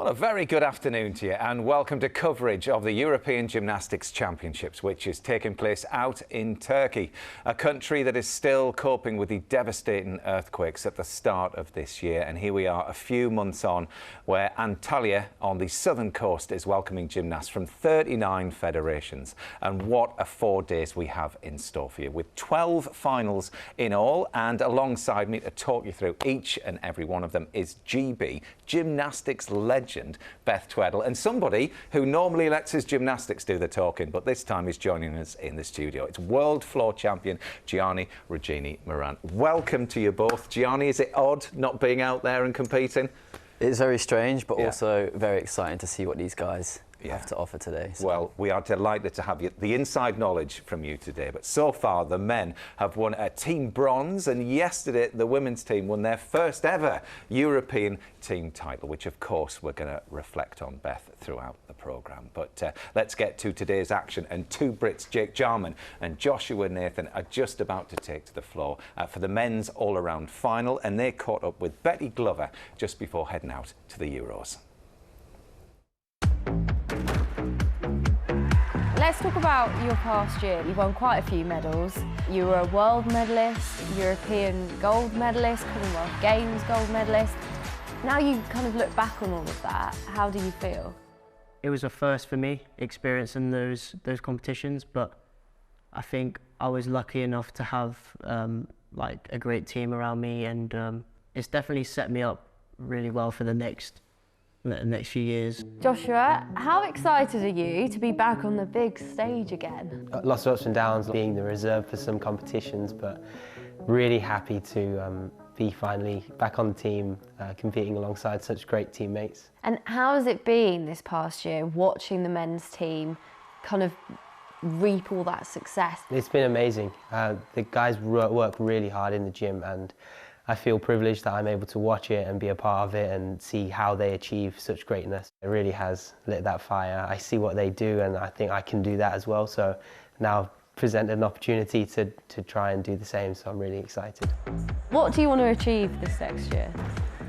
Well, a very good afternoon to you and welcome to coverage of the European Gymnastics Championships, which is taking place out in Turkey, a country that is still coping with the devastating earthquakes at the start of this year. And here we are a few months on, where Antalya on the southern coast is welcoming gymnasts from 39 federations. And what a 4 days we have in store for you, with 12 finals in all. And alongside me to talk you through each and every one of them is GB, gymnastics legend Beth Tweddle, and somebody who normally lets his gymnastics do the talking, but this time is joining us in the studio. It's world floor champion Gianni Regini-Moran. Welcome to you both. Gianni, is it odd not being out there and competing? It's very strange, but also very exciting to see what these guys have to offer today. So. Well, we are delighted to have the inside knowledge from you today. But so far, the men have won a team bronze, and yesterday the women's team won their first ever European team title, which of course we're going to reflect on, Beth, throughout the programme. But let's get to today's action, and two Brits, Jake Jarman and Joshua Nathan, are just about to take to the floor for the men's all-around final, and they caught up with Betty Glover just before heading out to the Euros. Let's talk about your past year. You won quite a few medals. You were a world medalist, European gold medalist, Commonwealth Games gold medalist. Now you kind of look back on all of that, how do you feel? It was a first for me, experiencing those competitions, but I think I was lucky enough to have like a great team around me, and it's definitely set me up really well for the next few years. Joshua, how excited are you to be back on the big stage again? Lots of ups and downs, being the reserve for some competitions, but really happy to be finally back on the team, competing alongside such great teammates. And how has it been this past year, watching the men's team kind of reap all that success? It's been amazing. The guys work really hard in the gym, and I feel privileged that I'm able to watch it and be a part of it and see how they achieve such greatness. It really has lit that fire. I see what they do, and I think I can do that as well. So now presented an opportunity to try and do the same, so I'm really excited. What do you want to achieve this next year?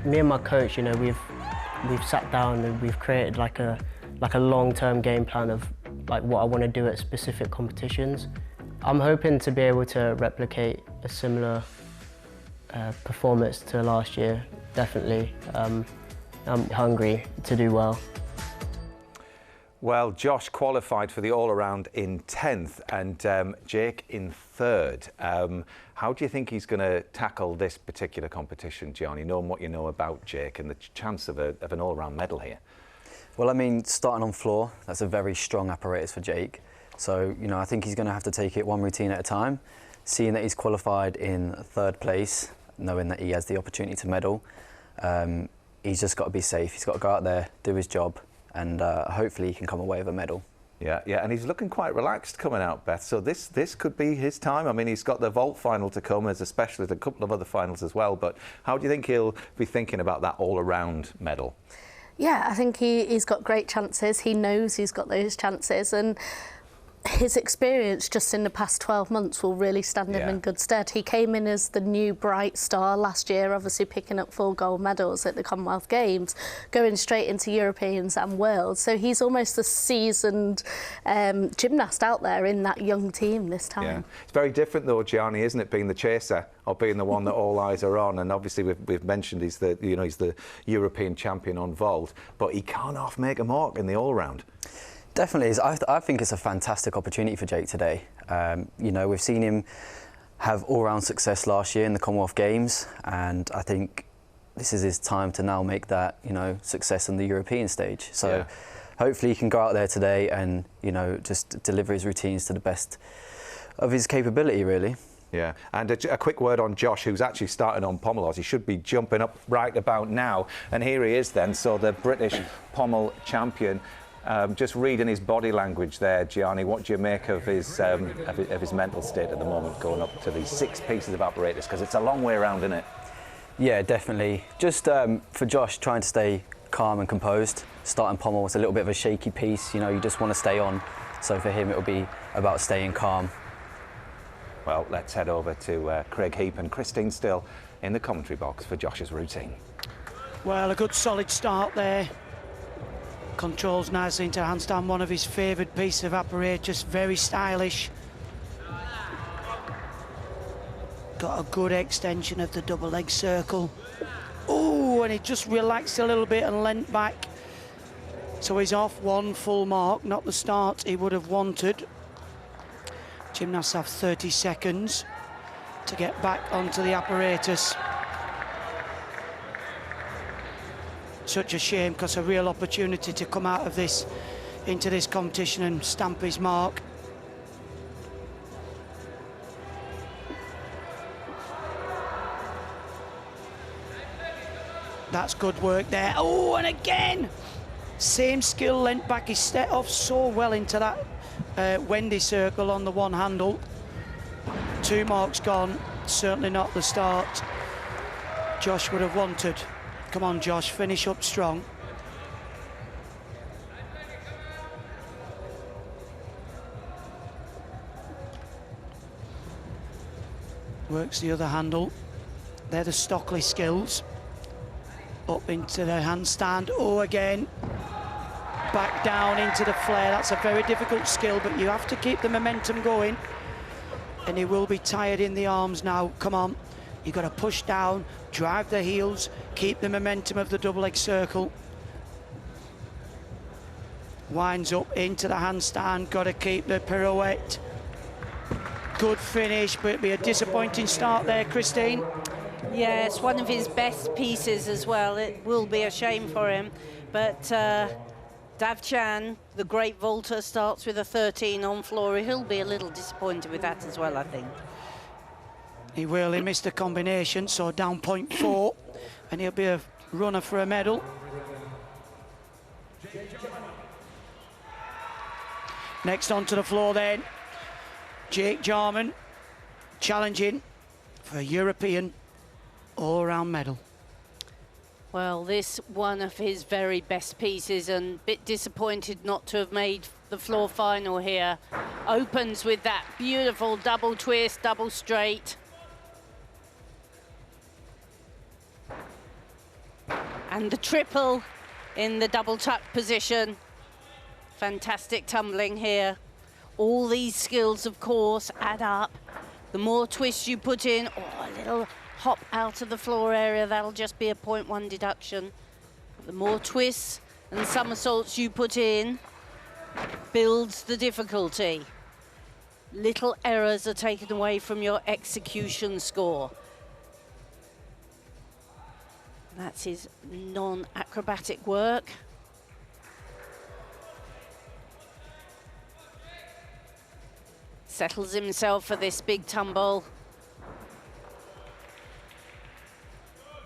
Me and my coach, you know, we've sat down and we've created like a long-term game plan of like what I want to do at specific competitions. I'm hoping to be able to replicate a similar performance to last year, definitely. I'm hungry to do well. Well, Josh qualified for the all-around in 10th and Jake in 3rd. How do you think he's going to tackle this particular competition, Gianni, knowing what you know about Jake and the chance of an all-around medal here? Well, I mean, starting on floor, that's a very strong apparatus for Jake. So, you know, I think he's going to have to take it one routine at a time. Seeing that he's qualified in 3rd place, knowing that he has the opportunity to medal, he's just got to be safe. He's got to go out there, do his job, and hopefully he can come away with a medal. Yeah, and he's looking quite relaxed coming out, Beth, so this could be his time. I mean, he's got the vault final to come as a specialist, a couple of other finals as well, but how do you think he'll be thinking about that all-around medal? Yeah, I think he's got great chances. He knows he's got those chances, and his experience just in the past 12 months will really stand him in good stead. He came in as the new bright star last year, obviously picking up 4 gold medals at the Commonwealth Games, going straight into Europeans and Worlds. So he's almost the seasoned gymnast out there in that young team this time. Yeah. It's very different though, Gianni, isn't it, being the chaser or being the one that all eyes are on? And obviously we've mentioned he's the European champion on vault, but he can't half make a mark in the all-round. Definitely. I think it's a fantastic opportunity for Jake today. You know, we've seen him have all-round success last year in the Commonwealth Games, and I think this is his time to now make that, you know, success on the European stage. So hopefully he can go out there today and, you know, just deliver his routines to the best of his capability, really. Yeah, and a quick word on Josh, who's actually starting on pommel. He should be jumping up right about now, and here he is then, so the British pommel champion. Just reading his body language there, Gianni, what do you make of his mental state at the moment, going up to these 6 pieces of apparatus? Because it's a long way around, isn't it? Yeah, definitely. Just for Josh, trying to stay calm and composed. Starting pommel was a little bit of a shaky piece, you know, you just want to stay on. So for him, it'll be about staying calm. Well, let's head over to Craig Heap and Christine Still in the commentary box for Josh's routine. Well, a good solid start there. Controls nicely into handstand, one of his favoured pieces of apparatus, very stylish. Got a good extension of the double leg circle. Oh, and he just relaxed a little bit and leant back. So he's off one full mark, not the start he would have wanted. Gymnasts have 30 seconds to get back onto the apparatus. Such a shame, because a real opportunity to come out of this into this competition and stamp his mark. That's good work there. Oh, and again, same skill, leant back. He stepped off so well into that Wendy circle on the one handle. 2 marks gone, certainly not the start Josh would have wanted. Come on, Josh, finish up strong. Works the other handle. They're the Stockley skills. Up into the handstand. Oh, again. Back down into the flare. That's a very difficult skill, but you have to keep the momentum going. And he will be tired in the arms now. Come on. You've got to push down, drive the heels, keep the momentum of the double leg circle. Winds up into the handstand, got to keep the pirouette. Good finish, but it'll be a disappointing start there, Christine. Yes, one of his best pieces as well. It will be a shame for him. But Dav Chan, the great vaulter, starts with a 13 on floor. He'll be a little disappointed with that as well, I think. He will, he missed a combination, so down 0.4, and he'll be a runner for a medal. Next onto the floor then, Jake Jarman challenging for a European all-round medal. Well, this one of his very best pieces, and a bit disappointed not to have made the floor final here. Opens with that beautiful double twist, double straight. And the triple in the double tuck position. Fantastic tumbling here. All these skills, of course, add up. The more twists you put in, or a little hop out of the floor area, that'll just be a 0.1 deduction. The more twists and somersaults you put in, builds the difficulty. Little errors are taken away from your execution score. That's his non-acrobatic work. Settles himself for this big tumble.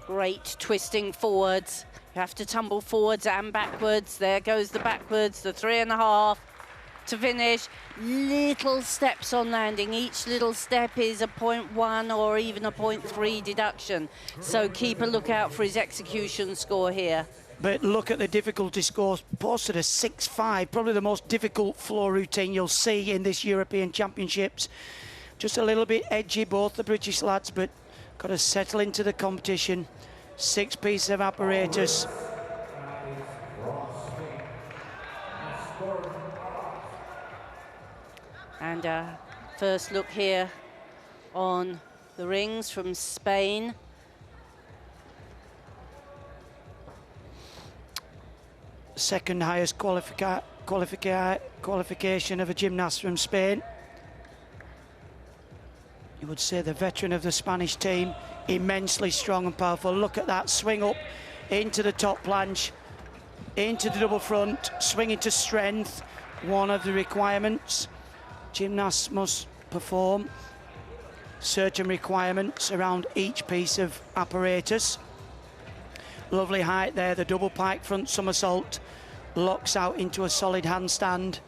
Great twisting forwards. You have to tumble forwards and backwards. There goes the backwards, the 3.5 to finish. Little steps on landing. Each little step is a 0.1 or even a 0.3 deduction. So keep a lookout for his execution score here. But look at the difficulty scores, posted a 6.5, probably the most difficult floor routine you'll see in this European Championships. Just a little bit edgy, both the British lads, but got to settle into the competition. 6 pieces of apparatus. And first look here on the rings from Spain. Second highest qualification of a gymnast from Spain. You would say the veteran of the Spanish team, immensely strong and powerful. Look at that swing up into the top planche, into the double front, swing into strength. One of the requirements gymnasts must perform. Certain requirements around each piece of apparatus. Lovely height there, the double pike front somersault. Locks out into a solid handstand.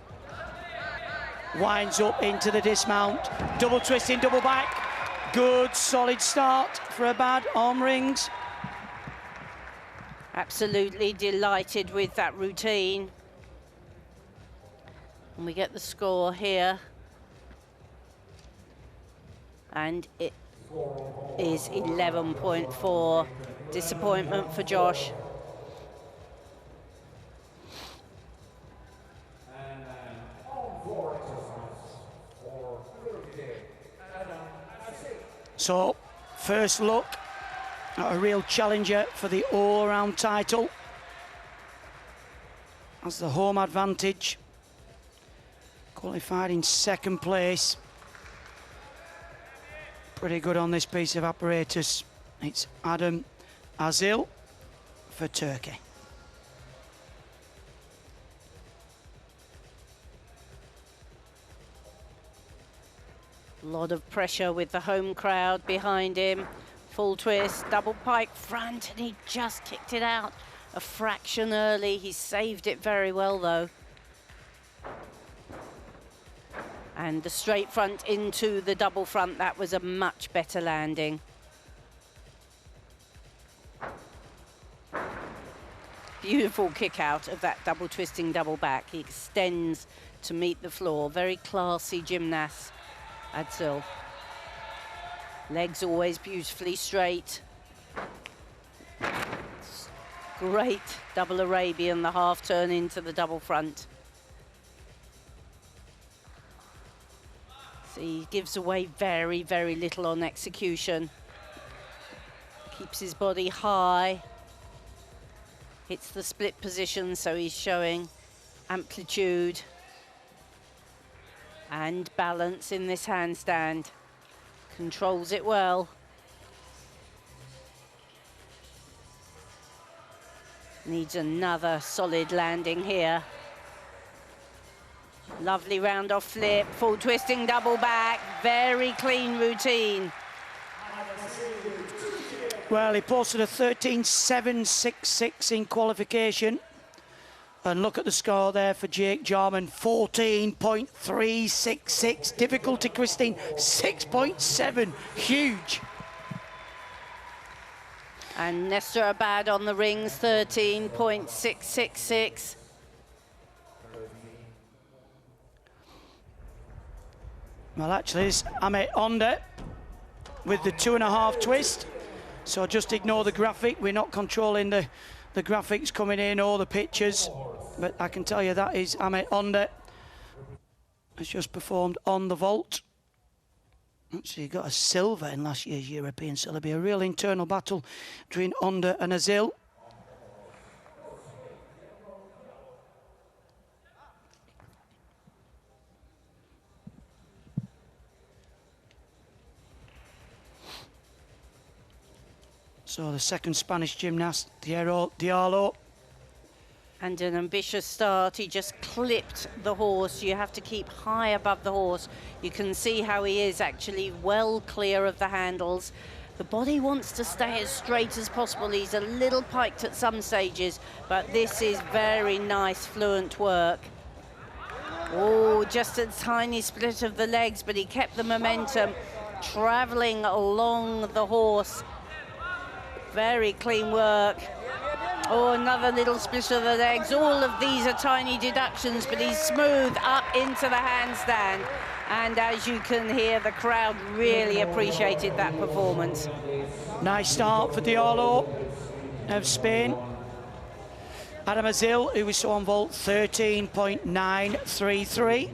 Winds up into the dismount. Double twisting, double back. Good, solid start for Abad on rings. Absolutely delighted with that routine. And we get the score here. And it is 11.4. Disappointment for Josh. So, first look at a real challenger for the all-around title. That's the home advantage. Qualified in second place. Pretty good on this piece of apparatus. It's Adam Azil for Turkey. A lot of pressure with the home crowd behind him. Full twist, double pike front, and he just kicked it out a fraction early. He saved it very well, though. And the straight front into the double front, that was a much better landing. Beautiful kick out of that double twisting double back. He extends to meet the floor. Very classy gymnast, Adsil. Legs always beautifully straight. Great double Arabian, the half turn into the double front. So he gives away very, very little on execution. Keeps his body high. Hits the split position, so he's showing amplitude and balance in this handstand. Controls it well. Needs another solid landing here. Lovely round off flip, full twisting double back, very clean routine. Well, he posted a 13.766 in qualification. And look at the score there for Jake Jarman, 14.366. Difficulty, Christine, 6.7. Huge. And Nestor Abad on the rings, 13.666. Well, actually, it's Ahmet Onda with the 2.5 twist. So just ignore the graphic. We're not controlling the graphics coming in or the pictures. But I can tell you that is Ahmet Onda. Has just performed on the vault. Actually, he got a silver in last year's European, so there'll be a real internal battle between Onda and Azil. So the second Spanish gymnast, Diallo. And an ambitious start. He just clipped the horse. You have to keep high above the horse. You can see how he is actually well clear of the handles. The body wants to stay as straight as possible. He's a little piked at some stages, but this is very nice, fluent work. Oh, just a tiny split of the legs, but he kept the momentum, traveling along the horse. Very clean work. Oh, another little split of the legs. All of these are tiny deductions, but he's smooth up into the handstand. And as you can hear, the crowd really appreciated that performance. Nice start for Diallo of Spain. Adam Azil, who we saw on vault, 13.933.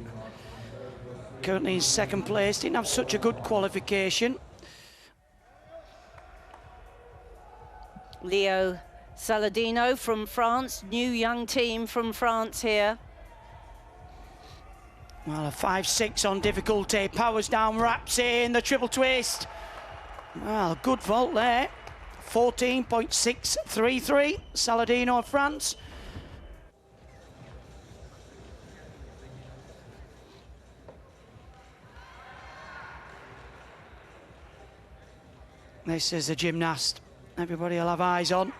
Currently in second place. Didn't have such a good qualification. Leo Saladino from France, new young team from France here. Well, a 5.6 on difficulty, powers down, wraps in the triple twist. Well, good vault there. 14.633, Saladino of France. This is a gymnast everybody will have eyes on.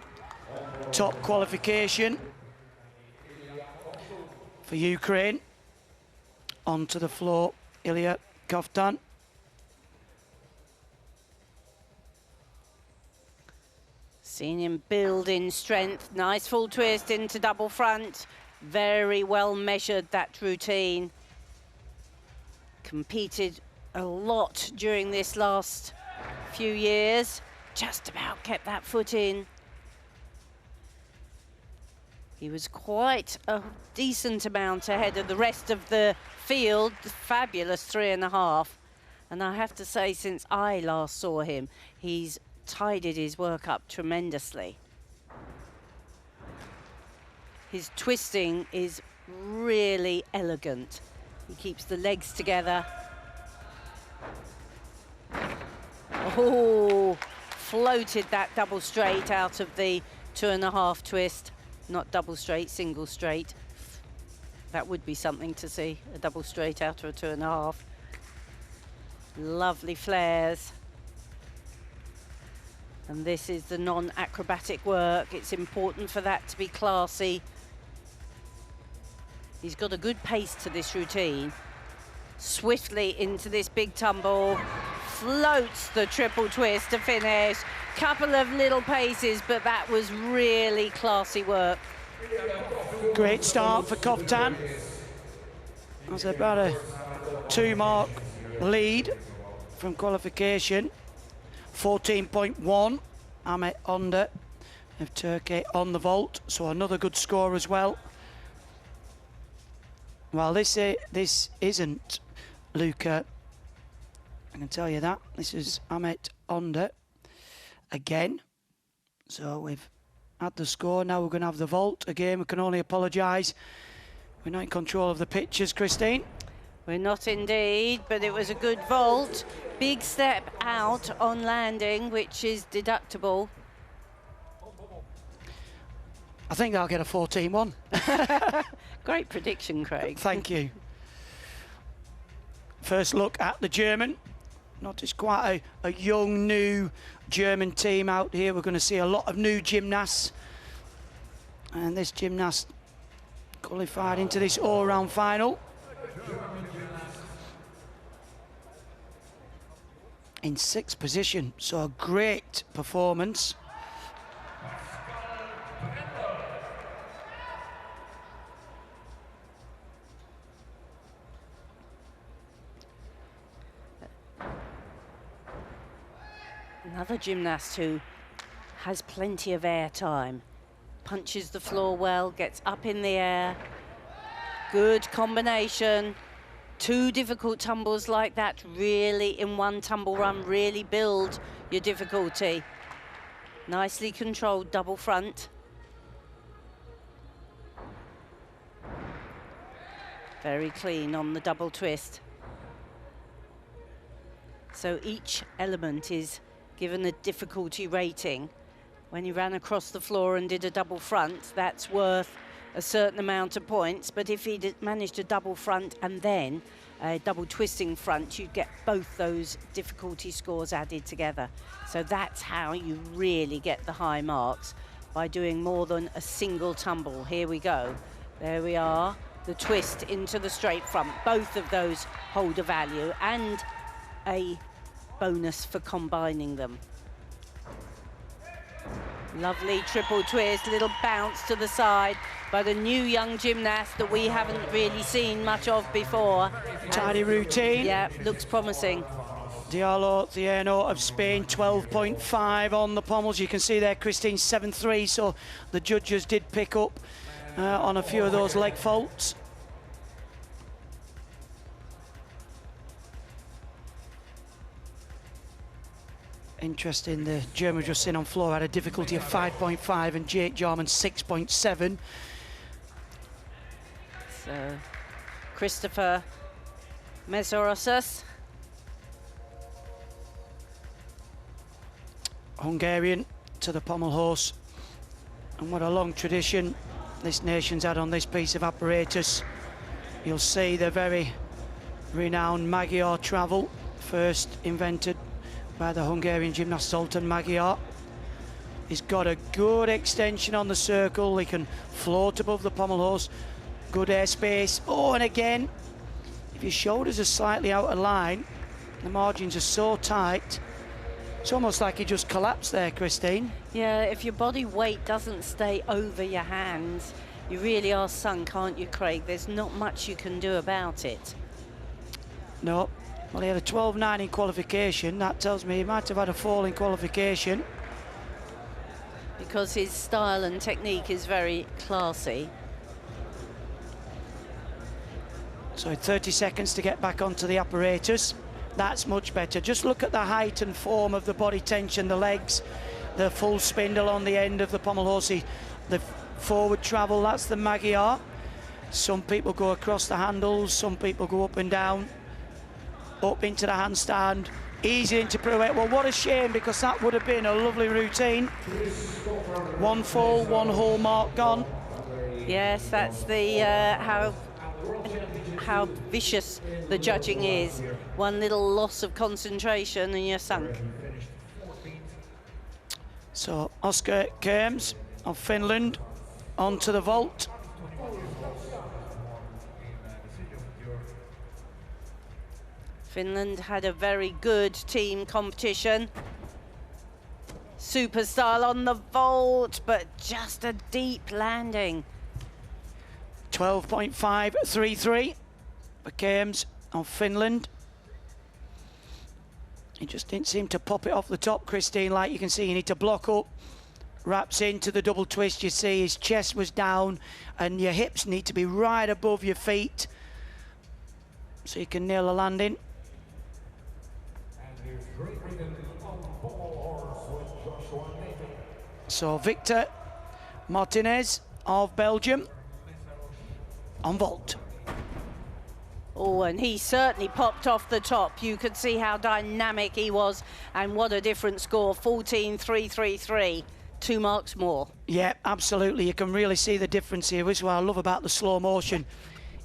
Top qualification for Ukraine. Onto the floor, Ilya Kovtan. Seen him build in strength. Nice full twist into double front. Very well measured, that routine. Competed a lot during this last few years. Just about kept that foot in. He was quite a decent amount ahead of the rest of the field. Fabulous 3.5. And I have to say, since I last saw him, he's tidied his work up tremendously. His twisting is really elegant. He keeps the legs together. Oh, floated that double straight out of the 2.5 twist. Not double straight, single straight. That would be something to see, a double straight out of a 2.5. Lovely flares. And this is the non-acrobatic work. It's important for that to be classy. He's got a good pace to this routine. Swiftly into this big tumble. Floats the triple twist to finish. Couple of little paces, but that was really classy work. Great start for Koftan. That's about a 2-mark lead from qualification. 14.1, Ahmet Onda of Turkey on the vault, so another good score as well. Well, this isn't Luca, I can tell you that. This is Ahmet Onda again. So we've had the score, now we're going to have the vault. Again, we can only apologise. We're not in control of the pictures, Christine. We're not indeed, but it was a good vault. Big step out on landing, which is deductible. I think I'll get a 14-1. Great prediction, Craig. Thank you. First look at the German. Notice quite a young, new German team out here. We're going to see a lot of new gymnasts. And this gymnast qualified into this all-round final. In 6th position, so a great performance. Another gymnast who has plenty of air time. Punches the floor well, gets up in the air. Good combination. 2 difficult tumbles like that really in one tumble run really build your difficulty. Nicely controlled double front. Very clean on the double twist. So each element is given a difficulty rating. When he ran across the floor and did a double front, that's worth a certain amount of points, but if he managed a double front and then a double twisting front, you'd get both those difficulty scores added together. So that's how you really get the high marks, by doing more than a single tumble. Here we go. There we are, the twist into the straight front. Both of those hold a value and a bonus for combining them. Lovely triple twist, little bounce to the side by the new young gymnast that we haven't really seen much of before. Tidy routine. Yeah, looks promising. Diallo Tieno of Spain, 12.5 on the pommels. You can see there, Christine, 7.3, so the judges did pick up on a few of those leg faults. Interesting, the German just in on floor had a difficulty of 5.5 and Jake Jarman 6.7. So, Christopher Mesorosus. Hungarian to the pommel horse. And what a long tradition this nation's had on this piece of apparatus. You'll see the very renowned Magyar travel, first invented by the Hungarian gymnast Zoltán Magyar. He's got a good extension on the circle. He can float above the pommel horse. Good airspace. Oh, and again, if your shoulders are slightly out of line, the margins are so tight, it's almost like he just collapsed there, Christine. Yeah, if your body weight doesn't stay over your hands, you really are sunk, aren't you, Craig? There's not much you can do about it. No. Well, he had a 12.9 in qualification. That tells me he might have had a fall in qualification. Because his style and technique is very classy. So 30 seconds to get back onto the apparatus. That's much better. Just look at the height and form of the body tension, the legs, the full spindle on the end of the pommel horsey, the forward travel, that's the Magyar. Some people go across the handles, some people go up and down, up into the handstand, easy into pirouette. Well, what a shame, because that would have been a lovely routine. One full, one whole mark gone. Yes, that's the how vicious the judging is. One little loss of concentration and you're sunk. So Oscar Kerms of Finland onto the vault. Finland had a very good team competition. Superstar on the vault, but just a deep landing. 12.533 for Kerms of Finland. He just didn't seem to pop it off the top, Christine. Like you can see, you need to block up. Wraps into the double twist. You see his chest was down and your hips need to be right above your feet so you can nail a landing. So Victor Martinez of Belgium on vault. Oh, and he certainly popped off the top. You could see how dynamic he was, and what a different score, 14.333, 2 marks more. Yeah, absolutely. You can really see the difference here. This is what I love about the slow motion.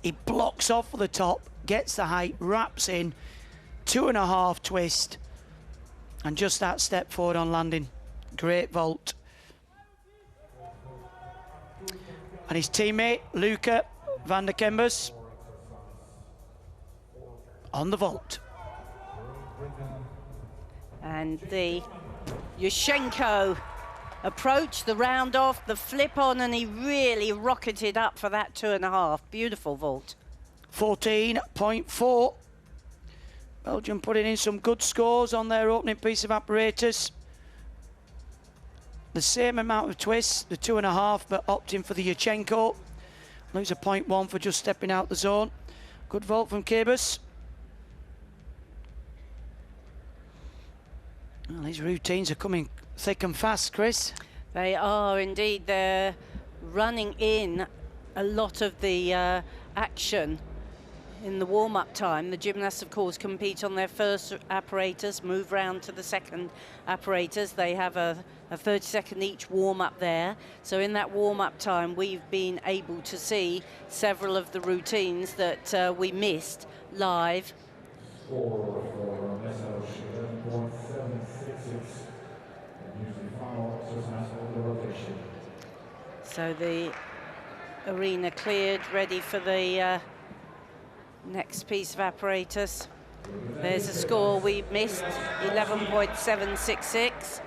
He blocks off the top, gets the height, wraps in, 2.5 twist, and just that step forward on landing. Great vault. And his teammate, Luca van der Kembers, on the vault. And the Yushchenko approach, the round off, the flip on, and he really rocketed up for that 2.5. Beautiful vault. 14.4. Belgium putting in some good scores on their opening piece of apparatus. The same amount of twists, the 2.5, but opting for the Yushchenko. Lose a 0.1 for just stepping out the zone. Good vault from Kebus. Well, these routines are coming thick and fast, Chris. They are indeed. They're running in a lot of the action in the warm-up time. The gymnasts, of course, compete on their first apparatus, move round to the second apparatus. They have a 30-second each warm-up there. So in that warm-up time, we've been able to see several of the routines that we missed live. So the arena cleared, ready for the next piece of apparatus. There's a score we missed, 11.766.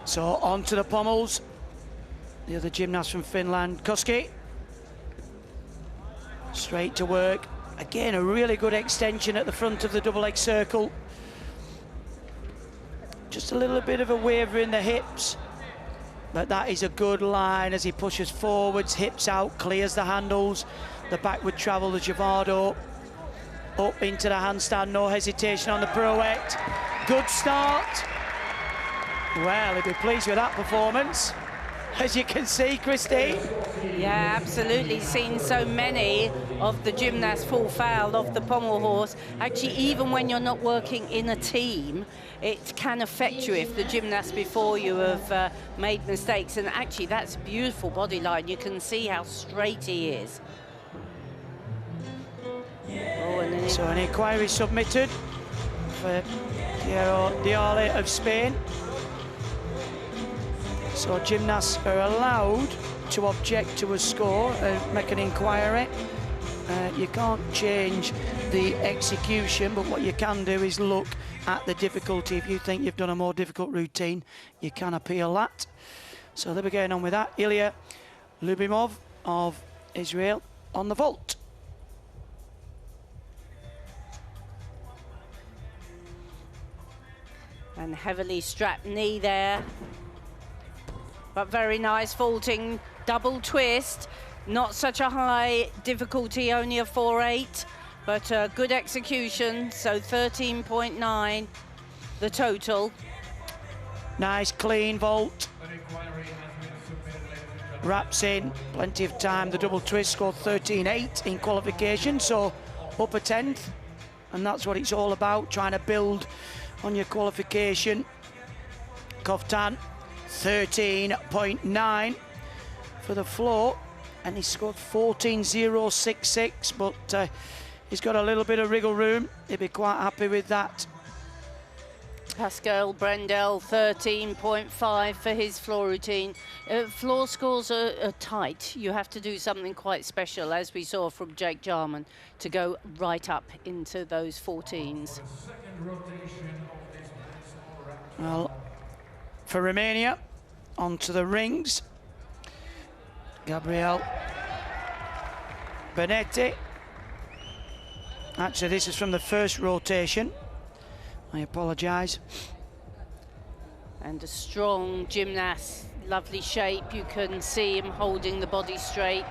So on to the pommels. The other gymnast from Finland, Koski. Straight to work. Again, a really good extension at the front of the double leg circle. Just a little bit of a waver in the hips, but that is a good line as he pushes forwards, hips out, clears the handles, the backward travel, the Javado, up into the handstand, no hesitation on the pirouette. Good start. Well, he'll be pleased with that performance, as you can see, Christine. Yeah, absolutely. Seen so many of the gymnasts fall foul of the pommel horse. Actually, even when you're not working in a team, it can affect you if the gymnast before you have made mistakes. And actually, that's a beautiful body line. You can see how straight he is. Oh, and then So an inquiry submitted for Piero Diale of Spain. So gymnasts are allowed to object to a score and make an inquiry. You can't change the execution, but what you can do is look at the difficulty. If you think you've done a more difficult routine, you can appeal that. So they'll be going on with that. Ilya Lubimov of Israel on the vault. And heavily strapped knee there. But very nice vaulting double twist. Not such a high difficulty, only a 4.8, but good execution, so 13.9 the total. Nice clean vault. Wraps in, plenty of time. The double twist scored 13.8 in qualification, so upper 10th, and that's what it's all about, trying to build on your qualification. Koftan, 13.9 for the floor, and he scored 14.066, but he's got a little bit of wriggle room. He'll be quite happy with that. Pascal Brendel, 13.5 for his floor routine. Floor scores are tight. You have to do something quite special, as we saw from Jake Jarman, to go right up into those 14s. Well, for Romania, onto the rings. Gabriel Benetti. Actually, this is from the first rotation. I apologise. And a strong gymnast, lovely shape. You can see him holding the body straight.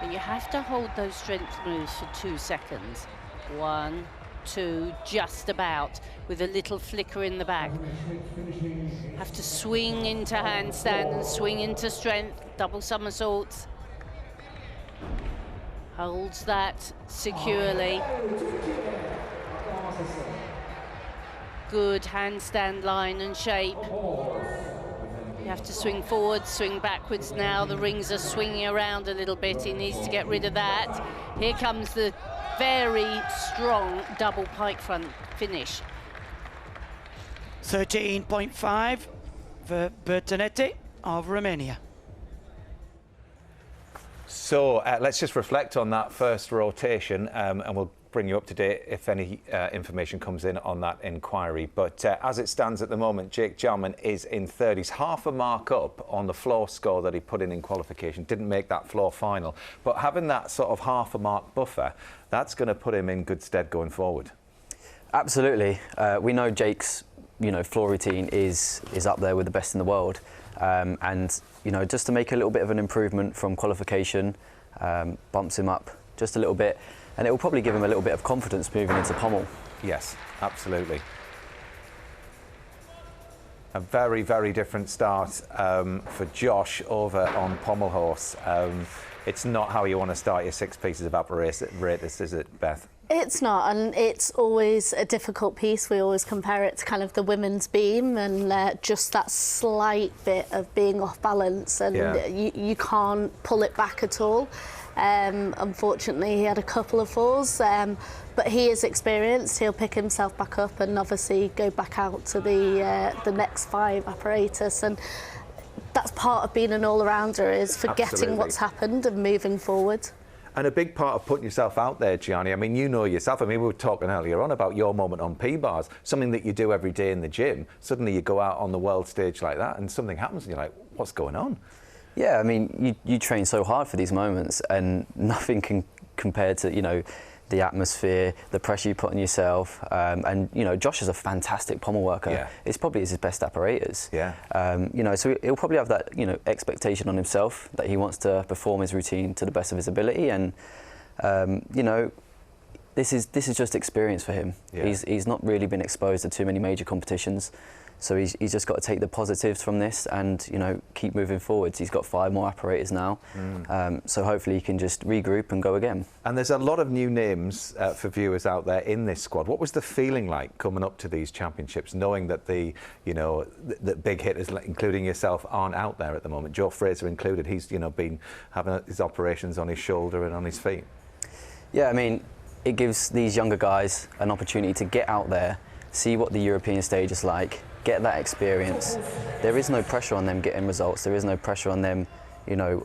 But you have to hold those strength moves for 2 seconds. 1, 2, just about, with a little flicker in the back. Have to swing into handstand and swing into strength, double somersaults. Holds that securely. Good handstand line and shape. You have to swing forward, swing backwards now. The rings are swinging around a little bit. He needs to get rid of that. Here comes the very strong double pike front finish. 13.5 for Bertanetti of Romania. So let's just reflect on that first rotation, and we'll bring you up to date if any information comes in on that inquiry. But as it stands at the moment, Jake Jarman is in third. He's half a mark up on the floor score that he put in qualification. Didn't make that floor final. But having that sort of half a mark buffer, that's going to put him in good stead going forward. Absolutely. We know Jake's floor routine is up there with the best in the world. And just to make a little bit of an improvement from qualification, bumps him up just a little bit, and it will probably give him a little bit of confidence moving into pommel. Yes, absolutely. A very, very different start for Josh over on pommel horse. It's not how you want to start your 6 pieces of apparatus, is it, Beth? It's not, and it's always a difficult piece. We always compare it to kind of the women's beam, and just that slight bit of being off balance, and you can't pull it back at all. Unfortunately, he had a couple of falls, but he is experienced. He'll pick himself back up and obviously go back out to the next 5 apparatus, and that's part of being an all-rounder, is forgetting what's happened and moving forward. And a big part of putting yourself out there, Gianni, I mean, you know yourself. I mean, we were talking earlier on about your moment on P-bars, something that you do every day in the gym. Suddenly you go out on the world stage like that and something happens and you're like, what's going on? Yeah, I mean, you train so hard for these moments, and nothing can compare to, the atmosphere, the pressure you put on yourself. And Josh is a fantastic pommel worker. Yeah. It's probably his best apparatus. Yeah. So he'll probably have that, expectation on himself that he wants to perform his routine to the best of his ability. And, this is just experience for him. Yeah. He's not really been exposed to too many major competitions. So he's just got to take the positives from this and, keep moving forwards. He's got 5 more apparatus now. So hopefully he can just regroup and go again. And there's a lot of new names for viewers out there in this squad. What was the feeling like coming up to these championships, knowing that the big hitters, including yourself, aren't out there at the moment? Joe Fraser included. He's, been having his operations on his shoulder and on his feet. Yeah, I mean, it gives these younger guys an opportunity to get out there, see what the European stage is like, get that experience. There is no pressure on them getting results. There is no pressure on them,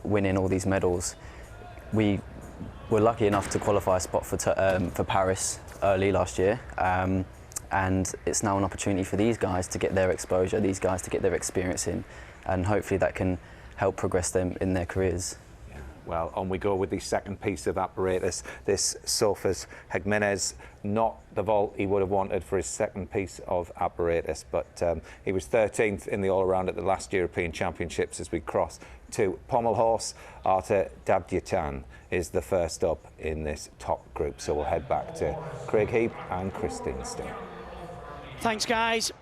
winning all these medals. We were lucky enough to qualify a spot for Paris early last year, and it's now an opportunity for these guys to get their exposure, these guys to get their experience in, and hopefully that can help progress them in their careers. Well, on we go with the second piece of apparatus. This Sofas Jimenez, not the vault he would have wanted for his second piece of apparatus, but he was 13th in the all-around at the last European Championships. As we cross to pommel horse, Artur Davtyan is the first up in this top group. So we'll head back to Craig Heap and Christine Steen. Thanks, guys.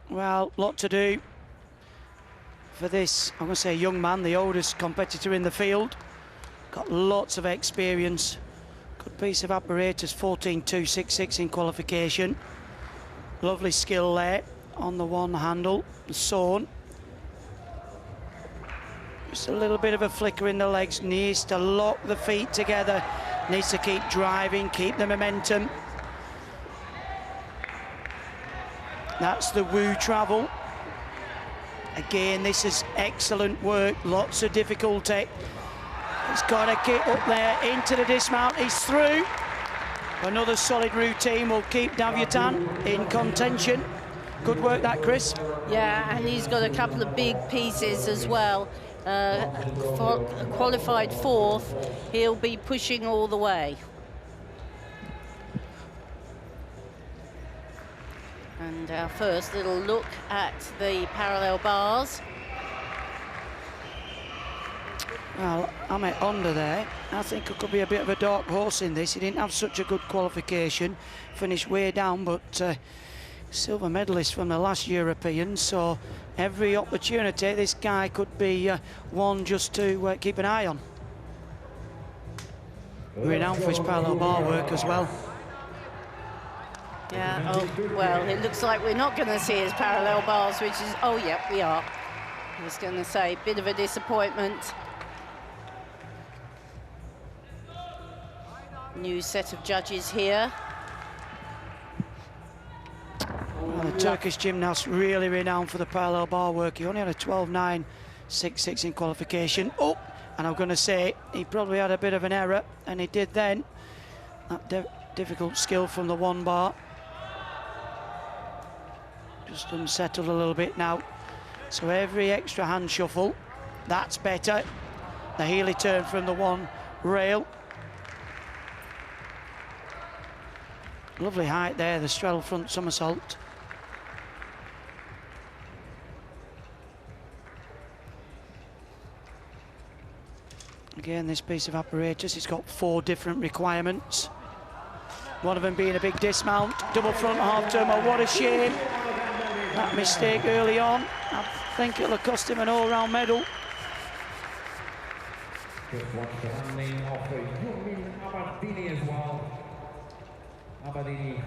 Well, lot to do for this, I'm going to say, young man, the oldest competitor in the field. Got lots of experience. Good piece of apparatus, 14.266 in qualification. Lovely skill there on the one handle, the sawn. Just a little bit of a flicker in the legs. Needs to lock the feet together. Needs to keep driving, keep the momentum. That's the woo travel. Again, this is excellent work, lots of difficulty. He's got to get up there into the dismount. He's through. Another solid routine will keep Davtyan in contention. Good work that, Chris. Yeah, and he's got a couple of big pieces as well. Qualified fourth, he'll be pushing all the way. And our first little look at the parallel bars. Well, Amit under there, I think it could be a bit of a dark horse in this. He didn't have such a good qualification, finished way down, but silver medalist from the last European, so every opportunity this guy could be one just to keep an eye on. Renowned for his parallel bar work as well. Yeah, oh, well, it looks like we're not going to see his parallel bars, which is, oh, yeah, we are. I was going to say, bit of a disappointment. New set of judges here. Well, the Turkish gymnast really renowned for the parallel bar work. He only had a 12.966 in qualification. Oh, and I'm going to say he probably had a bit of an error, and he did then. That difficult skill from the one bar. Just unsettled a little bit now. So every extra hand shuffle, that's better. The heely turn from the one rail. Lovely height there, the straddle front somersault. Again, this piece of apparatus, it's got 4 different requirements. One of them being a big dismount, double front half turbo. What a shame. That mistake early on. I think it'll have cost him an all-round medal. Just watch the handling of Abadini as well. Abadini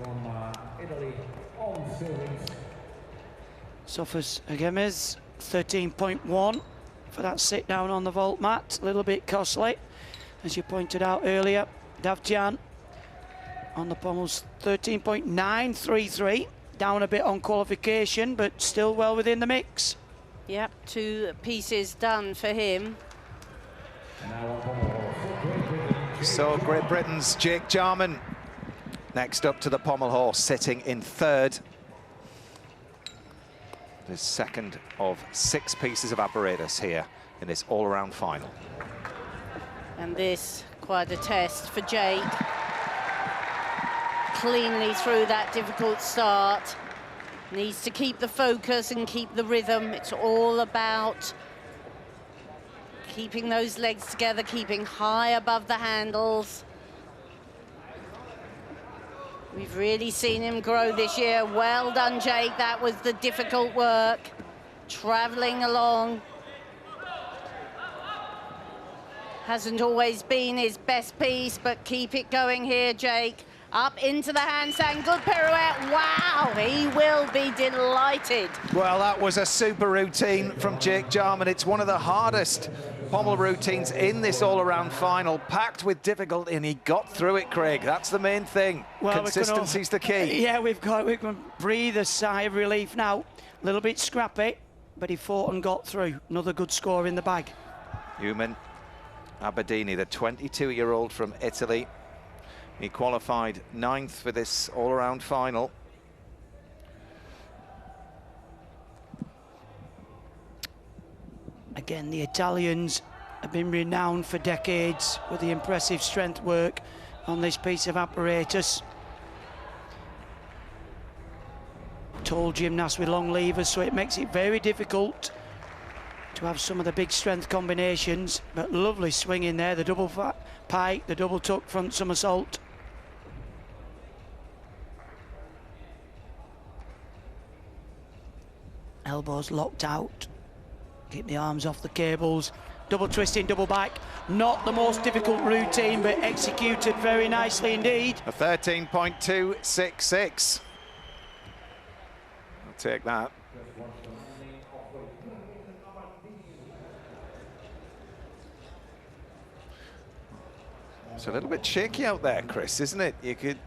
from Italy, all silvers. Sofas Jimenez, 13.1 for that sit down on the vault mat. A little bit costly, as you pointed out earlier. Davtyan on the pommels, 13.933. Down a bit on qualification, but still well within the mix. Yep, 2 pieces done for him. So Great Britain's Jake Jarman next up to the pommel horse, sitting in 3rd. The second of 6 pieces of apparatus here in this all-around final. And this, quite a test for Jake. Cleanly through that difficult start. Needs to keep the focus and keep the rhythm. It's all about keeping those legs together, keeping high above the handles. We've really seen him grow this year. Well done, Jake. That was the difficult work. Traveling along. Hasn't always been his best piece, but keep it going here, Jake. Up into the handstand, good pirouette. Wow, he will be delighted. Well, that was a super routine from Jake Jarman. It's one of the hardest pommel routines in this all-around final, packed with difficulty, and he got through it, Craig. That's the main thing. Well, consistency's the key. Yeah, we can breathe a sigh of relief now. A little bit scrappy, but he fought and got through. Another good score in the bag. Human Abadini, the 22-year-old from Italy. He qualified 9th for this all-around final. Again, the Italians have been renowned for decades with the impressive strength work on this piece of apparatus. Tall gymnast with long levers, so it makes it very difficult to have some of the big strength combinations, but lovely swing in there, the double pike, the double tuck front somersault. Elbows locked out, keep the arms off the cables, double twisting, double back. Not the most difficult routine, but executed very nicely indeed. A 13.266. I'll take that. It's a little bit shaky out there, Chris, isn't it?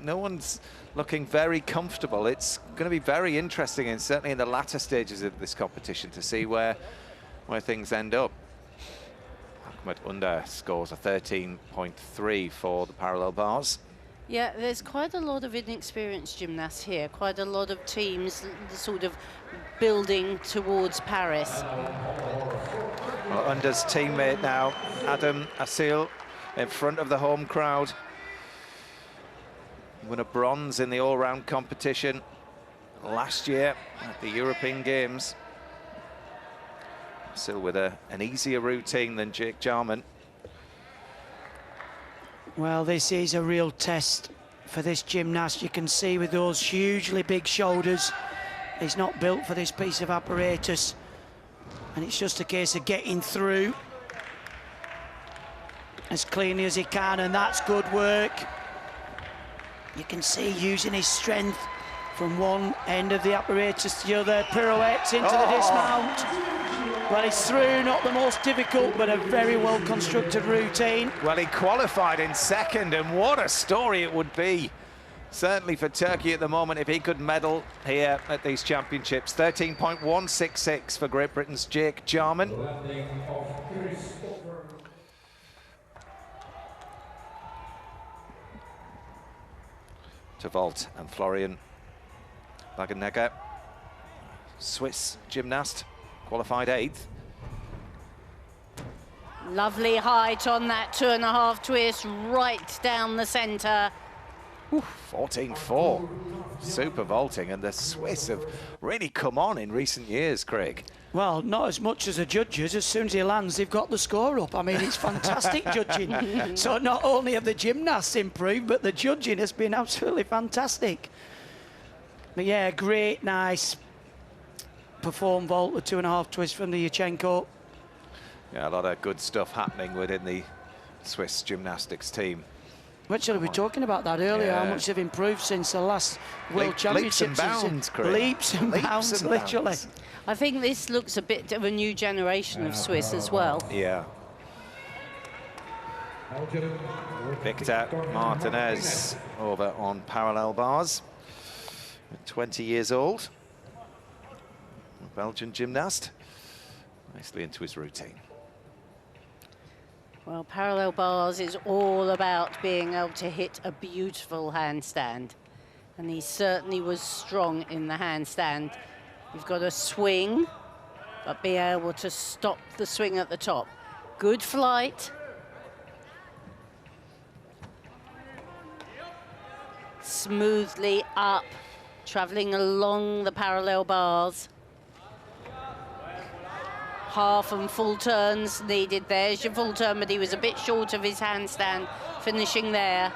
No one's looking very comfortable. It's going to be very interesting, and certainly in the latter stages of this competition, to see where things end up. Ahmed Under scores a 13.3 for the parallel bars. Yeah, there's quite a lot of inexperienced gymnasts here, quite a lot of teams sort of building towards Paris. Well, Under's teammate now, Adam Asil, in front of the home crowd. Won a bronze in the all-round competition last year at the European Games. Still with an easier routine than Jake Jarman. Well, this is a real test for this gymnast. You can see with those hugely big shoulders, he's not built for this piece of apparatus. And it's just a case of getting through as cleanly as he can, and that's good work. You can see using his strength from one end of the apparatus to the other, pirouettes into the dismount. Well, he's through, not the most difficult, but a very well constructed routine. Well, he qualified in second, and what a story it would be, certainly for Turkey at the moment, if he could medal here at these championships. 13.166 for Great Britain's Jake Jarman. To vault and Florian Wagenegger, Swiss gymnast, qualified 8th. Lovely height on that 2.5 twist, right down the centre. 14.4, super vaulting, and the Swiss have really come on in recent years, Craig. Well, not as much as the judges. As soon as he lands, they've got the score up. I mean, it's fantastic judging. So not only have the gymnasts improved, but the judging has been absolutely fantastic. But yeah, great, nice perform vault, the 2.5 twist from the Yurchenko. Yeah, a lot of good stuff happening within the Swiss gymnastics team. Actually, we were talking about that earlier, how much they've improved since the last World Championships. Leaps and bounds, Craig. Leaps and bounds, literally. I think this looks a bit of a new generation of Swiss as well. Yeah. Victor Martinez over on parallel bars, 20 years old. Belgian gymnast, nicely into his routine. Well, parallel bars is all about being able to hit a beautiful handstand. And he certainly was strong in the handstand. You've got to swing, but be able to stop the swing at the top. Good flight. Smoothly up, traveling along the parallel bars. Half and full turns needed. There's your full turn, but he was a bit short of his handstand, finishing there.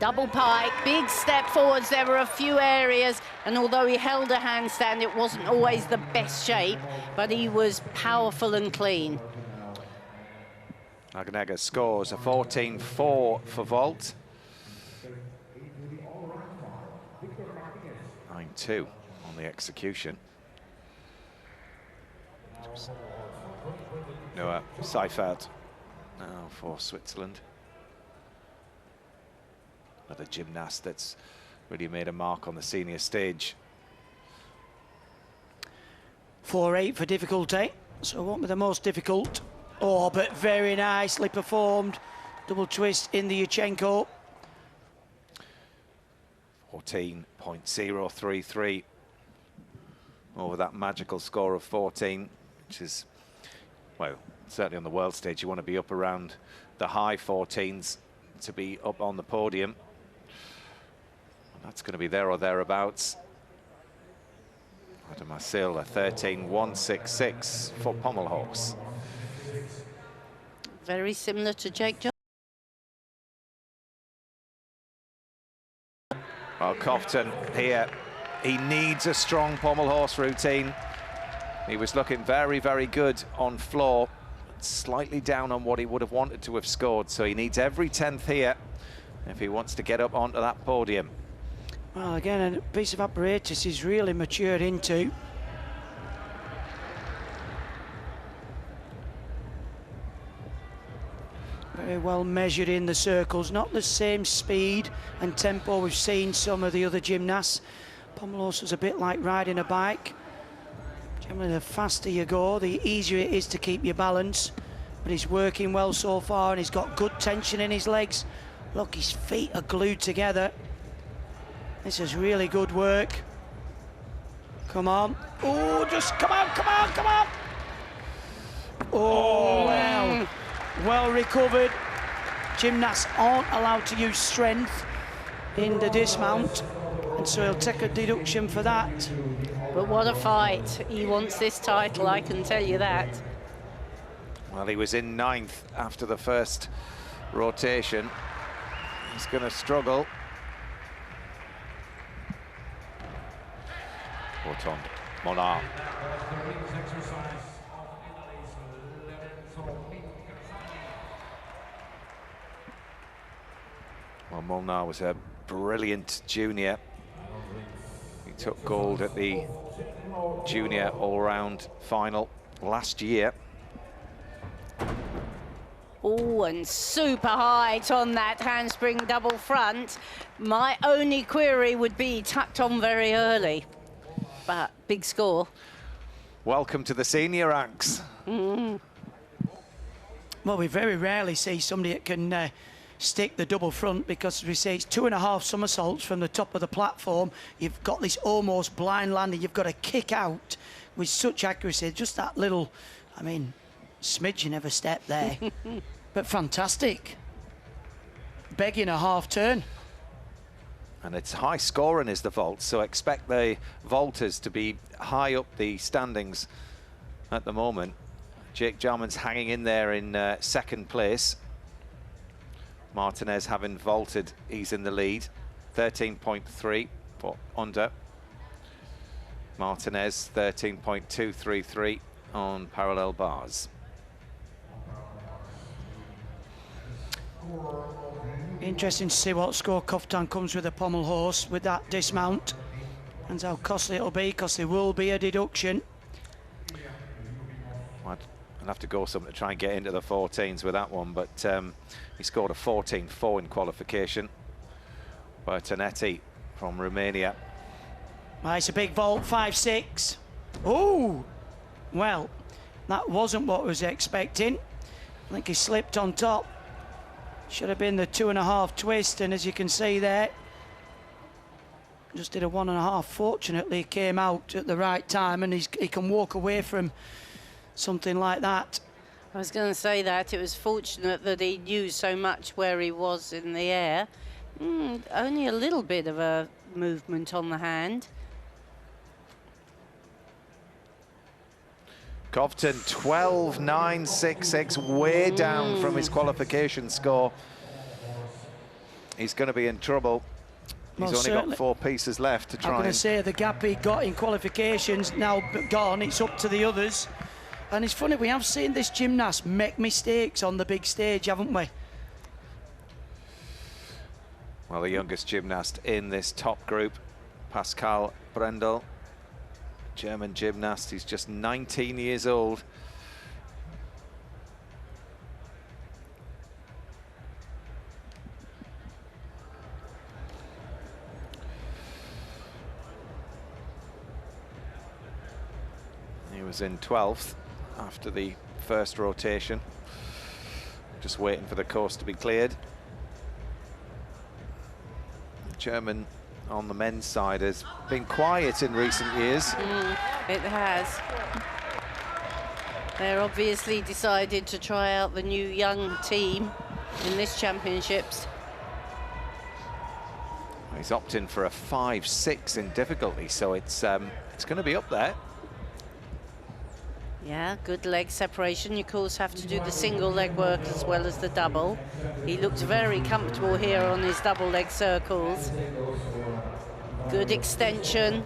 Double pike, big step forwards. There were a few areas, and although he held a handstand, it wasn't always the best shape, but he was powerful and clean. Wagenegger scores a 14.4 for vault. 9.2 on the execution. Noah Seifert now for Switzerland. Another gymnast that's really made a mark on the senior stage. 4.8 for difficulty, so it won't be the most difficult. Oh, but very nicely performed. Double twist in the Yurchenko. 14.033 over that magical score of 14, which is well, certainly on the world stage, you want to be up around the high 14s to be up on the podium. That's going to be there or thereabouts. Adam Marcil, a 13.166 for pommel horse. Very similar to Jake Johnson. Well, Cofton here, he needs a strong pommel horse routine. He was looking very, very good on floor, slightly down on what he would have wanted to have scored, so he needs every 10th here if he wants to get up onto that podium. Well, again, a piece of apparatus he's really matured into. Very well measured in the circles, not the same speed and tempo we've seen some of the other gymnasts. Pommel horse is a bit like riding a bike. Generally, the faster you go, the easier it is to keep your balance. But he's working well so far, and he's got good tension in his legs. Look, his feet are glued together. This is really good work. Come on. Oh, just come on, come on, come on. Oh, well. Well recovered. Gymnasts aren't allowed to use strength in the dismount, and so he'll take a deduction for that. But what a fight. He wants this title, I can tell you that. Well, he was in 9th after the first rotation. He's going to struggle. Auton Monar. Well, Molnar was a brilliant junior. He took gold at the junior all-round final last year. Oh, and super height on that handspring double front. My only query would be tucked on very early, but big score. Welcome to the senior ranks. Well, we very rarely see somebody that can stick the double front, because as we say, it's 2.5 somersaults from the top of the platform. You've got this almost blind landing. You've got to kick out with such accuracy. Just that little, I mean, smidgen of a step there. But fantastic. Begging a half turn. And it's high scoring is the vault, so expect the vaulters to be high up the standings at the moment. Jake Jarman's hanging in there in 2nd place. Martinez having vaulted, he's in the lead. 13.3 for under. Martinez 13.233 on parallel bars. Interesting to see what score Cofton comes with a pommel horse with that dismount, and how costly it'll be, because there will be a deduction. I'll have to go something to try and get into the 14s with that one, but he scored a 14.4 in qualification. Bertonetti from Romania. Well, it's a big vault, 5.6. Oh, well, that wasn't what I was expecting. I think he slipped on top. Should have been the 2.5 twist, and as you can see there, just did a 1.5. Fortunately, he came out at the right time, and he can walk away from something like that. I was going to say that it was fortunate that he knew so much where he was in the air. Only a little bit of a movement on the hand. Cofton 12.966, way down from his qualification score. He's going to be in trouble. He's only got 4 pieces left to try. I'm going to say the gap he got in qualifications now gone. It's up to the others. And it's funny, we have seen this gymnast make mistakes on the big stage, haven't we? Well, the youngest gymnast in this top group, Pascal Brendel, German gymnast. He's just 19 years old. He was in 12th after the first rotation. Just waiting for the course to be cleared. German on the men's side has been quiet in recent years. It has. They're obviously decided to try out the new young team in this championships. He's opting for a 5-6 in difficulty, so it's going to be up there. Yeah, good leg separation. You of course have to do the single leg work as well as the double. He looked very comfortable here on his double leg circles. Good extension.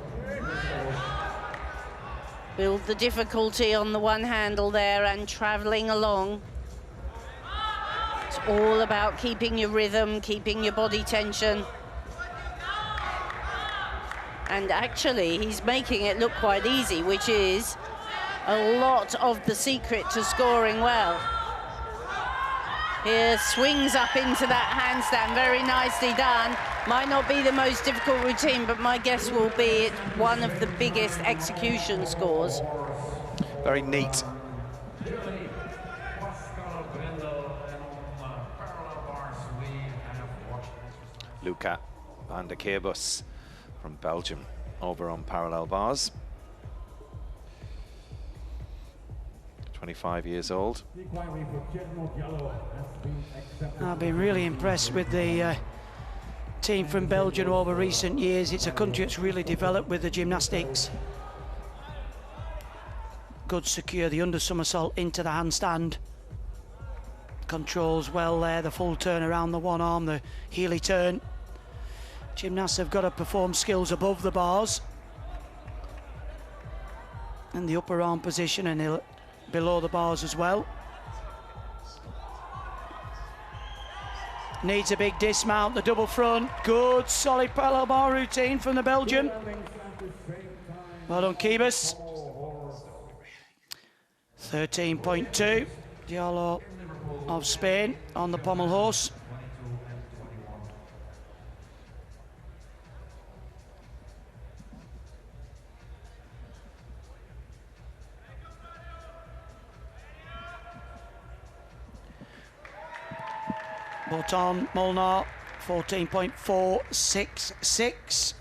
Build the difficulty on the one handle there and traveling along. It's all about keeping your rhythm, keeping your body tension. And actually, he's making it look quite easy, which is a lot of the secret to scoring well. Here, swings up into that handstand, very nicely done. Might not be the most difficult routine, but my guess will be it's one of the biggest execution scores. Very neat. Luca van der Keerbus from Belgium over on parallel bars. 25 years old. I've been really impressed with the team from Belgium over recent years. It's a country that's really developed with the gymnastics. Good secure, the under somersault into the handstand. Controls well there, the full turn around the one arm, the Healy turn. Gymnasts have got to perform skills above the bars. And the upper arm position and below the bars as well. Needs a big dismount, the double front. Good, solid parallel bar routine from the Belgian. Well done, Keerbus. 13.2. Diallo of Spain on the pommel horse. Botan Molnar, 14.466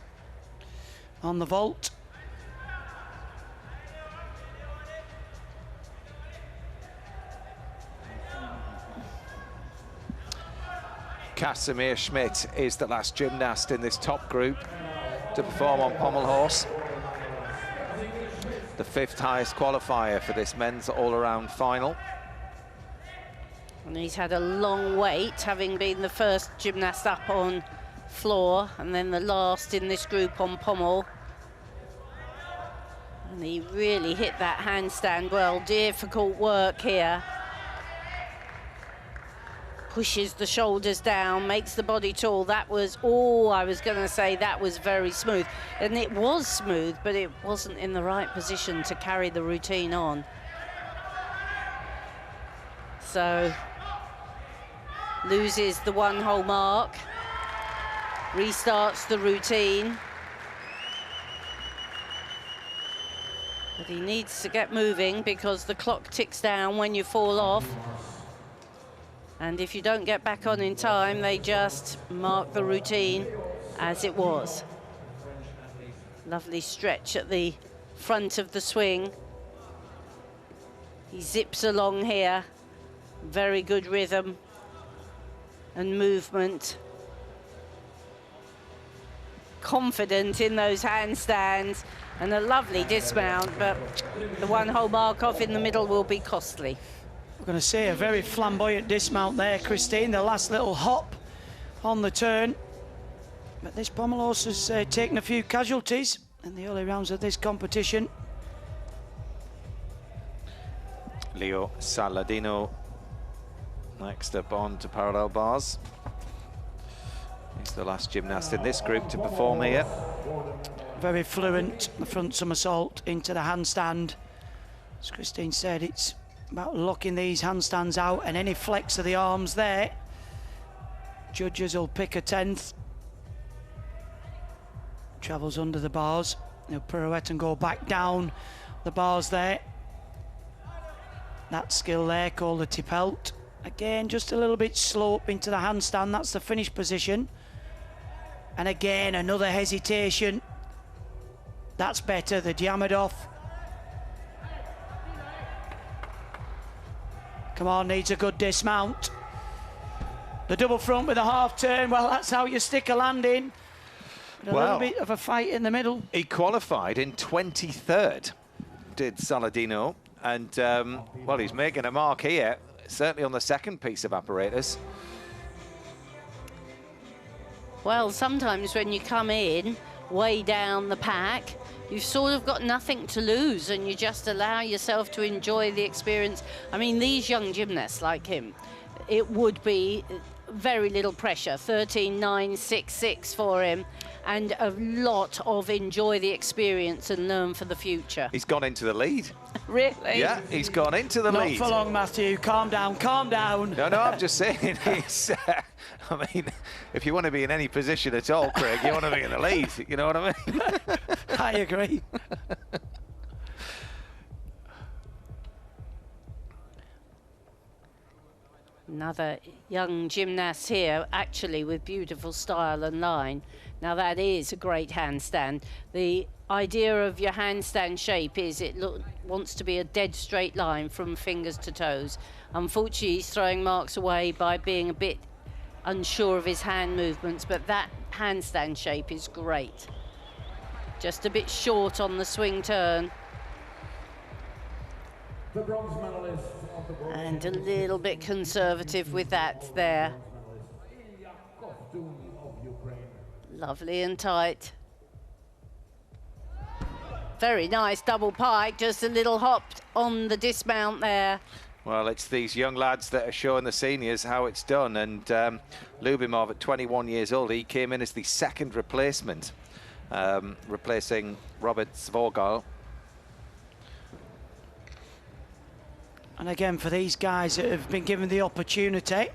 on the vault. Casimir Schmidt is the last gymnast in this top group to perform on pommel horse. The 5th highest qualifier for this men's all-around final. And he's had a long wait, having been the first gymnast up on floor and then the last in this group on pommel. And he really hit that handstand well. Difficult work here. Pushes the shoulders down, makes the body tall. That was, I was going to say that was very smooth. And it was smooth, but it wasn't in the right position to carry the routine on. So, loses the 1 whole mark, restarts the routine. But he needs to get moving because the clock ticks down when you fall off. And if you don't get back on in time, they just mark the routine as it was. Lovely stretch at the front of the swing. He zips along here. Very good rhythm and movement. Confident in those handstands and a lovely dismount, but the 1 whole mark off in the middle will be costly. I'm going to say a very flamboyant dismount there, Christine. The last little hop on the turn. But this pommel horse has taken a few casualties in the early rounds of this competition. Leo Saladino next up on to parallel bars. He's the last gymnast in this group to perform here. Very fluent, the front somersault into the handstand. As Christine said, it's about locking these handstands out, and any flex of the arms there, judges will pick a 10th. Travels under the bars. He'll pirouette and go back down the bars there. That skill there called the tipelt. Again, just a little bit slope into the handstand. That's the finish position. And again, another hesitation. That's better, the Diamidov. Come on, needs a good dismount. The double front with a half turn, well, that's how you stick a landing. A little bit of a fight in the middle. He qualified in 23rd, did Saladino, and well, he's making a mark here, certainly on the second piece of apparatus. Well, sometimes when you come in way down the pack, you've sort of got nothing to lose and you just allow yourself to enjoy the experience. I mean, these young gymnasts like him, it would be very little pressure, 13.966 for him, and a lot of enjoy the experience and learn for the future. He's gone into the lead. Really? Yeah, he's gone into the lead. Not for long, Matthew. Calm down, calm down. No, I'm just saying, he's, I mean, if you want to be in any position at all, Craig, you want to be in the lead, you know what I mean? I agree. Another young gymnast here, actually with beautiful style and line. Now that is a great handstand. The idea of your handstand shape is it wants to be a dead straight line from fingers to toes. Unfortunately, he's throwing marks away by being a bit unsure of his hand movements, but that handstand shape is great. Just a bit short on the swing turn. The bronze medalist of the world And a little bit conservative with that there. Lovely and tight. Very nice double pike, just a little hop on the dismount there. Well, it's these young lads that are showing the seniors how it's done, and Lubimov at 21 years old, he came in as the second replacement, replacing Robert Svogal. And again, for these guys that have been given the opportunity,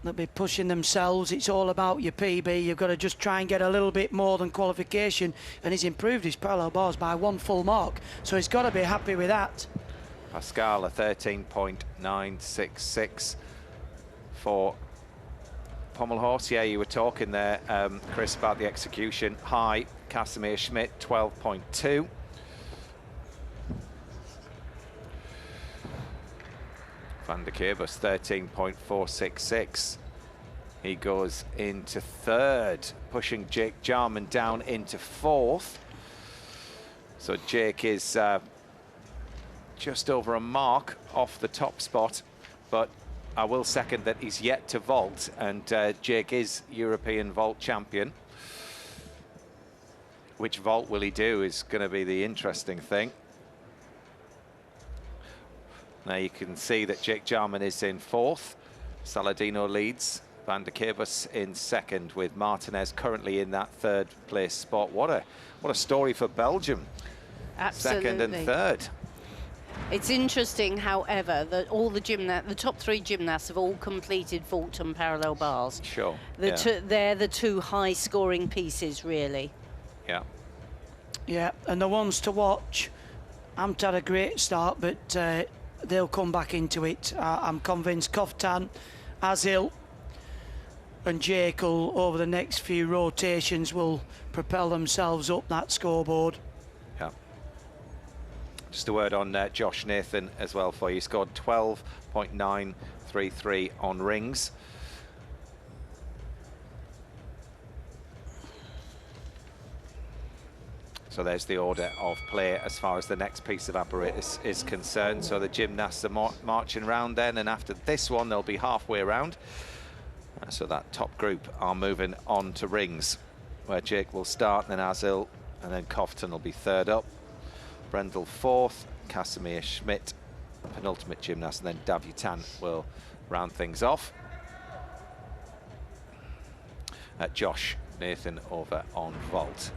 they'll be pushing themselves. It's all about your PB. You've got to just try and get a little bit more than qualification. And he's improved his parallel bars by 1 full mark. So he's got to be happy with that. Pascal, a 13.966 for Pommelhorst. Yeah, you were talking there, Chris, about the execution. High, Casimir Schmidt, 12.2. Van der Kerbus, 13.466. He goes into third, pushing Jake Jarman down into fourth. So Jake is just over a mark off the top spot, but I will second that he's yet to vault, and Jake is European vault champion. Which vault will he do is going to be the interesting thing. Now you can see that Jake Jarman is in fourth, Saladino leads, Van der Kerbus in second, with Martinez currently in that third place spot. What a story for Belgium. Absolutely. Second and third. It's interesting, however, that all the top 3 gymnasts have all completed vault and parallel bars. Sure. They're the 2 high-scoring pieces, really. Yeah. Yeah, and the ones to watch, haven't had a great start, but they'll come back into it. I'm convinced Koftan, Azil and Jake will, over the next few rotations, will propel themselves up that scoreboard. Yeah. Just a word on Josh Nathan as well for you. He scored 12.933 on rings. So there's the order of play as far as the next piece of apparatus is concerned. So the gymnasts are marching round then, and after this one they'll be halfway around. So that top group are moving on to rings, where Jake will start, then Azil, and then Koftan will be third up. Brendel fourth, Casimir Schmidt, penultimate gymnast, and then Davutan will round things off. Josh Nathan over on vault.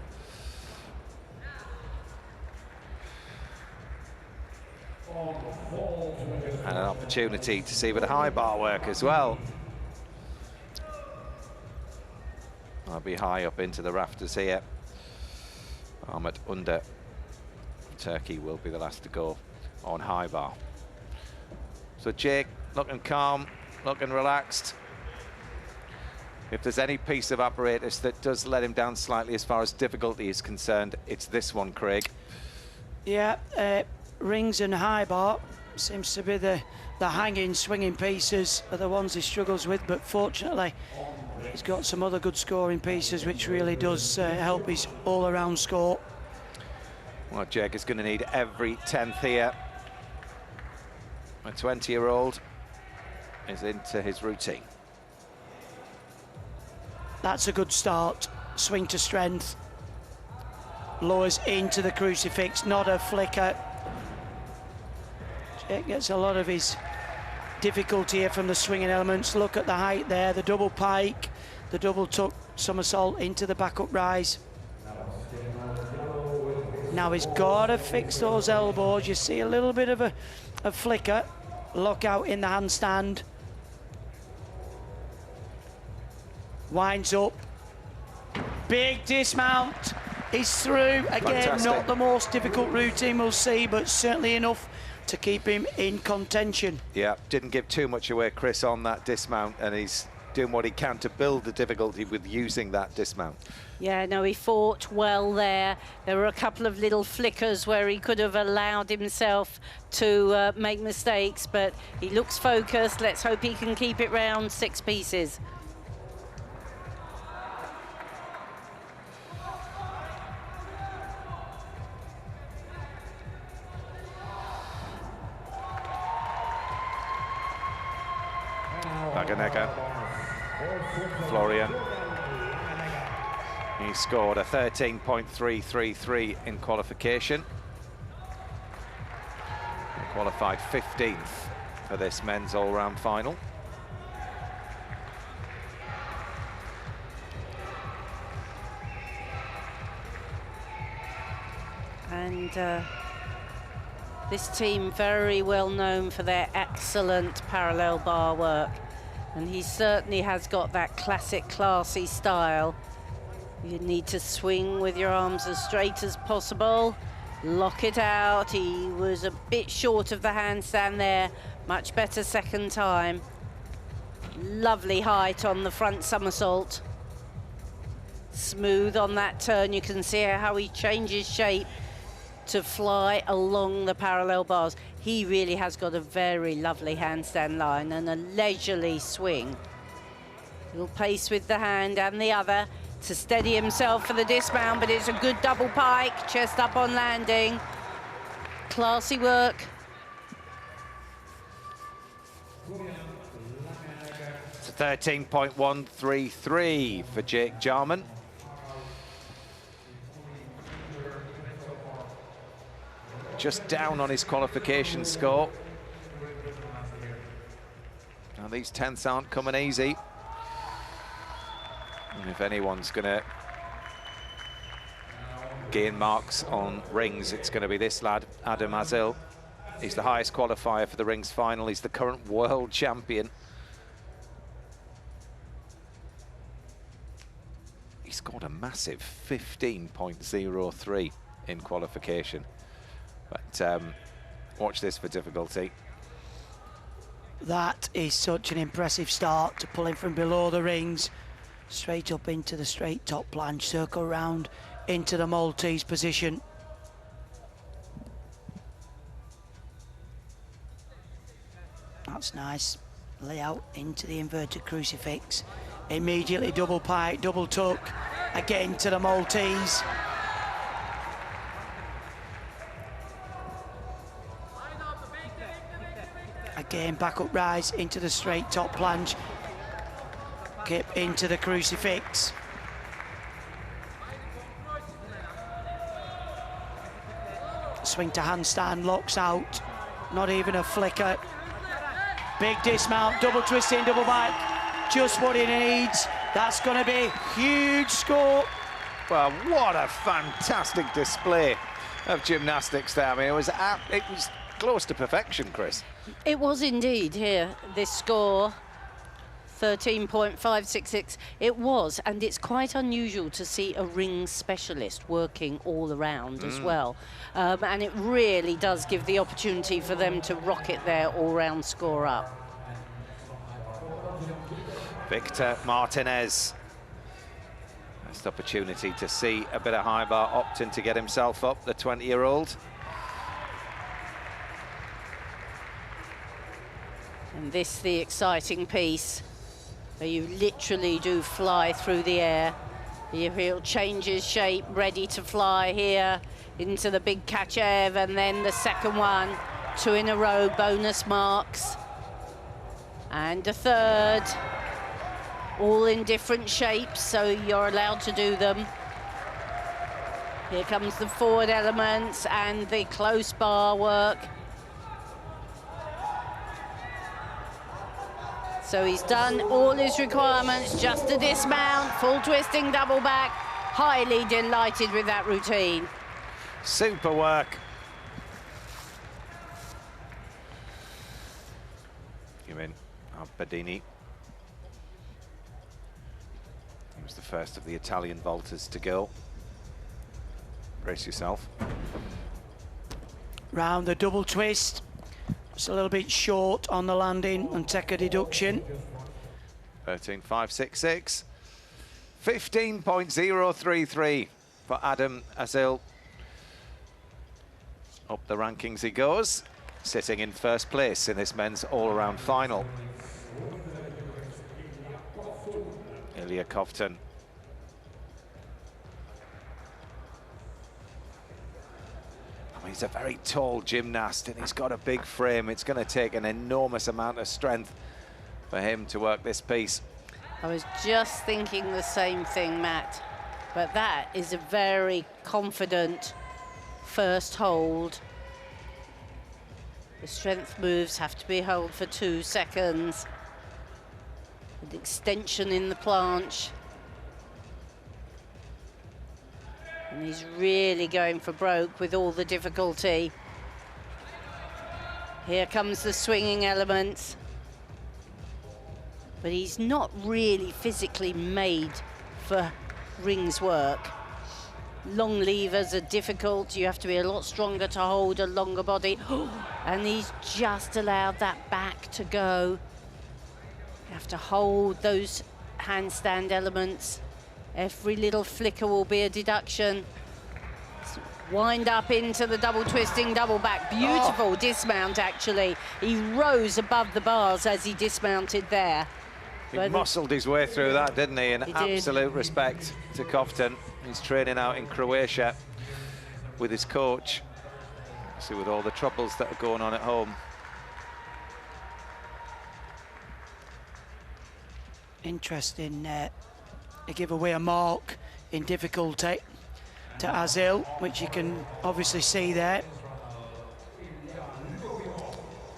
And an opportunity to see a bit of high bar work as well. I'll be high up into the rafters here. Ahmet Under, Turkey, will be the last to go on high bar. So Jake looking calm, looking relaxed. If there's any piece of apparatus that does let him down slightly as far as difficulty is concerned, it's this one, Craig. Yeah, rings and high bar. Seems to be the hanging, swinging pieces are the ones he struggles with, but fortunately he's got some other good scoring pieces, which really does help his all-around score. Well, Jake is going to need every 10th here. A 20-year-old is into his routine. That's a good start. Swing to strength. Lowers into the crucifix, not a flicker. Jake gets a lot of his difficulty here from the swinging elements. Look at the height there, the double pike, the double tuck somersault into the back up rise. Now he's got to fix those elbows. You see a little bit of a flicker. Lock out in the handstand. Winds up. Big dismount. He's through. Again, Fantastic. not the most difficult routine we'll see, but certainly enough to keep him in contention. Yeah, didn't give too much away, Chris, on that dismount, and he's doing what he can to build the difficulty with using that dismount. Yeah, no, he fought well there. There were a couple of little flickers where he could have allowed himself to make mistakes, but he looks focused. Let's hope he can keep it round 6 pieces. Baganega, Florian. He scored a 13.333 in qualification. He qualified 15th for this men's all-round final. And this team very well known for their excellent parallel bar work. And he certainly has got that classic classy style. You need to swing with your arms as straight as possible. Lock it out. He was a bit short of the handstand there. Much better second time. Lovely height on the front somersault. Smooth on that turn. You can see how he changes shape to fly along the parallel bars. He really has got a very lovely handstand line and a leisurely swing. Little pace with the hand and the other to steady himself for the dismount, but it's a good double pike, chest up on landing. Classy work. It's a 13.133 for Jake Jarman. Just down on his qualification score. Now these 10ths aren't coming easy. And if anyone's going to gain marks on rings, it's going to be this lad, Adam Azil. He's the highest qualifier for the rings final. He's the current world champion. He scored a massive 15.03 in qualification. But watch this for difficulty. That is such an impressive start to pull him from below the rings, straight up into the straight top planche, circle round into the Maltese position. That's nice. Layout into the inverted crucifix. Immediately double pike, double tuck, again to the Maltese. Again, back up rise into the straight top planche. Kip into the crucifix. Swing to handstand, locks out. Not even a flicker. Big dismount, double twisting, double bike. Just what he needs. That's going to be a huge score. Well, what a fantastic display of gymnastics there. I mean, it was close to perfection, Chris. It was indeed here, this score, 13.566. It was, and it's quite unusual to see a ring specialist working all around as well. And it really does give the opportunity for them to rocket their all-round score up. Victor Martinez. First opportunity to see a bit of high bar, opting to get himself up, the 20-year-old. And this, the exciting piece, where you literally do fly through the air. He'll change his shape, ready to fly here into the big Kachev, and then the second one, 2 in a row, bonus marks. And a third, all in different shapes, so you're allowed to do them. Here comes the forward elements and the close bar work. So he's done all his requirements, just a dismount, full twisting double back. Highly delighted with that routine. Super work. You're in, Albedini. He was the first of the Italian vaulters to go. Brace yourself. Round the double twist. Just a little bit short on the landing and take a deduction. 13.566. 15.033 for Adam Azil. Up the rankings he goes, sitting in first place in this men's all-around final. Ilya Kovtun. He's a very tall gymnast and he's got a big frame. It's going to take an enormous amount of strength for him to work this piece. I was just thinking the same thing, Matt, but that is a very confident first hold. The strength moves have to be held for 2 seconds. With extension in the planche. And he's really going for broke with all the difficulty. Here comes the swinging elements. But he's not really physically made for rings work. Long levers are difficult. You have to be a lot stronger to hold a longer body. And he's just allowed that back to go. You have to hold those handstand elements. Every little flicker will be a deduction. Wind up into the double twisting, double back. Beautiful dismount, actually. He rose above the bars as he dismounted there. He muscled his way through that, didn't he? And absolute respect to Kovtun. He's training out in Croatia with his coach. See, with all the troubles that are going on at home. Interesting. They give away a mark in difficulty to Azil, which you can obviously see there.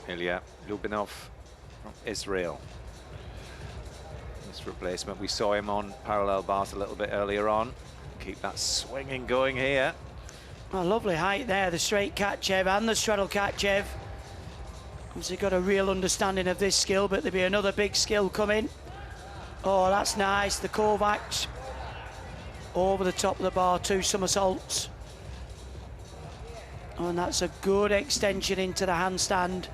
Ilya Lubinov from Israel. This replacement, we saw him on parallel bars a little bit earlier on. Keep that swinging going here. Oh, lovely height there, the straight Kachev and the straddle Kachev. Obviously got a real understanding of this skill, but there'll be another big skill coming. Oh, that's nice. The Kovacs over the top of the bar, 2 somersaults. Oh, and that's a good extension into the handstand.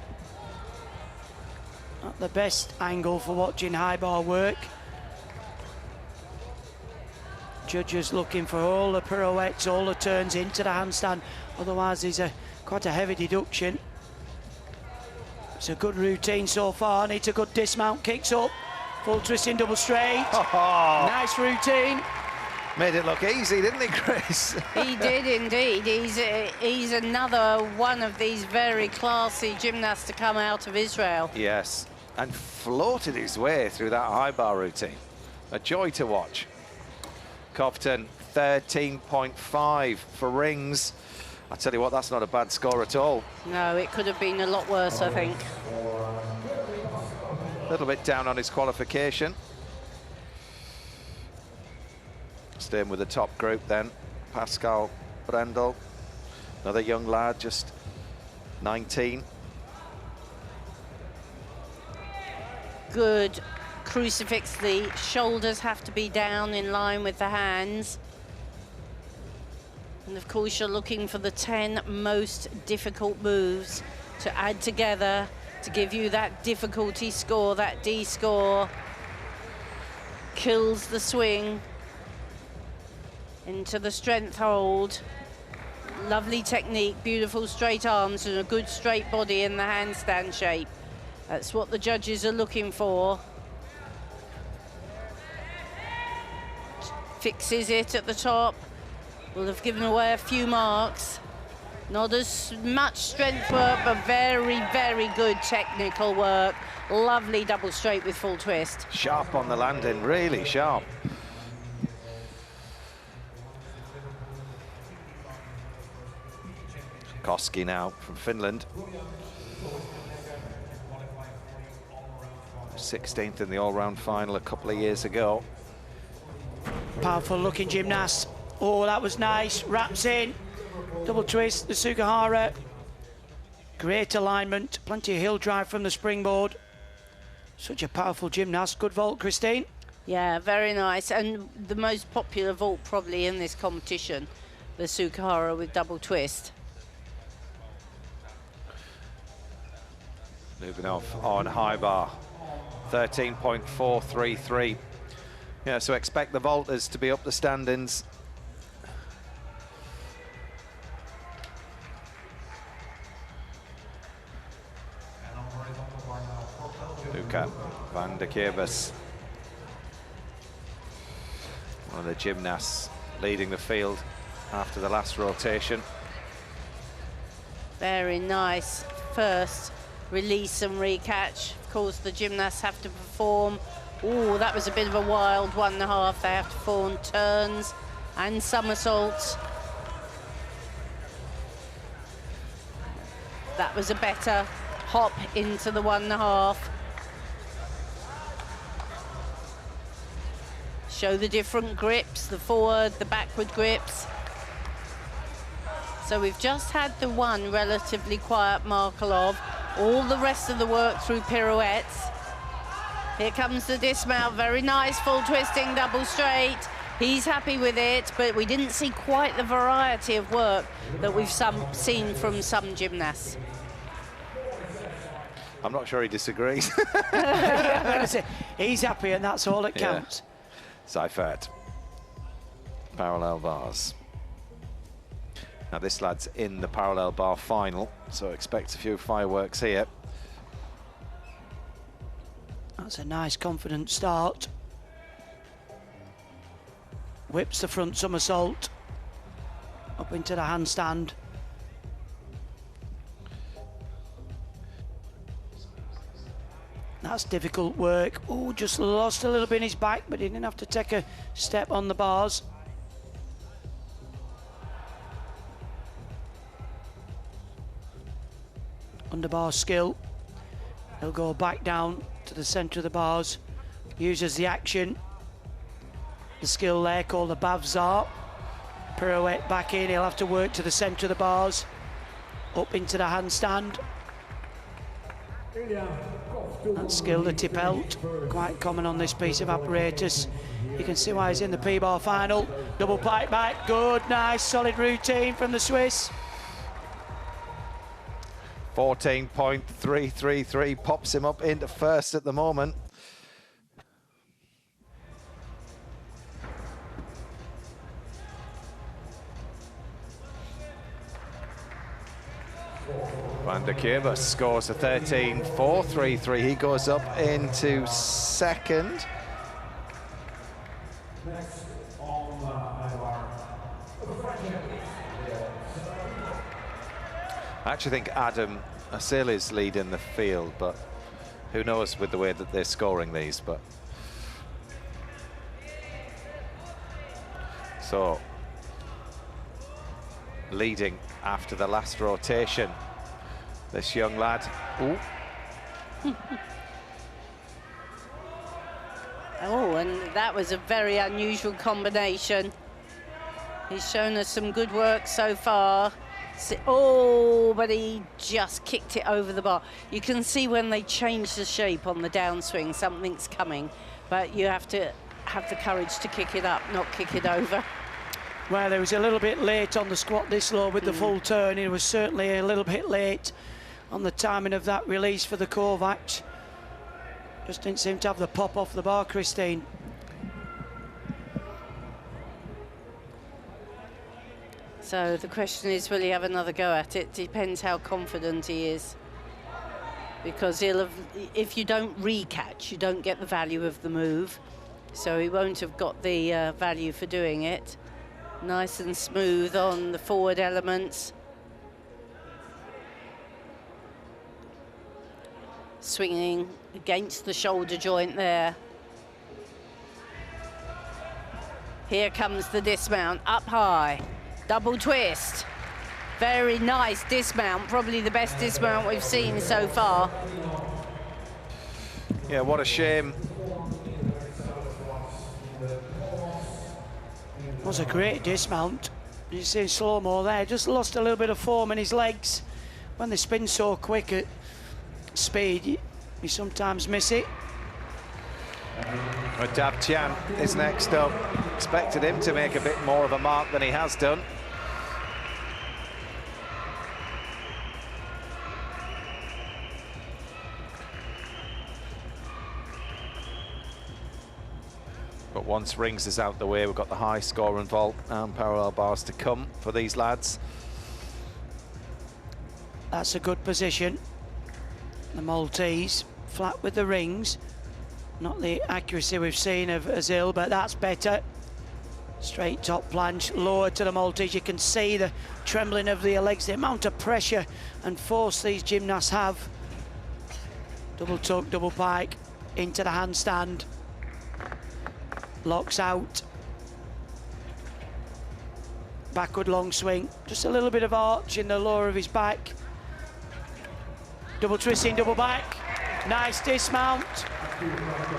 Not the best angle for watching high bar work. Judges looking for all the pirouettes, all the turns into the handstand. Otherwise, there's quite a heavy deduction. It's a good routine so far. Needs a good dismount, kicks up. Full twisting double straight. Oh. Nice routine. Made it look easy, didn't he, Chris? He did indeed. He's another one of these very classy gymnasts to come out of Israel. Yes, and floated his way through that high bar routine. A joy to watch. Kovtun, 13.5 for rings. I tell you what, that's not a bad score at all. No, it could have been a lot worse, I think. A little bit down on his qualification. Staying with the top group then, Pascal Brendel, another young lad, just 19. Good crucifix. The shoulders have to be down in line with the hands. And of course you're looking for the 10 most difficult moves to add together to give you that difficulty score, that D score. Kills the swing into the strength hold. Lovely technique, beautiful straight arms and a good straight body in the handstand shape. That's what the judges are looking for. Fixes it at the top. Will have given away a few marks. Not as much strength work, but very, very good technical work. Lovely double straight with full twist. Sharp on the landing, really sharp. Koski now from Finland. 16th in the all-round final a couple of years ago. Powerful looking gymnast. Oh, that was nice. Wraps in. Double twist, the Sugihara. Great alignment. Plenty of hill drive from the springboard. Such a powerful gymnast. Good vault, Christine. Yeah, very nice. And the most popular vault probably in this competition, the Sugihara with double twist. Moving off on high bar. 13.433. Yeah, so expect the vaulters to be up the standings. Luca van der Kierbus, one of the gymnasts leading the field after the last rotation. Very nice first release and recatch. Of course, the gymnasts have to perform. Oh, that was a bit of a wild 1.5. They have to perform turns and somersaults. That was a better hop into the 1.5. Show the different grips, the forward, the backward grips. So we've just had the one relatively quiet Markelov. All the rest of the work through pirouettes. Here comes the dismount, very nice full twisting double straight. He's happy with it, but we didn't see quite the variety of work that we've seen from some gymnasts. I'm not sure he disagrees. He's happy and that's all that counts. Yeah. Seifert, parallel bars. Now this lad's in the parallel bar final, so expect a few fireworks here. That's a nice, confident start. Whips the front somersault up into the handstand. That's difficult work. Oh, just lost a little bit in his back, but he didn't have to take a step on the bars. Underbar skill. He'll go back down to the centre of the bars. Uses the action. The skill there called the Bavzar. Pirouette back in. He'll have to work to the centre of the bars. Up into the handstand. That skill, the Tippelt, quite common on this piece of apparatus. You can see why he's in the P-bar final. Double pipe back, good, nice, solid routine from the Swiss. 14.333 pops him up into first at the moment. Van der Kierbus scores a 13.433. He goes up into second. Next on our I actually think Adam Asil is leading the field, but who knows with the way that they're scoring these. But so leading after the last rotation, this young lad. Ooh. Oh, and that was a very unusual combination. He's shown us some good work so far. Oh, but he just kicked it over the bar. You can see when they change the shape on the downswing, something's coming, but you have to have the courage to kick it up, not kick it over. Well, he was a little bit late on the squat this low with the full turn. He was certainly a little bit late on the timing of that release for the Kovacs. Just didn't seem to have the pop off the bar, Christine. So the question is, will he have another go at it? Depends how confident he is. because he'll have, if you don't re-catch, you don't get the value of the move. So he won't have got the value for doing it. Nice and smooth on the forward elements. Swinging against the shoulder joint there. Here comes the dismount, up high, double twist. Very nice dismount, probably the best dismount we've seen so far. Yeah, what a shame. It was a great dismount. You see slow-mo there, just lost a little bit of form in his legs. When they spin so quick at speed, you sometimes miss it. Dab Tian is next up. Expected him to make a bit more of a mark than he has done. But once rings is out the way, we've got the high score and vault and parallel bars to come for these lads. That's a good position. The Maltese, flat with the rings. Not the accuracy we've seen of Azil, but that's better. Straight top planche, lower to the Maltese. You can see the trembling of the legs, the amount of pressure and force these gymnasts have. Double tuck, double pike, into the handstand. Locks out. Backward long swing. Just a little bit of arch in the lower of his back. Double twisting, double back. Nice dismount.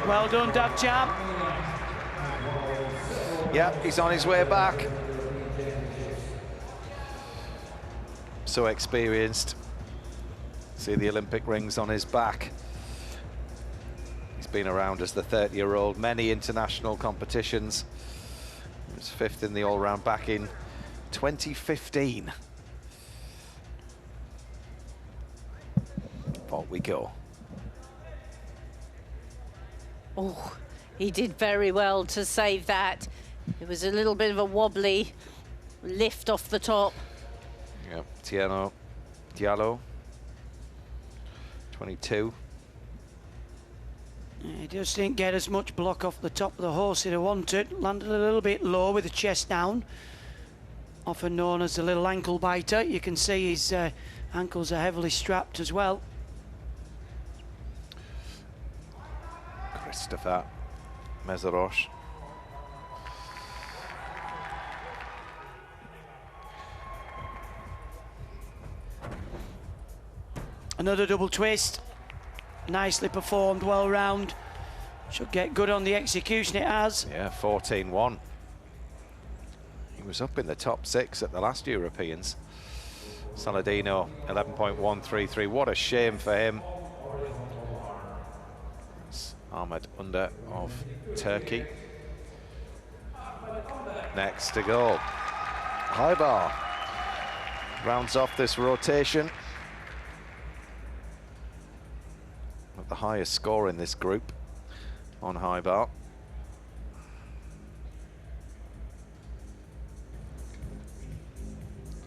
Well done, Dab Tian. Yeah, he's on his way back. So experienced. See the Olympic rings on his back. He's been around as the 30-year-old, many international competitions. He was 5th in the all-round back in 2015. Vault we go. Oh, he did very well to save that. It was a little bit of a wobbly lift off the top. Yeah, Tiano Diallo, 22. He just didn't get as much block off the top of the horse he wanted. Landed a little bit low with the chest down. Often known as the little ankle biter. You can see his ankles are heavily strapped as well. Christopher Mezarosh. Another double twist. Nicely performed, well round. Should get good on the execution, it has. Yeah, 14-1. He was up in the top 6 at the last Europeans. Saladino, 11.133. What a shame for him. It's Ahmed Under of Turkey. Next to go. High bar. Rounds off this rotation. With the highest score in this group on high bar.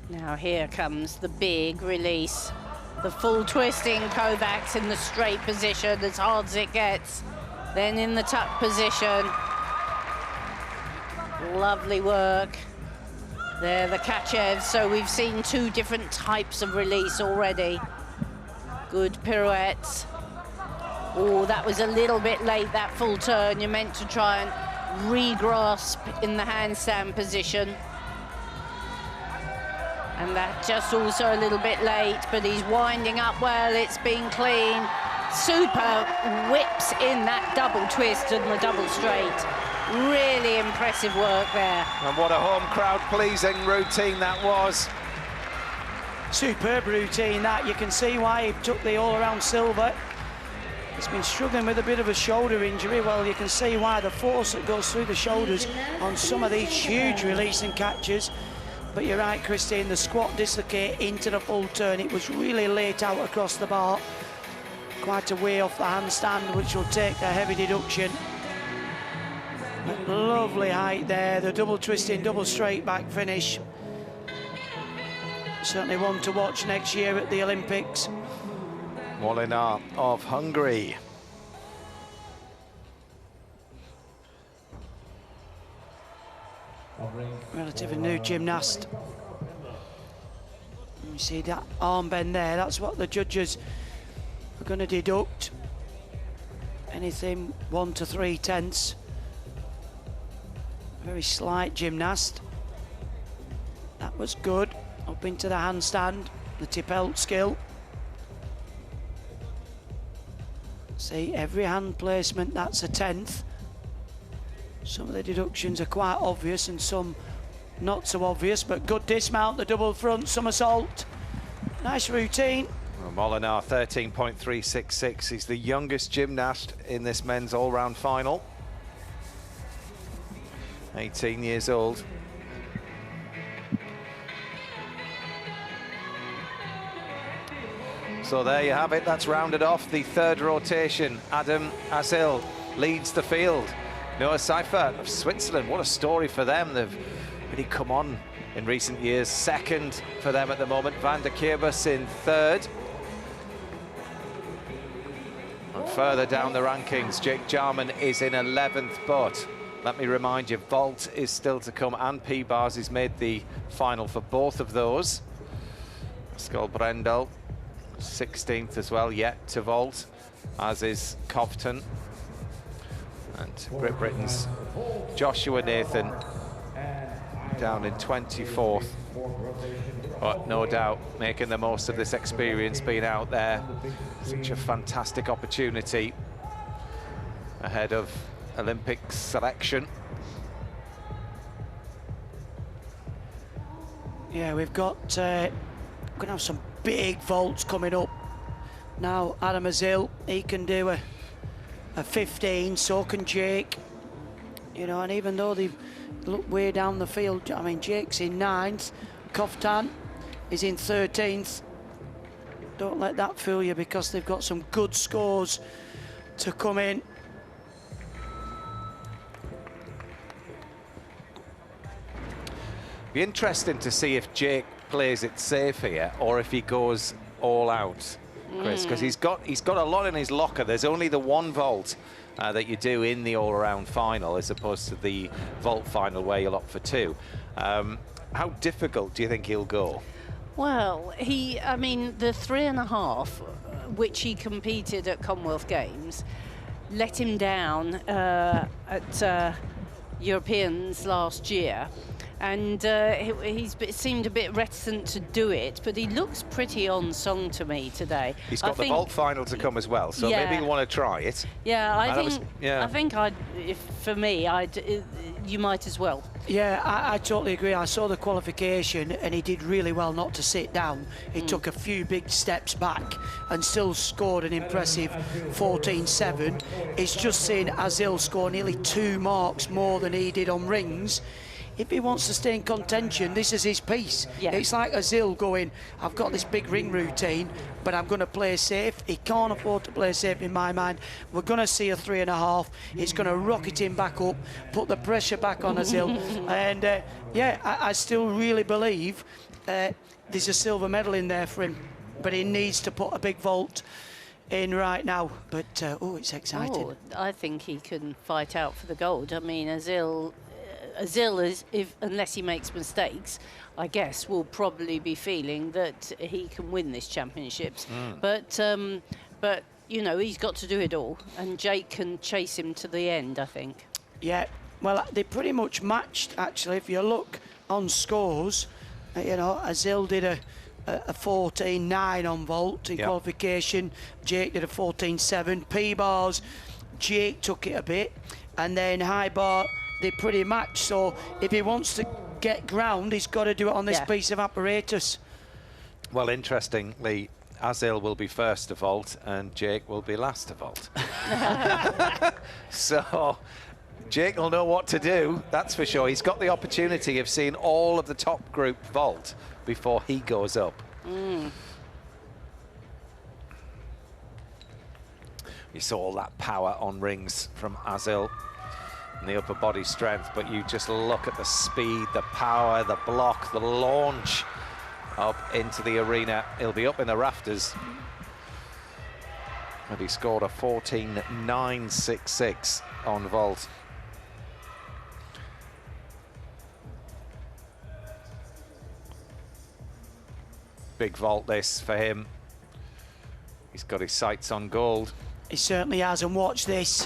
Now here comes the big release. The full twisting Kovacs in the straight position, as hard as it gets. Then in the tuck position. Lovely work. There, the Kachev. So we've seen 2 different types of release already. Good pirouettes. Oh, that was a little bit late, that full turn. You're meant to try and re-grasp in the handstand position. And that just also a little bit late, but he's winding up well, it's been clean. Super whips in that double twist and the double straight. Really impressive work there. And what a home crowd pleasing routine that was. Superb routine that. You can see why he took the all-around silver. He's been struggling with a bit of a shoulder injury. Well, you can see why the force that goes through the shoulders on some of these huge releasing catches. But you're right, Christine, the squat dislocate into the full turn. It was really late out across the bar. Quite a way off the handstand, which will take a heavy deduction. But lovely height there, the double twisting, double straight back finish. Certainly one to watch next year at the Olympics. Molinar of Hungary. Relatively new gymnast. You see that arm bend there, that's what the judges are going to deduct. Anything 1 to 3 tenths. Very slight gymnast. That was good. Up into the handstand, the tip-out skill. See, every hand placement, that's a tenth. Some of the deductions are quite obvious and some not so obvious, but good dismount, the double front somersault. Nice routine. Well, Molinar, 13.366. He's the youngest gymnast in this men's all-round final. 18 years old. So there you have it. That's rounded off the third rotation. Adam Azil leads the field. Noah Seifert of Switzerland, what a story for them. They've really come on in recent years. Second for them at the moment. Van der Kerbus in third. And further down the rankings, Jake Jarman is in 11th, but let me remind you, vault is still to come, and P-bars. He's made the final for both of those. Pascal Brendel, 16th as well, yet to vault, as is Covton. And Great Britain's Joshua Nathan down in 24th. But no doubt making the most of this experience, being out there. Such a fantastic opportunity ahead of Olympic selection. Yeah, we've got going to have some big vaults coming up. Now Adam Azil, he can do a 15, so can Jake. You know, and even though they've looked way down the field, I mean, Jake's in 9th, Coftan is in 13th. Don't let that fool you, because they've got some good scores to come in. Be interesting to see if Jake plays it safe here or if he goes all out, Chris, because he's got a lot in his locker. There's only the one vault that you do in the all-around final, as opposed to the vault final where you'll opt for 2. How difficult do you think he'll go? Well, I mean, the 3.5, which he competed at Commonwealth Games, let him down at Europeans last year. And he's seemed a bit reticent to do it, but he looks pretty on song to me today. He's got the vault final to come as well, so maybe you want to try it. Yeah, I think for me, you might as well. Yeah, I totally agree. I saw the qualification and he did really well not to sit down. He took a few big steps back and still scored an impressive 14.7. It's just seen Azil score nearly 2 marks more than he did on rings. If he wants to stay in contention, this is his piece. Yeah. It's like Azil going, I've got this big ring routine, but I'm going to play safe. He can't afford to play safe in my mind. We're going to see a 3.5. It's going to rocket him back up, put the pressure back on Azil. And yeah, I still really believe there's a silver medal in there for him, but he needs to put a big vault in right now. But, oh, it's exciting. Oh, I think he can fight out for the gold. I mean, Azil is, unless he makes mistakes, I guess, will probably be feeling that he can win this championships. But you know, he's got to do it all, and Jake can chase him to the end, I think. Yeah, well, they pretty much matched, actually. If you look on scores, you know, Azil did a 14.9 on vault in qualification. Jake did a 14.7. P-bars, Jake took it a bit, and then high bar, they pretty much. So if he wants to get ground, he's got to do it on this piece of apparatus. Well, interestingly, Azil will be first to vault and Jake will be last to vault. So Jake will know what to do, that's for sure. He's got the opportunity of seeing all of the top group vault before he goes up. You saw all that power on rings from Azil and the upper body strength, but you just look at the speed, the power, the block, the launch up into the arena. He'll be up in the rafters And he scored a 14.966 on vault. Big vault this for him. He's got his sights on gold. He certainly has, and watch this.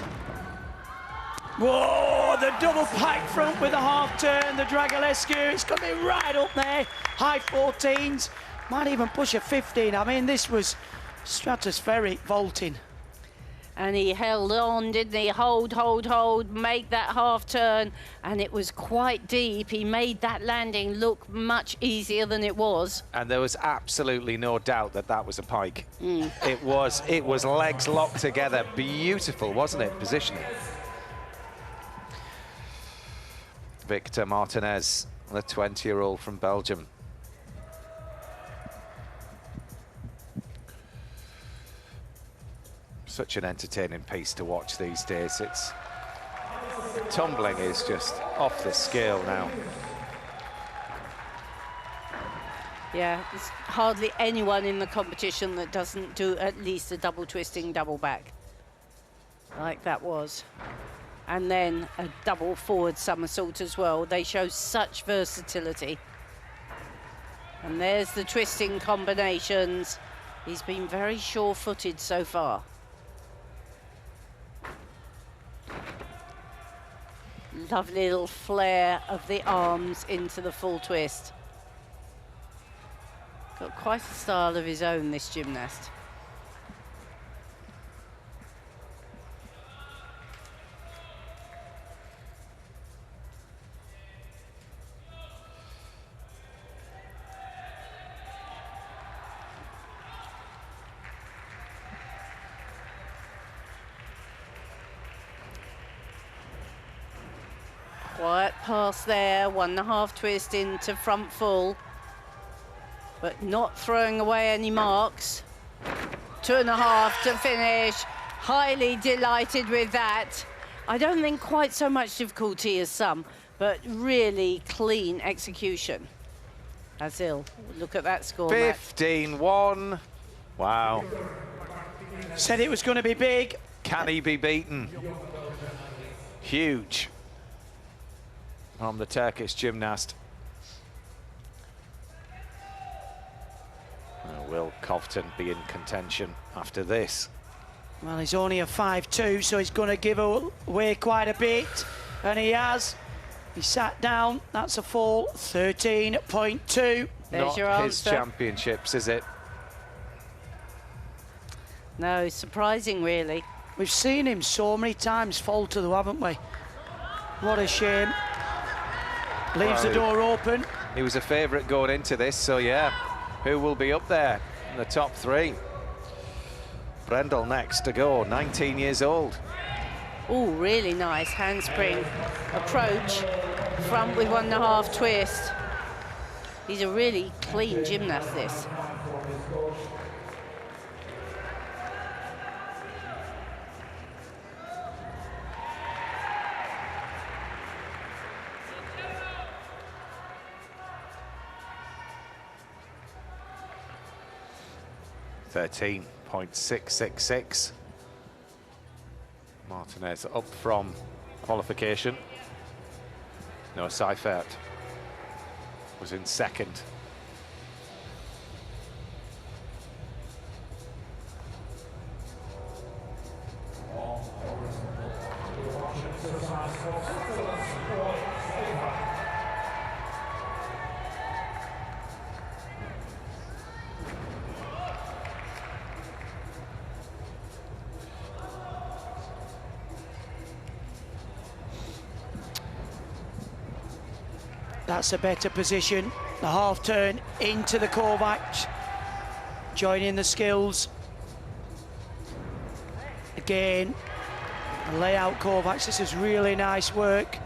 Whoa, the double pack front with the half turn, the Dragolescu. It's going to be right up there. High 14s, might even push a 15. I mean, this was stratospheric vaulting. And he held on, didn't he? Hold, make that half turn. And it was quite deep. He made that landing look much easier than it was. And there was absolutely no doubt that that was a pike. It was legs locked together. Beautiful, wasn't it? Positioning. Victor Martinez, the 20-year-old from Belgium. Such an entertaining piece to watch these days. It's tumbling is just off the scale now. Yeah, there's hardly anyone in the competition that doesn't do at least a double twisting double back like that was. And then a double forward somersault as well. They show such versatility. And there's the twisting combinations. He's been very sure-footed so far. Lovely little flare of the arms into the full twist. Got quite a style of his own, this gymnast. Quiet pass there, 1.5 twist into front full, but not throwing away any marks. 2.5 to finish. Highly delighted with that. I don't think quite so much difficulty as some, but really clean execution. Azil, look at that score. 15-1. Wow. Said it was going to be big. Can he be beaten? Huge. From the Turkish gymnast. Will Covton be in contention after this? Well, he's only a 5'2", so he's going to give away quite a bit. And he has. He sat down. That's a fall. 13.2. Not his championships, is it? No, surprising, really. We've seen him so many times falter, though, haven't we? What a shame. Leaves the door open. He was a favourite going into this, so yeah. Who will be up there in the top three? Brendel next to go, 19 years old. Oh, really nice handspring approach. Front with 1.5 twist. He's a really clean gymnast, this. .666. Martinez up from qualification. No, Seifert was in second. That's a better position. The half turn into the Kovacs, joining the skills. Again, a layout Kovacs. This is really nice work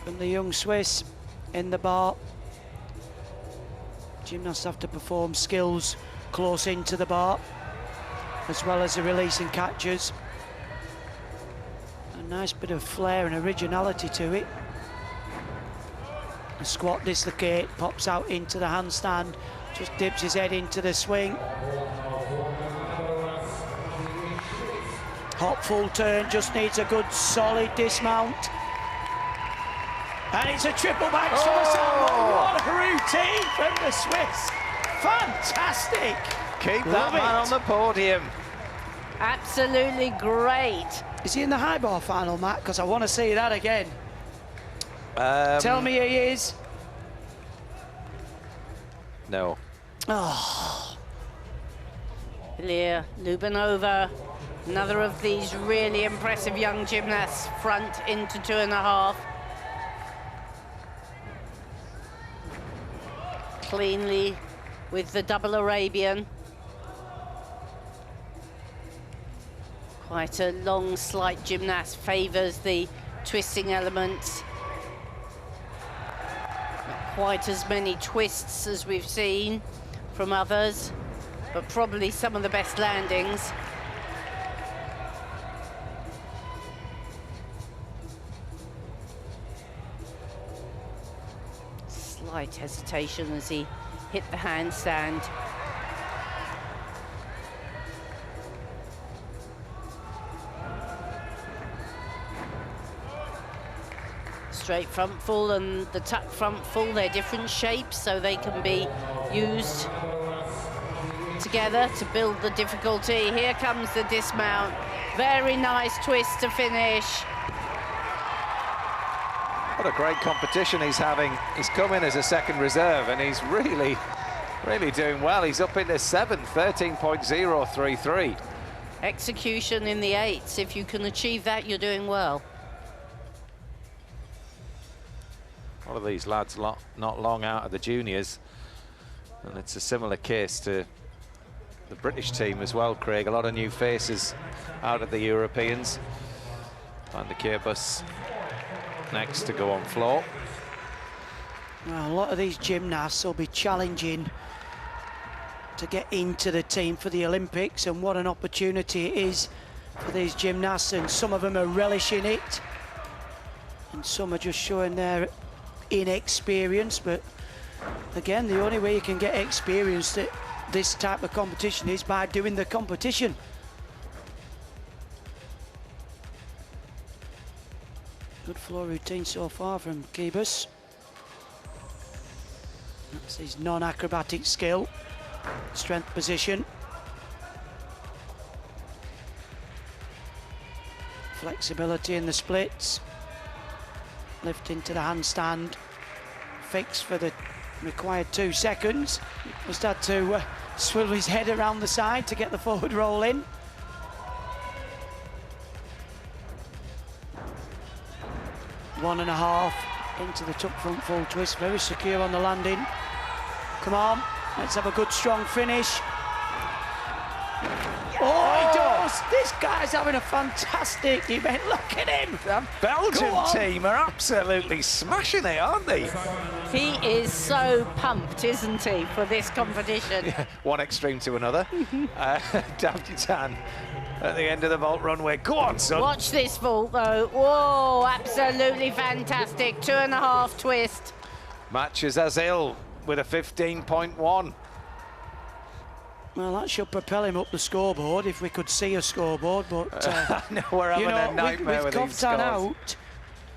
from the young Swiss in the bar. Gymnasts have to perform skills close into the bar, as well as the releasing catches. A nice bit of flair and originality to it. A squat dislocate, pops out into the handstand, just dips his head into the swing. Hop full turn, just needs a good solid dismount. And it's a triple back somersault. What a routine from the Swiss. Fantastic. Keep that man on the podium. Absolutely great. Is he in the high bar final, Matt? Because I want to see that again. Tell me he is. No. Oh. Ilya Lubanova, another of these really impressive young gymnasts, front into 2.5. Cleanly with the double Arabian. Quite a long, slight gymnast, favours the twisting elements. Not quite as many twists as we've seen from others, but probably some of the best landings. Slight hesitation as he hit the handstand. Straight front full and the tuck front full, they're different shapes, so they can be used together to build the difficulty. Here comes the dismount. Very nice twist to finish. What a great competition he's having. He's come in as a second reserve and he's really doing well. He's up into 7th, 13.033. Execution in the 8s. If you can achieve that, you're doing well. One of these lads not long out of the juniors, and it's a similar case to the British team as well, Craig. A lot of new faces out of the Europeans. Van der Keerbus next to go on floor. Well, a lot of these gymnasts will be challenging to get into the team for the Olympics, and what an opportunity it is for these gymnasts, and some of them are relishing it and some are just showing their inexperience. But again, the only way you can get experience at this type of competition is by doing the competition. Good floor routine so far from Keerbus. That's his non-acrobatic skill, strength position. Flexibility in the splits. Lift into the handstand. Fix for the required 2 seconds. Just had to swivel his head around the side to get the forward roll in. One and a half into the tuck front full twist, very secure on the landing. Come on, let's have a good strong finish. Oh, he does! This guy's having a fantastic event. Look at him! The Belgian team are absolutely smashing it, aren't they? He is so pumped, isn't he, for this competition? Yeah, one extreme to another. Dabditan at the end of the vault runway. Go on, son. Watch this vault, though. Whoa, absolutely fantastic. 2.5 twist. Matches Azil with a 15.1. Well, that should propel him up the scoreboard if we could see a scoreboard, but no, we're having a nightmare with these scores. Out,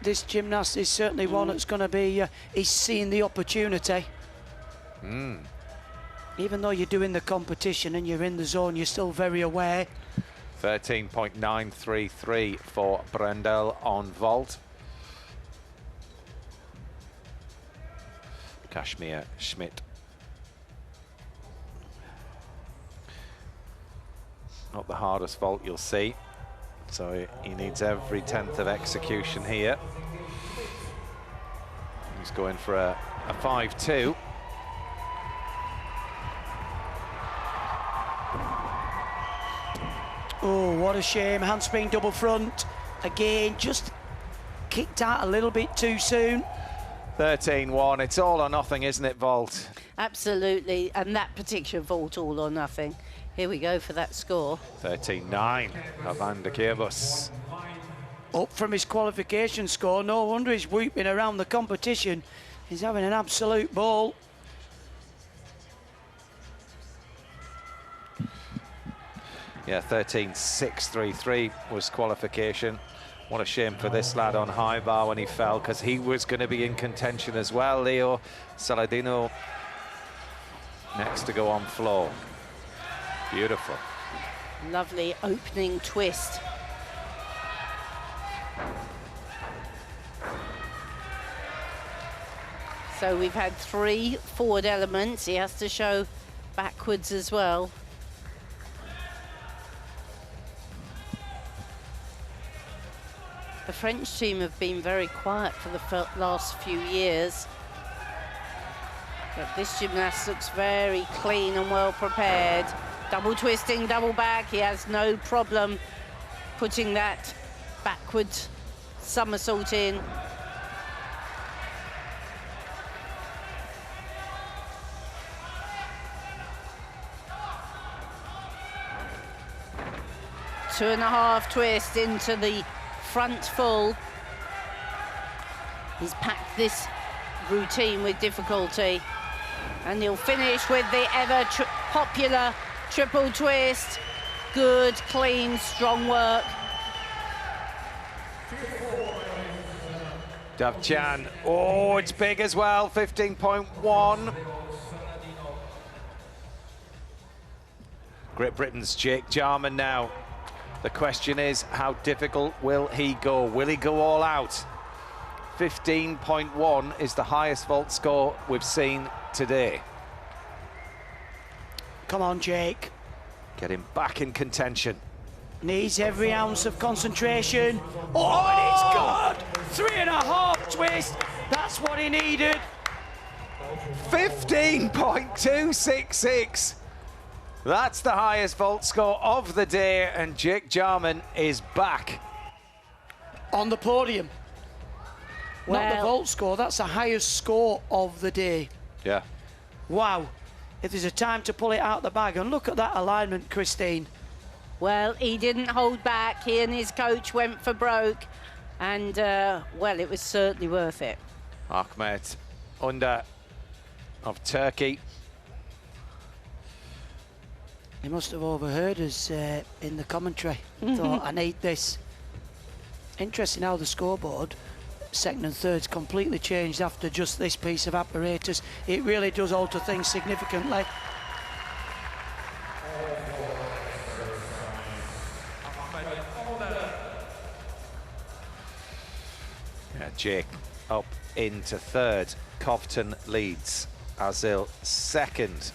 this gymnast is certainly one that's going to be, he's seeing the opportunity. Even though you're doing the competition and you're in the zone, you're still very aware. 13.933 for Brendel on vault. Kashmir Schmidt. Not the hardest vault you'll see, so he needs every 10th of execution here. He's going for a 5-2. Oh, what a shame. Handspring double front. Again, just kicked out a little bit too soon. 13-1. It's all or nothing, isn't it, vault? Absolutely, and that particular vault, all or nothing. Here we go for that score. 13-9 of Van der Keerbus. Up from his qualification score. No wonder he's whooping around the competition. He's having an absolute ball. Yeah, 13.633 was qualification. What a shame for this lad on high bar when he fell, because he was going to be in contention as well. Leo Saladino next to go on floor. Beautiful. Lovely opening twist. So we've had 3 forward elements. He has to show backwards as well. The French team have been very quiet for the last few years. But this gymnast looks very clean and well prepared. Double twisting, double back. He has no problem putting that backward somersault in. Two and a half twist into the front full. He's packed this routine with difficulty, and he'll finish with the ever popular triple twist. Good, clean, strong work. Davtjan, oh, it's big as well, 15.1. Great Britain's Jake Jarman now. The question is, how difficult will he go? Will he go all out? 15.1 is the highest vault score we've seen today. Come on, Jake. Get him back in contention. Needs every ounce of concentration. Oh, and it's good! 3.5 twist. That's what he needed. 15.266. That's the highest vault score of the day, and Jake Jarman is back. On the podium. Well, not the vault score, that's the highest score of the day. Yeah. Wow. If there's a time to pull it out the bag, and look at that alignment, Christine. well, he didn't hold back. He and his coach went for broke, and well, it was certainly worth it. Ahmet Under of Turkey. He must have overheard us in the commentary. Thought, I need this. Interesting how the scoreboard, second and third's completely changed after just this piece of apparatus. It really does alter things significantly. Yeah, Jake up into third. Cofton leads. Azil second.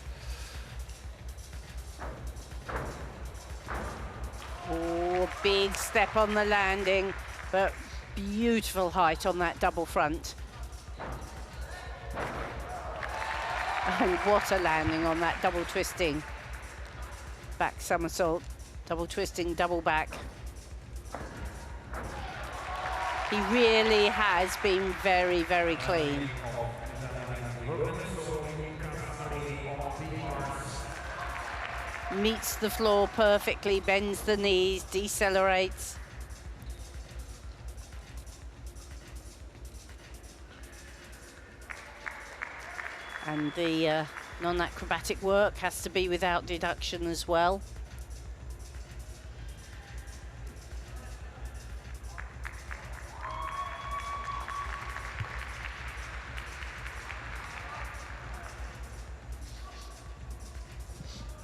Oh, big step on the landing, but beautiful height on that double front. And what a landing on that double twisting. Back somersault, double twisting, double back. He really has been very, very clean. Meets the floor perfectly, bends the knees, decelerates. And the non-acrobatic work has to be without deduction as well.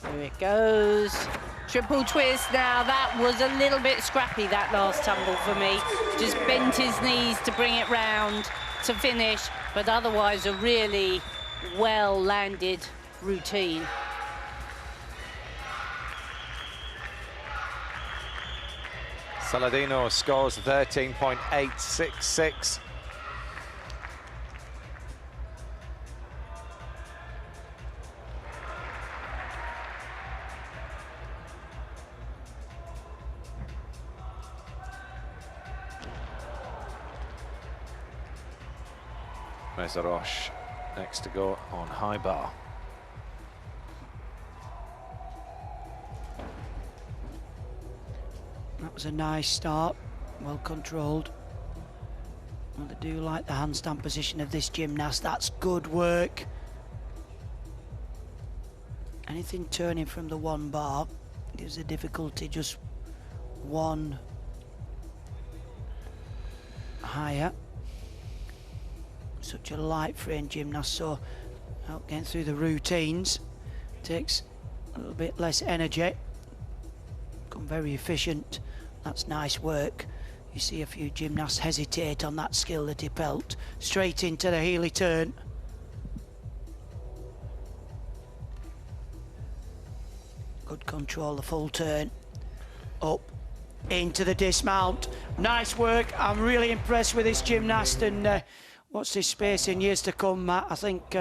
Here it goes. Triple twist now. That was a little bit scrappy, that last tumble for me. Just bent his knees to bring it round to finish, but otherwise a really well-landed routine. Saladino scores 13.866. Mezarosh next to go on high bar. That was a nice start, well controlled. Well, I do like the handstand position of this gymnast. That's good work. Anything turning from the one bar, Gives the difficulty just one higher. Such a light frame gymnast, so out getting through the routines takes a little bit less energy. Become very efficient. That's nice work. You see a few gymnasts hesitate on that skill that he pelt. Straight into the heely turn. Good control, the full turn. Up into the dismount. Nice work. I'm really impressed with this gymnast, and watch this space in years to come, Matt. I think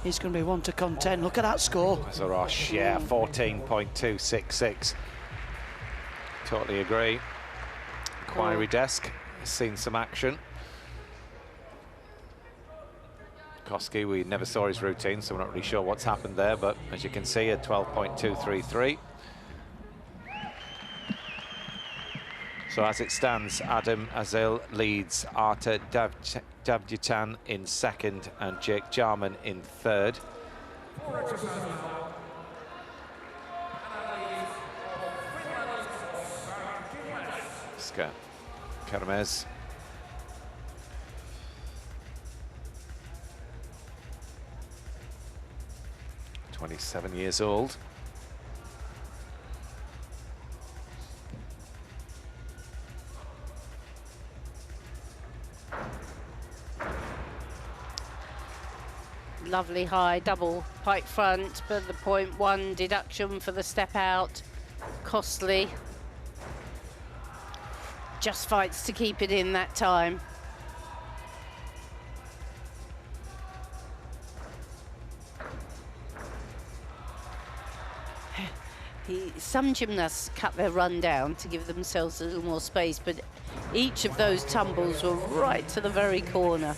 he's going to be one to contend. Look at that score. Zarosh, yeah, 14.266. Totally agree. Inquiry desk has seen some action. Koski, we never saw his routine, so we're not really sure what's happened there, but as you can see, a 12.233. So as it stands, Adam Azil leads, Arta Davjitan in second and Jake Jarman in third. Ska Kermez. (27 years old). Lovely high double pike front, but the 0.1 deduction for the step out. Costly. Just fights to keep it in that time. Some gymnasts cut their run down to give themselves a little more space, but each of those tumbles were right to the very corner.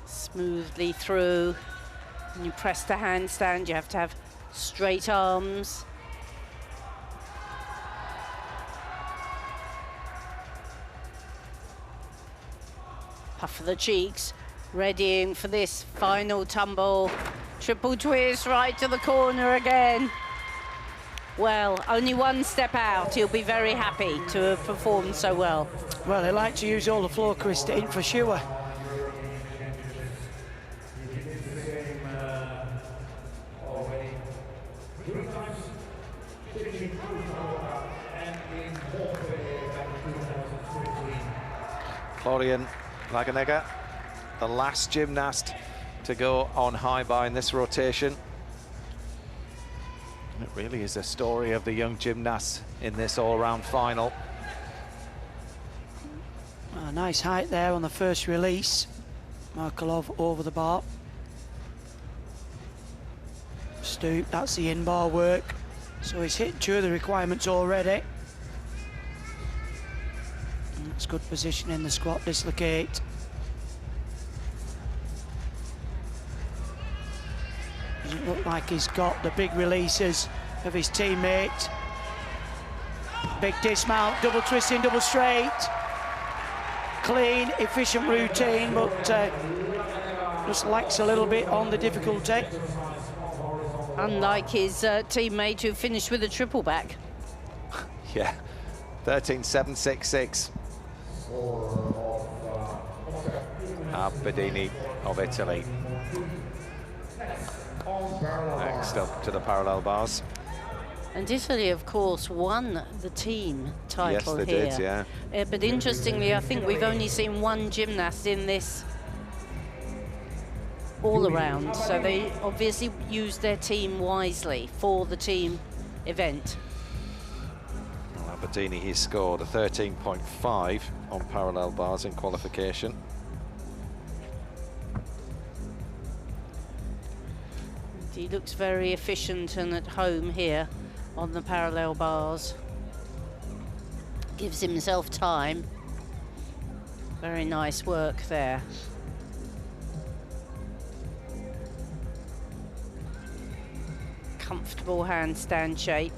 Smoothly through. When you press the handstand, you have to have straight arms. Puff of the cheeks, readying for this final tumble. Triple twist right to the corner again. Well, only one step out. He'll be very happy to have performed so well. Well, they like to use all the floor, Christine, for sure. Florian Laganega, the last gymnast to go on high bar in this rotation. It really is a story of the young gymnasts in this all-round final. A nice height there on the first release. Markelov over the bar. Stoop, that's the in-bar work. So he's hit two of the requirements already. It's good position in the squat dislocate. Doesn't look like he's got the big releases of his teammate. Big dismount, double twisting, double straight. Clean, efficient routine, but just lacks a little bit on the difficulty. Unlike his teammate who finished with a triple back. Yeah, 13.766. Abedini of Italy. Next up to the parallel bars. And Italy, of course, won the team title yes, they here. did, yeah. But interestingly, I think we've only seen one gymnast in this all around. So they obviously used their team wisely for the team event. Well, Abedini, he scored a 13.5 on parallel bars in qualification. He looks very efficient and at home here on the parallel bars. Gives himself time. Very nice work there. comfortable handstand shape.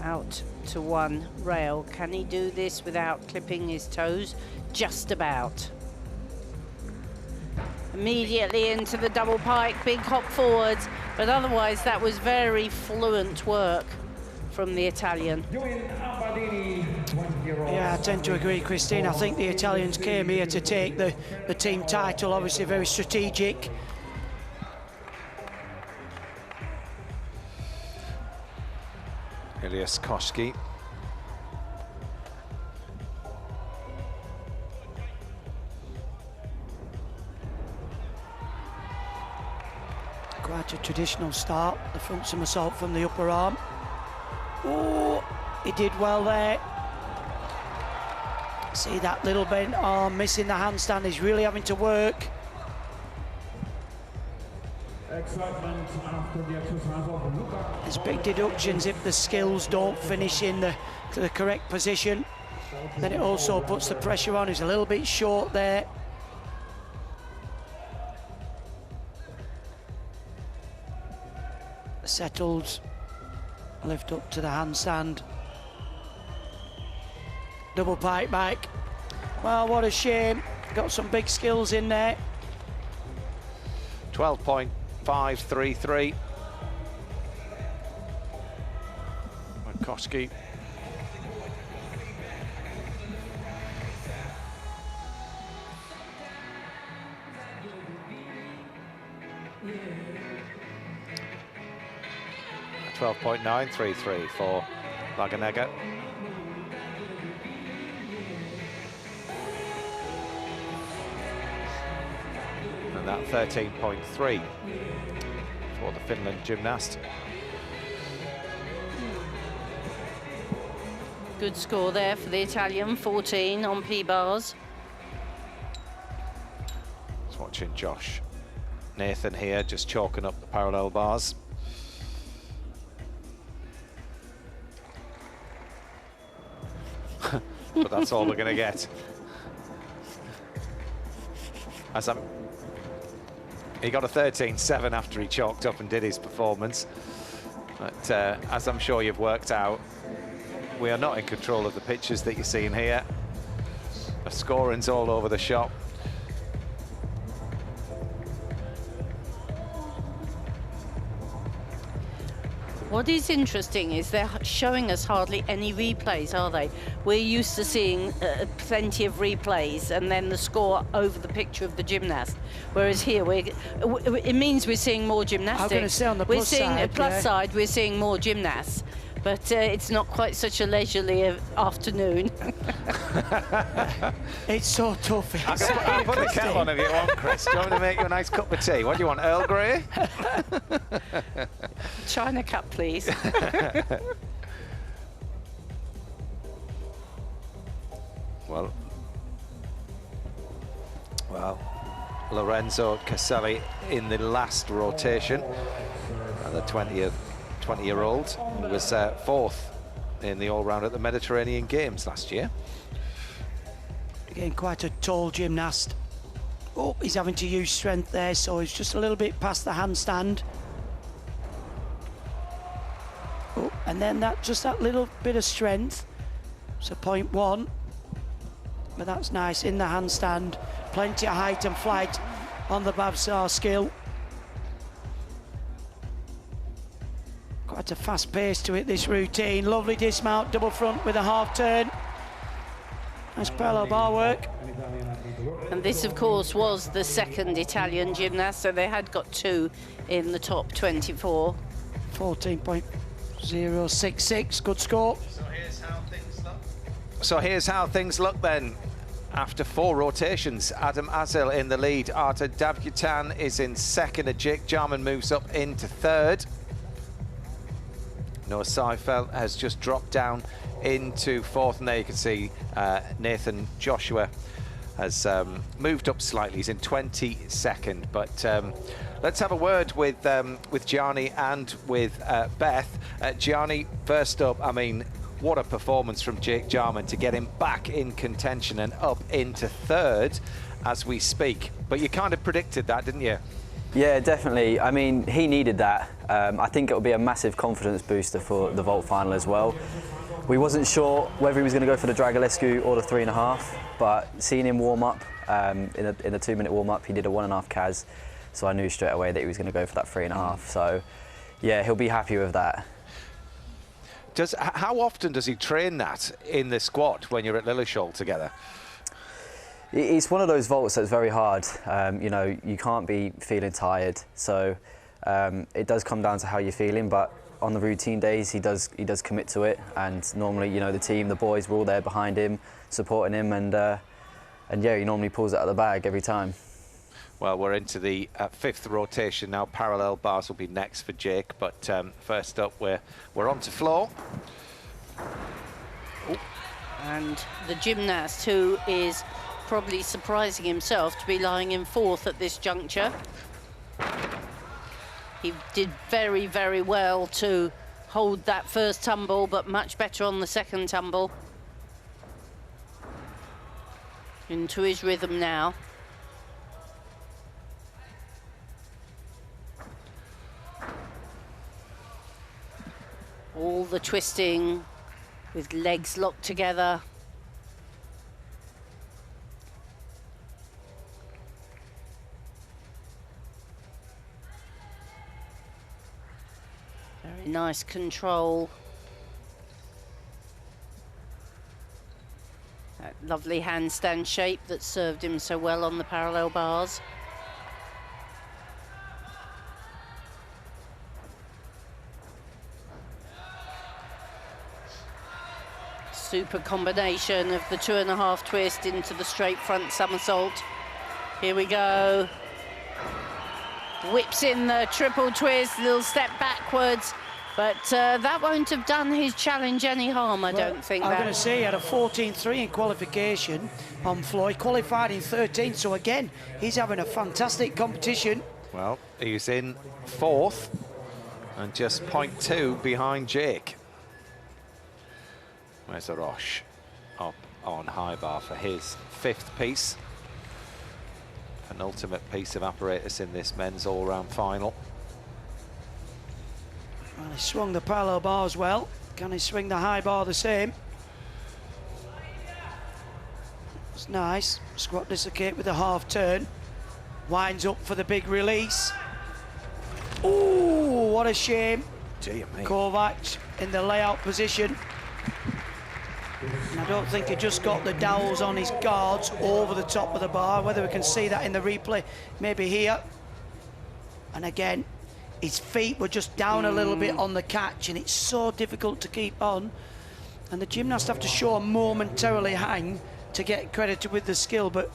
Out to one rail. Can he do this without clipping his toes? Just about. Immediately into the double pike, big hop forwards, but otherwise that was very fluent work from the Italian. Yeah, I tend to agree, Christine. I think the Italians came here to take the team title, obviously very strategic. Ilias Koski. Quite a traditional start, the front somersault from the upper arm. Oh, he did well there. See that little bent arm, missing the handstand, he's really having to work. Excitement after the exercise of Luca. There's big deductions if the skills don't finish in the correct position. Then it also puts the pressure on, he's a little bit short there. Settled, lift up to the handstand. Double pike back. Well, what a shame. Got some big skills in there. 12.533. Koski. .933 for Laganega. And that 13.3 for the Finland gymnast. Good score there for the Italian, 14 on P-bars. Just watching Josh Nathan here, just chalking up the parallel bars. But that's all we're going to get. He got a 13.7 after he chalked up and did his performance. But as I'm sure you've worked out, we are not in control of the pitches that you're seeing here. The scoring's all over the shop. What is interesting is they're showing us hardly any replays, are they? We're used to seeing plenty of replays and then the score over the picture of the gymnast. Whereas here, it means we're seeing more gymnastics. I'm going to say on the we're plus seeing side, a plus yeah. side, we're seeing more gymnasts. But it's not quite such a leisurely afternoon. It's so tough. I'll put the kettle on if you want, Chris. Do you want me to make you a nice cup of tea? What do you want, Earl Grey? China cup, please. Well, Lorenzo Caselli in the last rotation, the 20-year-old, who was fourth in the all-round at the Mediterranean Games last year. Again, quite a tall gymnast. Oh, he's having to use strength there, so he's just a little bit past the handstand. Oh, and then just that little bit of strength. So 0.1. But that's nice in the handstand. Plenty of height and flight on the Babsar skill. Quite a fast pace to it, this routine. Lovely dismount, double front with a half turn. Nice parallel bar work. And this, of course, was the second Italian gymnast, so they had got two in the top 24. 14.066, good score. So here's how things look then. After 4 rotations, Adam Azil in the lead. Arta Davgutan is in second. Jake Jarman moves up into third. Noah Seifeld has just dropped down into fourth, and there you can see Nathan Joshua has moved up slightly. He's in 22nd, but let's have a word with Gianni and with Beth. Gianni, first up, I mean, what a performance from Jake Jarman to get him back in contention and up into third as we speak. But you kind of predicted that, didn't you? Yeah, definitely. I mean, he needed that. I think it will be a massive confidence booster for the vault final as well. We wasn't sure whether he was going to go for the Dragolescu or the 3.5, but seeing him warm up in the 2-minute warm up, he did a 1.5 Kaz, so I knew straight away that he was going to go for that 3.5. So, yeah, he'll be happy with that. How often does he train that in the squad when you're at Lilleshall together? It's one of those vaults that's very hard. You know, you can't be feeling tired, so it does come down to how you're feeling. But on the routine days, he does commit to it. And normally, you know, the team, the boys, were all there behind him, supporting him, and yeah, he normally pulls it out of the bag every time. Well, we're into the 5th rotation now. Parallel bars will be next for Jake, but first up, we're on to floor. Ooh. And the gymnast, who is probably surprising himself to be lying in 4th at this juncture. He did very, very well to hold that first tumble, but much better on the second tumble. Into his rhythm now. All the twisting with legs locked together. Very nice control. That lovely handstand shape that served him so well on the parallel bars. Super combination of the 2.5 twist into the straight front somersault. Here we go. Whips in the triple twist, little step backwards, but that won't have done his challenge any harm, I don't think. I'm going to say he had a 14.3 in qualification on floor. He qualified in 13th, so again, he's having a fantastic competition. Well, he's in 4th and just 0.2 behind Jake. Where's the Roche up on high bar for his 5th piece. Penultimate piece of apparatus in this men's all-round final. Well, he swung the parallel bar as well. Can he swing the high bar the same? It's nice. Squat dislocate with a half turn. Winds up for the big release. Ooh, what a shame. Gee, Kovac in the layout position. And I don't think he just got the dowels on his guards over the top of the bar. Whether we can see that in the replay, maybe here. And again, his feet were just down a little bit on the catch, and it's so difficult to keep on. And the gymnasts have to show a momentarily hang to get credited with the skill, but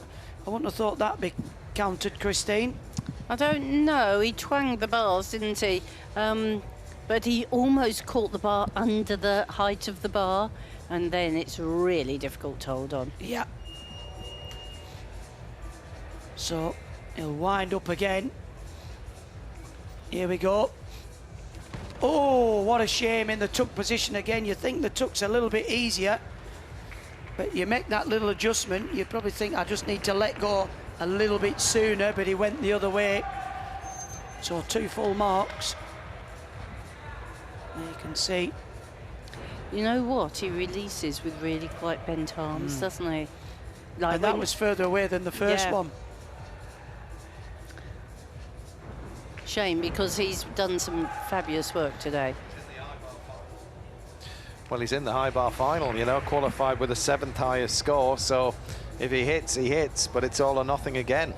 I wouldn't have thought that'd be counted, Christine. I don't know, he twanged the bars, didn't he? But he almost caught the bar under the height of the bar, and then it's really difficult to hold on. Yeah. So he'll wind up again. Here we go. Oh, what a shame in the tuck position again. You think the tuck's a little bit easier, but you make that little adjustment, you probably think, I just need to let go a little bit sooner, but he went the other way. So 2 full marks. There you can see. You know what? He releases with really quite bent arms, doesn't he? Like, and that was further away than the first one. Shame, because he's done some fabulous work today. Well, he's in the high bar final, you know, qualified with the 7th highest score, so if he hits, he hits, but it's all or nothing again.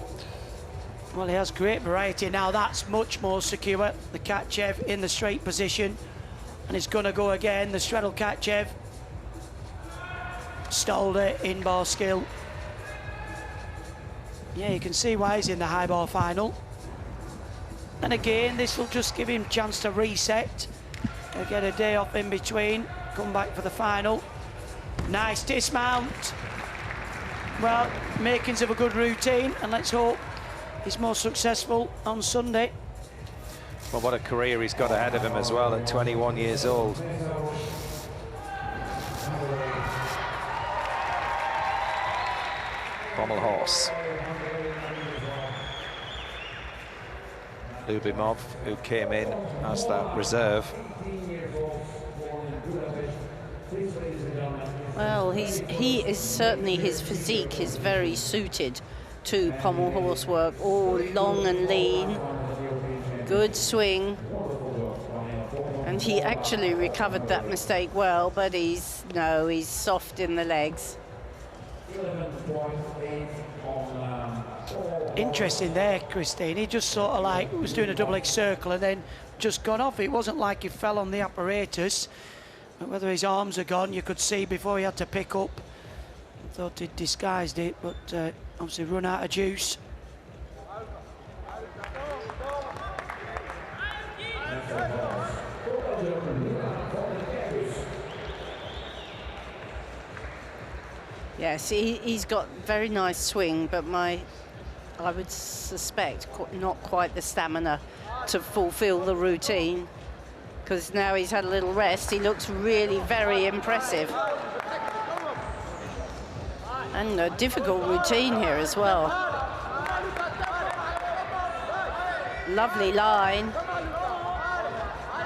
Well, he has great variety. Now that's much more secure. The Katchev in the straight position, and it's going to go again. The straddle Katchev. Stolder in bar skill. Yeah, you can see why he's in the high bar final. And again, this will just give him a chance to reset. He'll get a day off in between, come back for the final. Nice dismount. Well, makings of a good routine, and let's hope he's more successful on Sunday. Well, what a career he's got ahead of him as well at 21 years old. Pommel horse. Lubimov, who came in as that reserve. Well, he is certainly, his physique is very suited to pommel horse work. All long and lean, good swing. And he actually recovered that mistake well, but he's soft in the legs. Interesting there, Christine. He just sort of like was doing a double-leg circle and then just gone off. It wasn't like he fell on the apparatus. But whether his arms are gone, you could see before he had to pick up. I thought he'd disguised it, but obviously run out of juice. Yes, he's got very nice swing, but I would suspect not quite the stamina to fulfill the routine, because now he's had a little rest. He looks really very impressive. And a difficult routine here as well. Lovely line.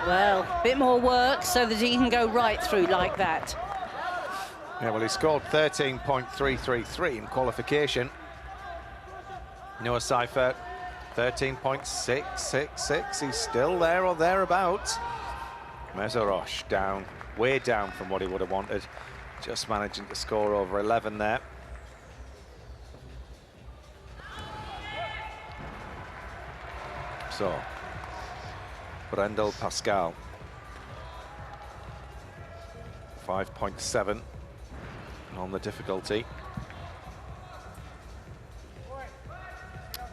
Well, a bit more work so that he can go right through like that. Yeah, well, he scored 13.333 in qualification. Noah Seifert, 13.666. He's still there or thereabouts. Mesorosh down, way down from what he would have wanted. Just managing to score over 11 there. So, Brendel Pascal, 5.7 on the difficulty.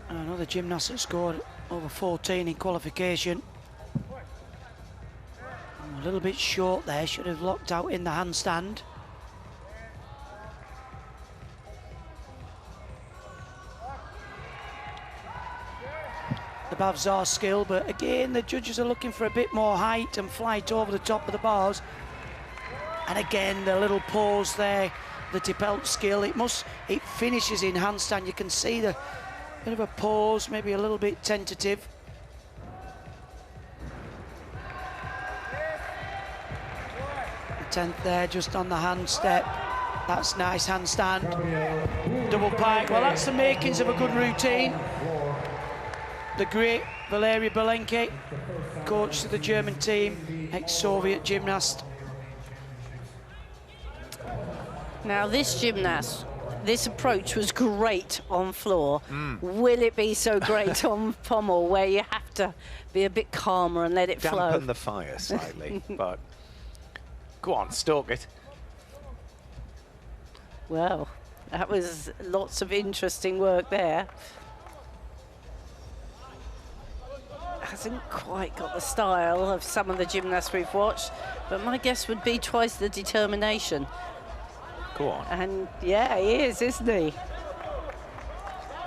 Another gymnast that scored over 14 in qualification. A little bit short there, should have locked out in the handstand. The Bavs are skilled, but again, the judges are looking for a bit more height and flight over the top of the bars. And again, the little pause there, the Tipelt skill, it finishes in handstand. You can see the bit of a pause, maybe a little bit tentative. The 10th there, just on the hand step. That's nice handstand. Double pike. Well, that's the makings of a good routine. The great Valery Belenki, coach to the German team, ex-Soviet gymnast. Now this gymnast, this approach was great on floor. Will it be so great on pommel, where you have to be a bit calmer and let it flow? Dampen the fire slightly, but go on, stoke it. Well, that was lots of interesting work there. Hasn't quite got the style of some of the gymnasts we've watched, but my guess would be twice the determination. Go on. And yeah, he is, isn't he?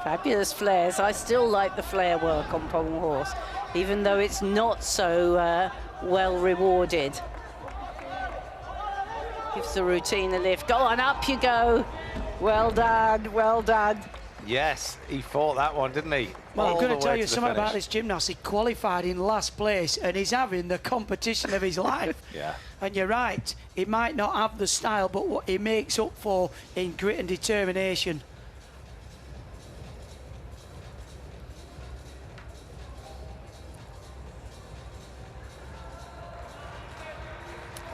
Fabulous flares. I still like the flare work on pommel horse, even though it's not so well rewarded. Gives the routine a lift. Go on, up you go. Well done, well done. Yes, he fought that one, didn't he? Well, I'm All going the to tell way you to the something about finish. this gymnast. He qualified in last place and he's having the competition of his life. Yeah. And you're right, he might not have the style, but what he makes up for in grit and determination.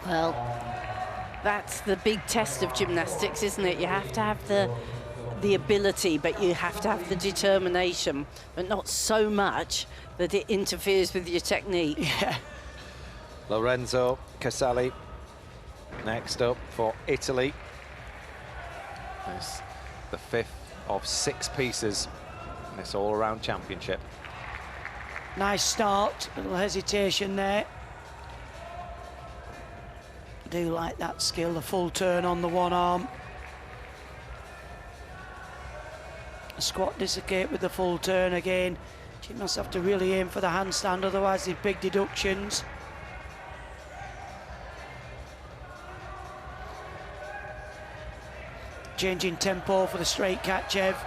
Well, that's the big test of gymnastics, isn't it? You have to have the ability, but you have to have the determination, but not so much that it interferes with your technique. Yeah. Lorenzo Casali next up for Italy. It's the 5th of 6 pieces in this all-around championship. Nice start, little hesitation there. I do like that skill, the full turn on the one arm. A squat dislocate with the full turn again. Gymnasts have to really aim for the handstand, otherwise there's big deductions. Changing tempo for the straight Katchev.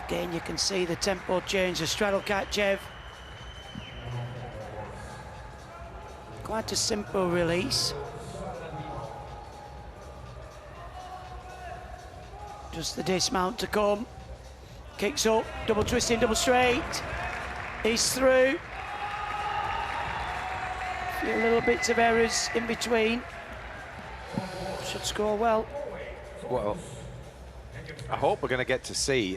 Again, you can see the tempo change, the straddle Katchev. Quite a simple release. Just the dismount to come. Kicks up, double twisting, double straight. He's through. A few little bits of errors in between. Should score well. Well, I hope we're going to get to see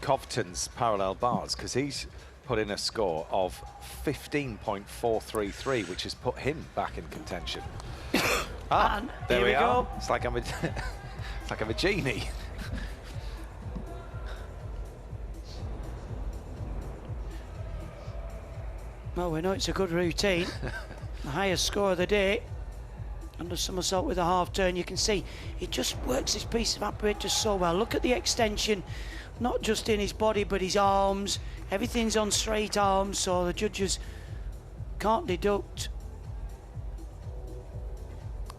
Covton's parallel bars, because he's put in a score of 15.433, which has put him back in contention. And there we are. go. It's like I'm a, it's like I'm a genie. Well, we know it's a good routine. The highest score of the day. Under somersault with a half turn, you can see he just works this piece of apparatus so well. Look at the extension, not just in his body, but his arms. Everything's on straight arms, so the judges can't deduct.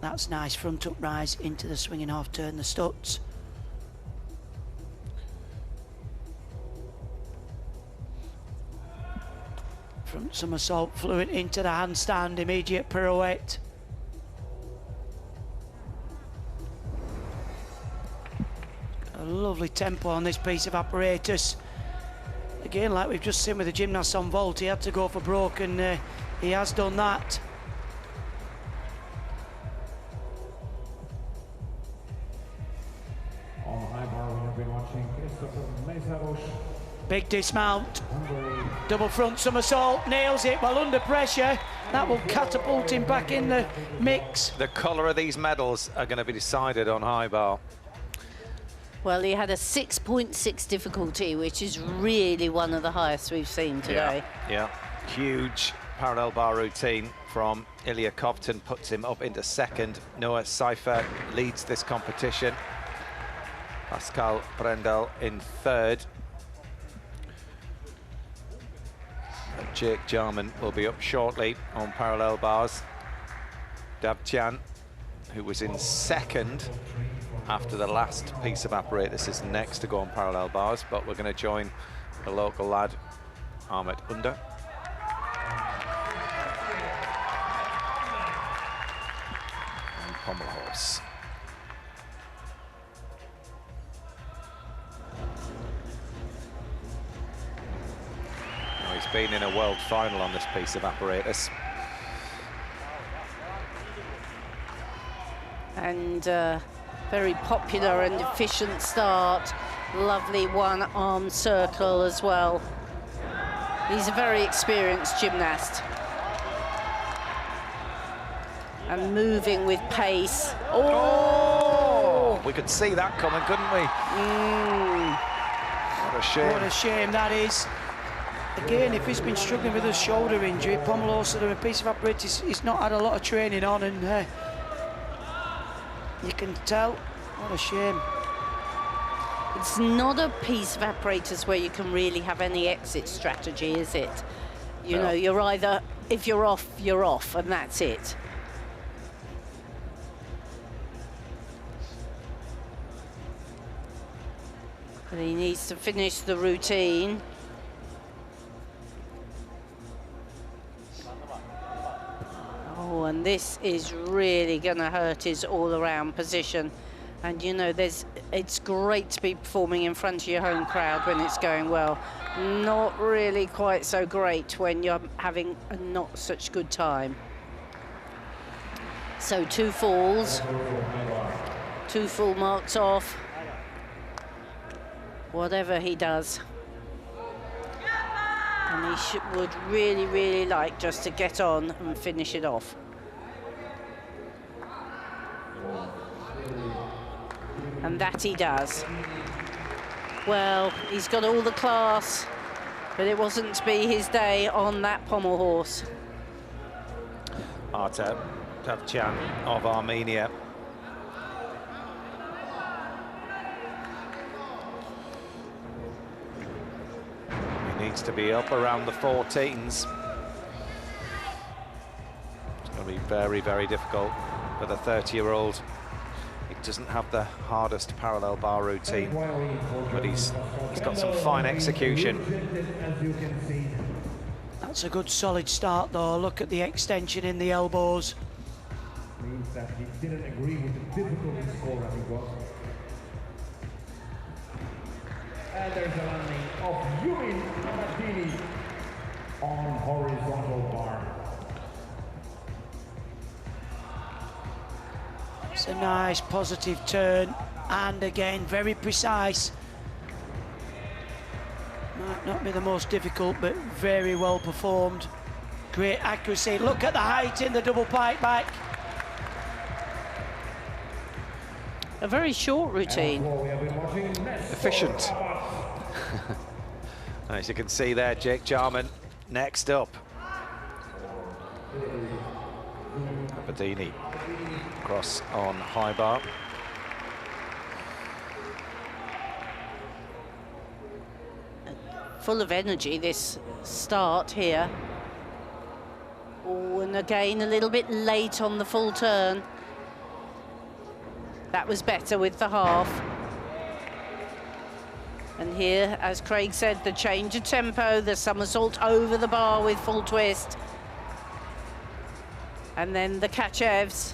That's nice, front up rise into the swinging half turn, the studs. Front somersault, fluent into the handstand, immediate pirouette. A lovely tempo on this piece of apparatus. Again, like we've just seen with the gymnast on vault, he had to go for broke, and he has done that. On the high bar, we have been watching Big dismount, double front somersault, nails it while under pressure. That will catapult him back in the mix. The colour of these medals are going to be decided on high bar. Well, he had a 6.6 difficulty, which is really one of the highest we've seen today. Yeah. Huge parallel bar routine from Ilya Covton puts him up into second. Noah Seifer leads this competition. Pascal Brendel in third. And Jake Jarman will be up shortly on parallel bars. Dav Tian, who was in second after the last piece of apparatus, is next to go on parallel bars, but we're going to join the local lad, Ahmet Under. And pommel horse. Now he's been in a world final on this piece of apparatus. And very popular and efficient start. Lovely one-arm circle as well. He's a very experienced gymnast. And moving with pace. Oh! We could see that coming, couldn't we? What a shame. What a shame that is. Again, if he's been struggling with a shoulder injury, pommel horse or a piece of apparatus he's not had a lot of training on, and you can tell. What a shame. It's not a piece of apparatus where you can really have any exit strategy, is it? You know, you're either, if you're off, and that's it. But he needs to finish the routine. Oh, and this is really going to hurt his all-around position. And you know, it's great to be performing in front of your home crowd when it's going well. Not really quite so great when you're having a not such good time. So 2 falls, 2 full marks off. Whatever he does. And he would really, really like just to get on and finish it off. And that he does. Well, he's got all the class, but it wasn't to be his day on that pommel horse. Artem Tavchan of Armenia. He needs to be up around the 14s. It's going to be very, very difficult for the 30-year-old. He doesn't have the hardest parallel bar routine, but he's got some fine execution. That's a good solid start though. Look at the extension in the elbows. Means that he didn't agree with the difficulty score that he got. And there's a landing of Yumin Namatini on horizontal bar. It's a nice positive turn, and again very precise. Might not be the most difficult, but very well performed. Great accuracy. Look at the height in the double pike back. A very short routine. Efficient. As you can see there, Jake Jarman next up. Aberdini cross on high bar. Full of energy, this start here. Oh, and again a little bit late on the full turn. That was better with the half. And here, as Craig said, the change of tempo, the somersault over the bar with full twist. And then the Kachevs.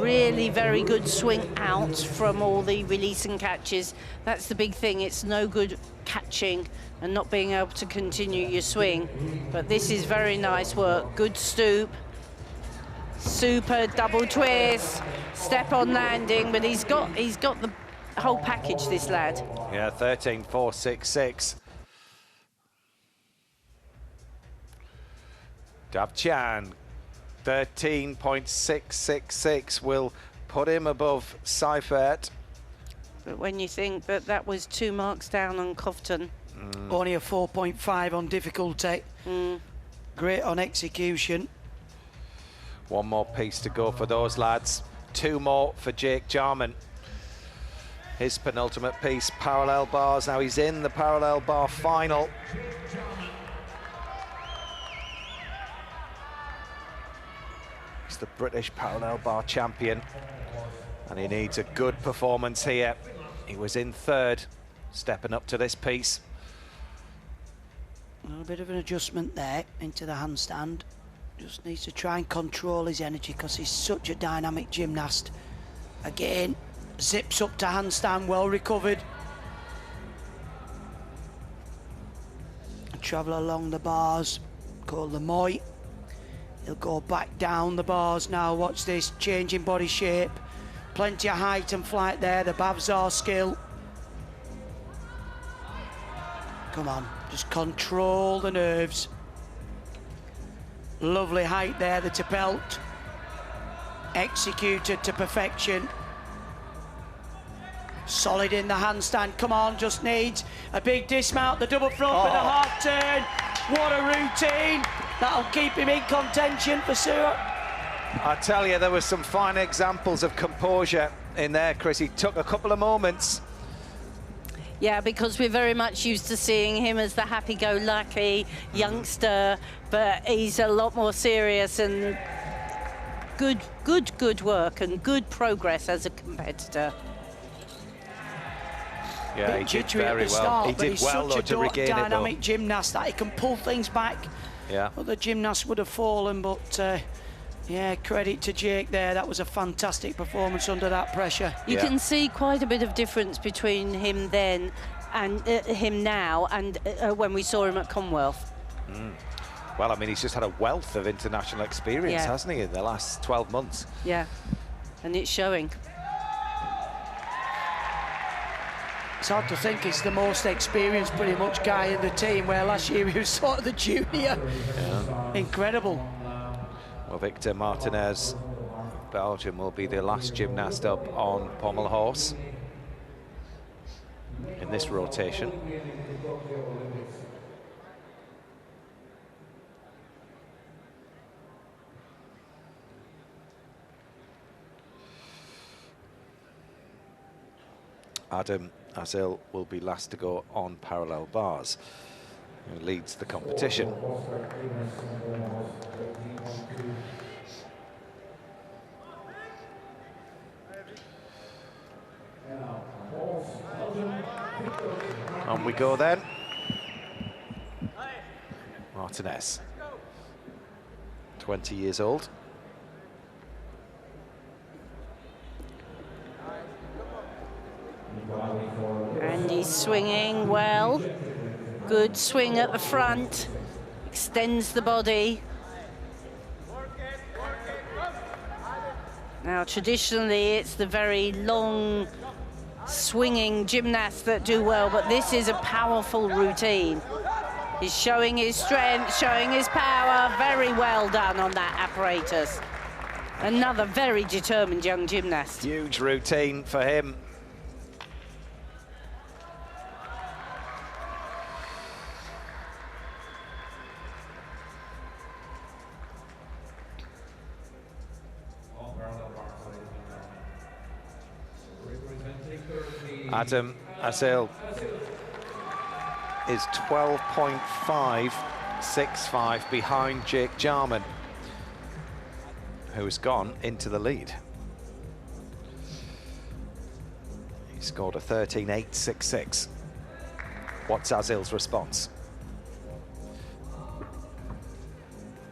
Really very good swing out from all the releasing catches. That's the big thing. It's no good catching and not being able to continue your swing. But this is very nice work. Good stoop. Super double twist. Step on landing, but he's got the whole package, this lad. Yeah, 13.466. Davchan, 13.666 will put him above Seifert. But when you think that that was 2 marks down on Cofton. Only a 4.5 on difficulty. Great on execution. One more piece to go for those lads. 2 more for Jake Jarman. His penultimate piece, parallel bars. Now he's in the parallel bar final. He's the British parallel bar champion, and he needs a good performance here. He was in 3rd, stepping up to this piece. A little bit of an adjustment there into the handstand. Just needs to try and control his energy because he's such a dynamic gymnast. Again, zips up to handstand, well recovered. Travel along the bars, called the Moi. He'll go back down the bars now. Watch this, changing body shape. Plenty of height and flight there, the Bavzar skill. Come on, just control the nerves. Lovely height there, the Tepelt. Executed to perfection. Solid in the handstand, come on, just needs a big dismount, the double front with a half turn. What a routine. That'll keep him in contention for sure. I tell you, there were some fine examples of composure in there, Chris. He took a couple of moments. Yeah, because we're very much used to seeing him as the happy-go-lucky youngster, but he's a lot more serious, and good work and good progress as a competitor. Yeah, he did very well. He did well to regain it, though. Dynamic gymnast that he can pull things back. Yeah. Other gymnasts would have fallen, but yeah, credit to Jake there. That was a fantastic performance under that pressure. You can see quite a bit of difference between him then and him now and when we saw him at Commonwealth. Well, I mean, he's just had a wealth of international experience, hasn't he, in the last 12 months? Yeah, and it's showing. It's hard to think he's the most experienced pretty much guy in the team, where last year he was sort of the junior. Yeah. Incredible. Well, Victor Martinez of Belgium will be the last gymnast up on pommel horse in this rotation. Adam Azil will be last to go on parallel bars, who leads the competition. we go then. Martinez, 20 years old. And he's swinging well. Good swing at the front. Extends the body. Now, traditionally, it's the very long, swinging gymnasts that do well, but this is a powerful routine. He's showing his strength, showing his power. Very well done on that apparatus. Another very determined young gymnast. Huge routine for him. Adam Azil is 12.565 behind Jake Jarman, who's gone into the lead. He scored a 13.866. What's Azil's response?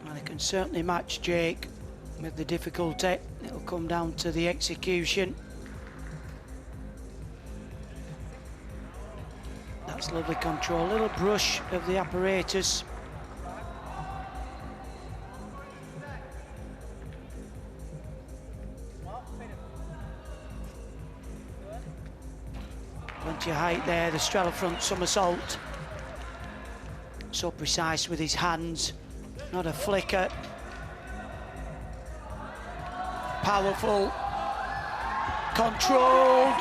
Well, they can certainly match Jake with the difficulty. It'll come down to the execution. That's lovely control, little brush of the apparatus. Plenty of height there, the straddle front somersault. So precise with his hands, not a flicker. Powerful, controlled.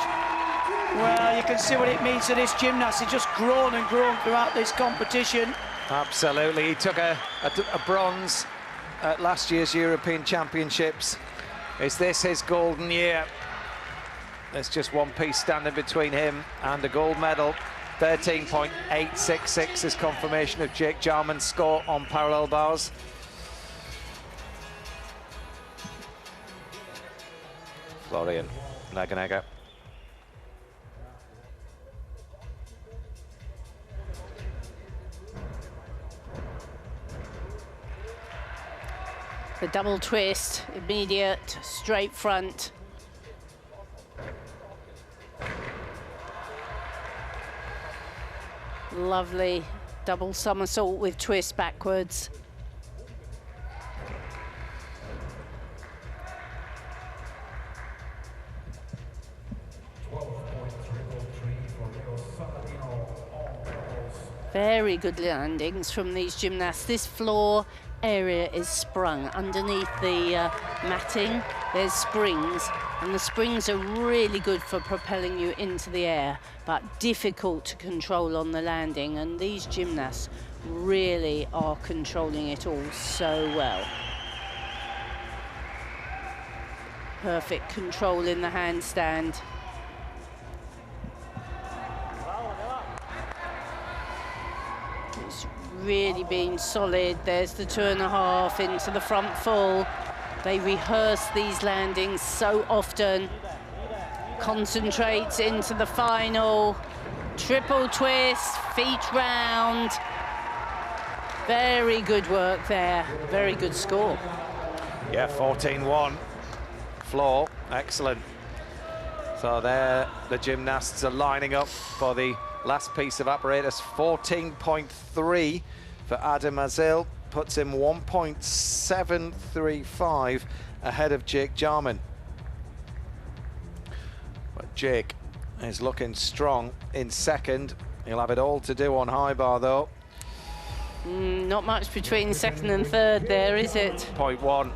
Well, you can see what it means to this gymnast. He's just grown and grown throughout this competition. Absolutely. He took a bronze at last year's European Championships. Is this his golden year? There's just one piece standing between him and a gold medal. 13.866 is confirmation of Jake Jarman's score on parallel bars. Florian Naganega. The double twist, immediate, straight front. Lovely double somersault with twist backwards. Very good landings from these gymnasts. This floor area is sprung underneath the matting. There's springs, and the springs are really good for propelling you into the air, but difficult to control on the landing, and these gymnasts really are controlling it all so well. Perfect control in the handstand. Really being solid. There's the 2.5 into the front full. They rehearse these landings so often. Concentrates into the final. Triple twist, feet round. Very good work there. Very good score. Yeah, 14-1. Floor, excellent. So there, the gymnasts are lining up for the last piece of apparatus. 14.3 for Adam Azil, puts him 1.735 ahead of Jake Jarman. But Jake is looking strong in second. He'll have it all to do on high bar though. Not much between second and third there, is it? 0.1.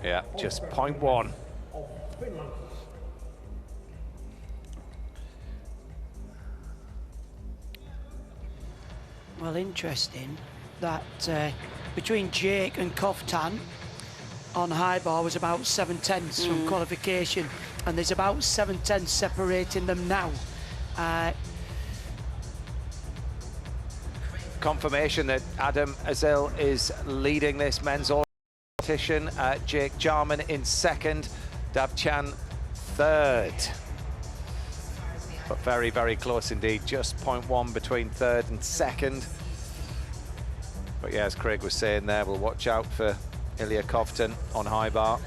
Yeah, just 0.1. Well, interesting that between Jake and Koftan on high bar was about 7/10 from qualification, and there's about 7/10 separating them now. Confirmation that Adam Azil is leading this men's competition. Jake Jarman in second, Davchan third. But very, very close indeed. Just 0.1 between third and second. But yeah, as Craig was saying there, we'll watch out for Ilya Kovtun on high bar.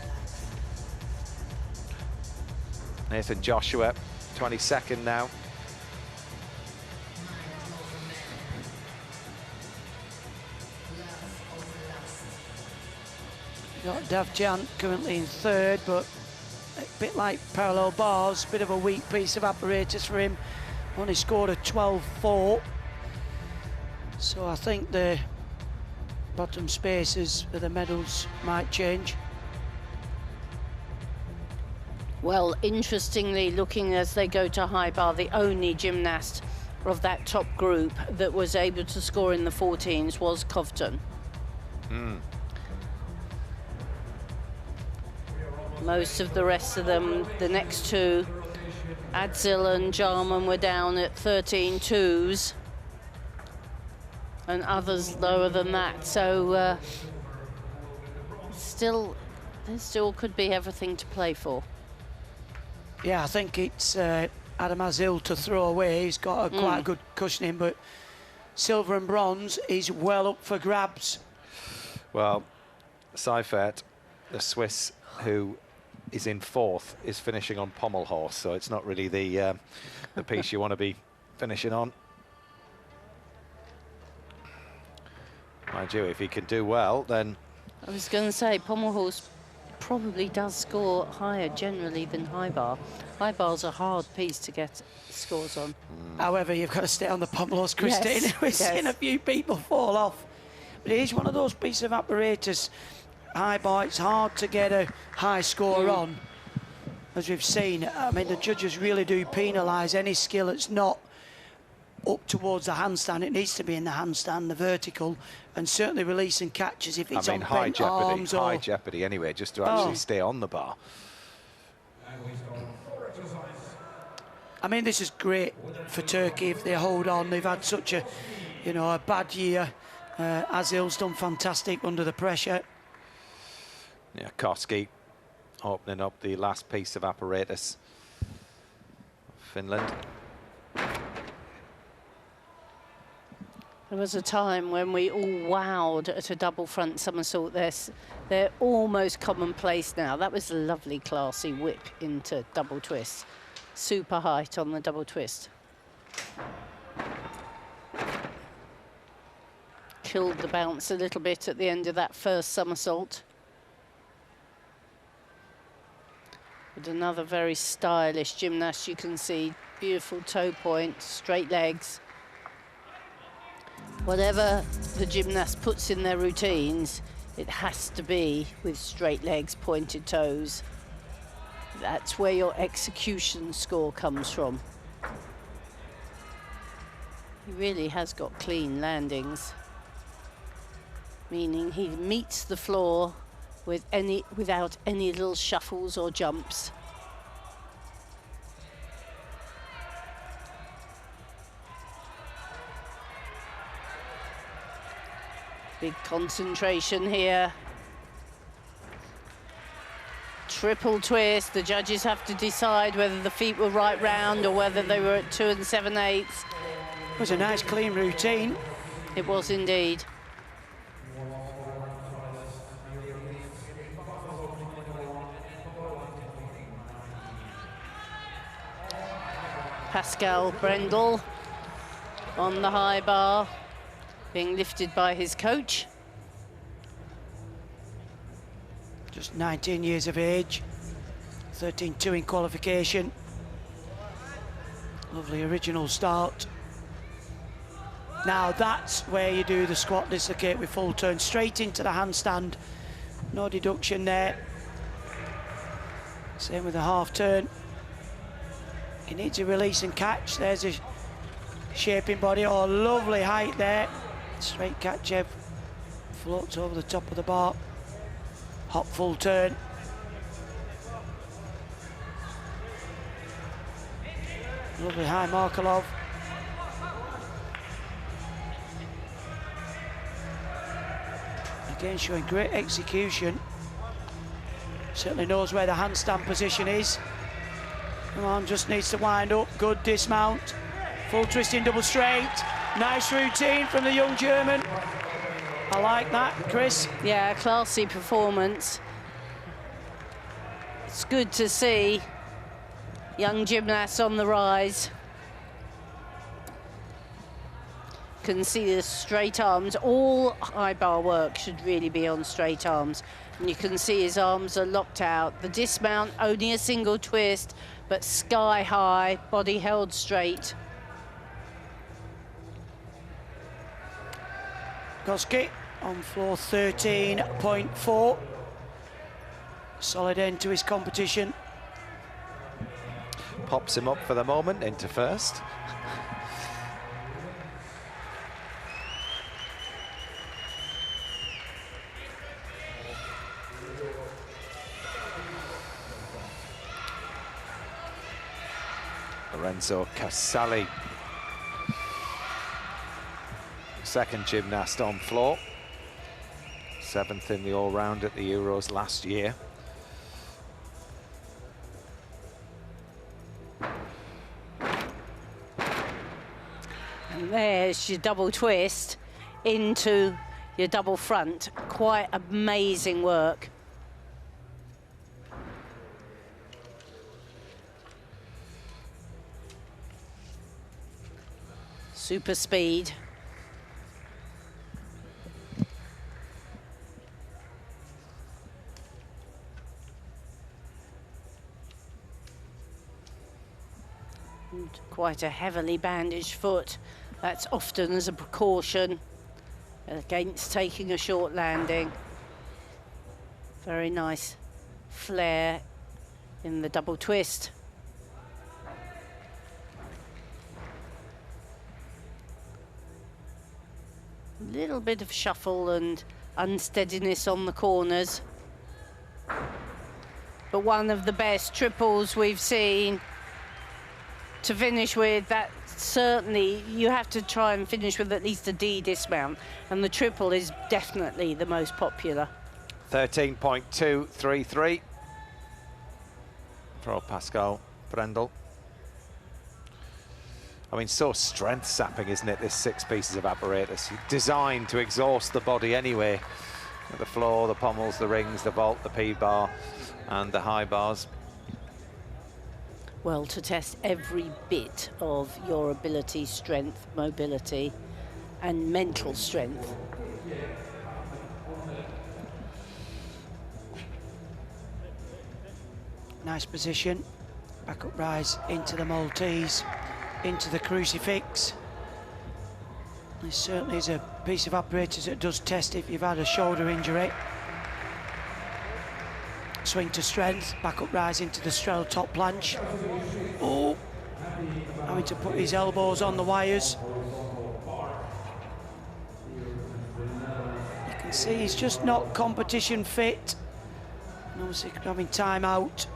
Nathan Joshua, 22nd now. Got Davchan currently in third, but a bit like parallel bars, bit of a weak piece of apparatus for him. Only scored a 12.4. So I think the bottom spaces for the medals might change. Well, interestingly, looking as they go to high bar, the only gymnast of that top group that was able to score in the 14s was Kovtun. Most of the rest of them, the next two, Adzil and Jarman, were down at 13.2s, and others lower than that. So there still could be everything to play for. Yeah, I think it's Adam Adzil to throw away. He's got a quite good cushioning, but silver and bronze is well up for grabs. Well, Seifert, the Swiss who is in fourth, is finishing on pommel horse, so it's not really the piece you want to be finishing on. Mind you, if he can do well, then... I was going to say, pommel horse probably does score higher generally than high bar. High bar's a hard piece to get scores on. However, you've got to stay on the pommel horse, Christine. Yes, We've seen a few people fall off. But it is one of those pieces of apparatus. High bar, it's hard to get a high score on, as we've seen. I mean, the judges really do penalise any skill that's not up towards the handstand. It needs to be in the handstand, the vertical, and certainly release and catches if it's on bent arms or... high jeopardy anyway, just to actually stay on the bar. I mean, this is great for Turkey if they hold on. They've had such a, a bad year. Azil's done fantastic under the pressure. Yeah, Koski opening up the last piece of apparatus. Finland. There was a time when we all wowed at a double front somersault. They're almost commonplace now. That was a lovely, classy whip into double twist. Super height on the double twist. Killed the bounce a little bit at the end of that first somersault. But another very stylish gymnast, you can see. Beautiful toe point, straight legs. Whatever the gymnast puts in their routines, it has to be with straight legs, pointed toes. That's where your execution score comes from. He really has got clean landings, meaning he meets the floor without any little shuffles or jumps. Big concentration here. Triple twist. The judges have to decide whether the feet were right round or whether they were at 2 7/8. It was a nice, clean routine. It was indeed. Pascal Brendel on the high bar, being lifted by his coach. Just 19 years of age, 13.2 in qualification. Lovely original start. Now that's where you do the squat dislocate with full turn, straight into the handstand. No deduction there. Same with the half turn. He needs a release and catch. There's a shaping body. Oh, lovely height there. Straight catch, floats over the top of the bar. Hop full turn. Lovely high Markelov. Again, showing great execution. Certainly knows where the handstand position is. Come on, just needs to wind up. Good dismount. Full twisting double straight. Nice routine from the young German. I like that, Chris. Yeah, classy performance. It's good to see young gymnasts on the rise. Can see the straight arms. All high bar work should really be on straight arms. And you can see his arms are locked out. The dismount, only a single twist, but sky high, body held straight. Koski on floor 13.4. Solid end to his competition. Pops him up for the moment into first. Lorenzo Casali, second gymnast on floor, 7th in the all-round at the Euros last year. And there's your double twist into your double front. Quite amazing work. Super speed. And quite a heavily bandaged foot. That's often as a precaution against taking a short landing. Very nice flare in the double twist. Little bit of shuffle and unsteadiness on the corners. But one of the best triples we've seen to finish with. That certainly, you have to try and finish with at least a D dismount, and the triple is definitely the most popular. 13.233 for Pascal Brendel. I mean, so strength sapping, isn't it, this 6 pieces of apparatus, designed to exhaust the body anyway. The floor, the pommels, the rings, the vault, the P-bar, and the high bars. Well, to test every bit of your ability, strength, mobility, and mental strength. Nice position. Back up rise into the Maltese, into the crucifix. This certainly is a piece of apparatus that does test if you've had a shoulder injury. Swing to strength, back up rise into the straddle top planche. Oh, having to put his elbows on the wires. You can see he's just not competition fit. And obviously having time out.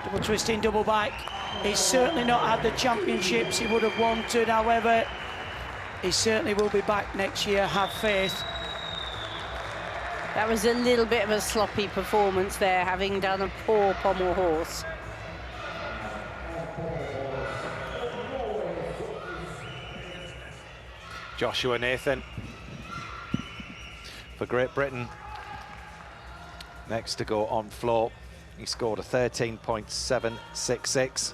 Double twisting, double back. He's certainly not had the championships he would have wanted, however, he certainly will be back next year, have faith. That was a little bit of a sloppy performance there, having done a poor pommel horse. Joshua Nathan for Great Britain. Next to go on floor. He scored a 13.766.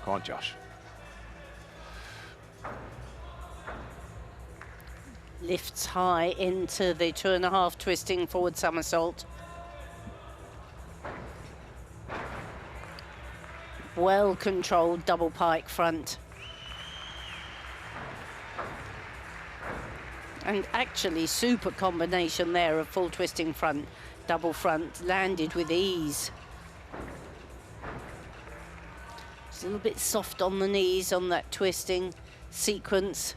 Go on, Josh. Lifts high into the 2.5 twisting forward somersault. Well controlled double pike front. And actually super combination there of full twisting front, double front, landed with ease. It's a little bit soft on the knees on that twisting sequence.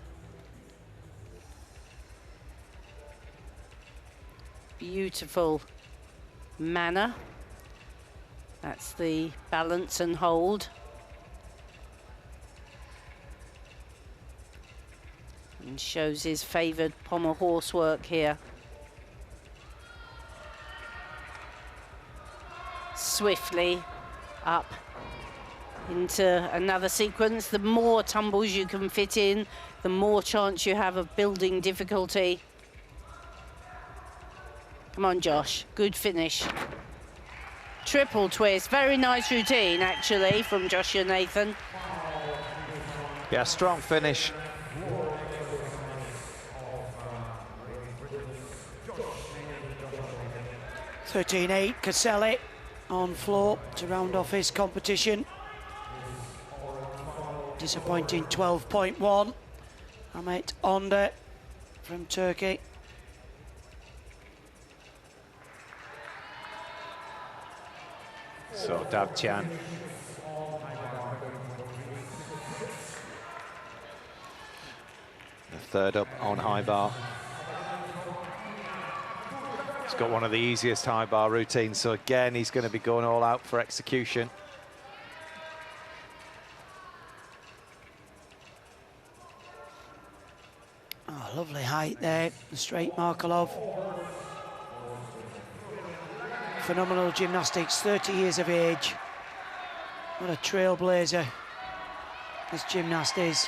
Beautiful manner. That's the balance and hold. And shows his favoured pommel horse work here. swiftly up into another sequence. The more tumbles you can fit in, the more chance you have of building difficulty. Come on, Josh, good finish. Triple twist, very nice routine actually from Joshua Nathan. Yeah, strong finish. (13.8) Caselli on floor to round off his competition. Disappointing 12.1. Ahmet Onda from Turkey. So Davtyan. The third up on high bar. He's got one of the easiest high bar routines, so again, he's going to be going all out for execution. Oh, lovely height there, the straight Markelov. Phenomenal gymnastics, 30 years of age. What a trailblazer this gymnast is.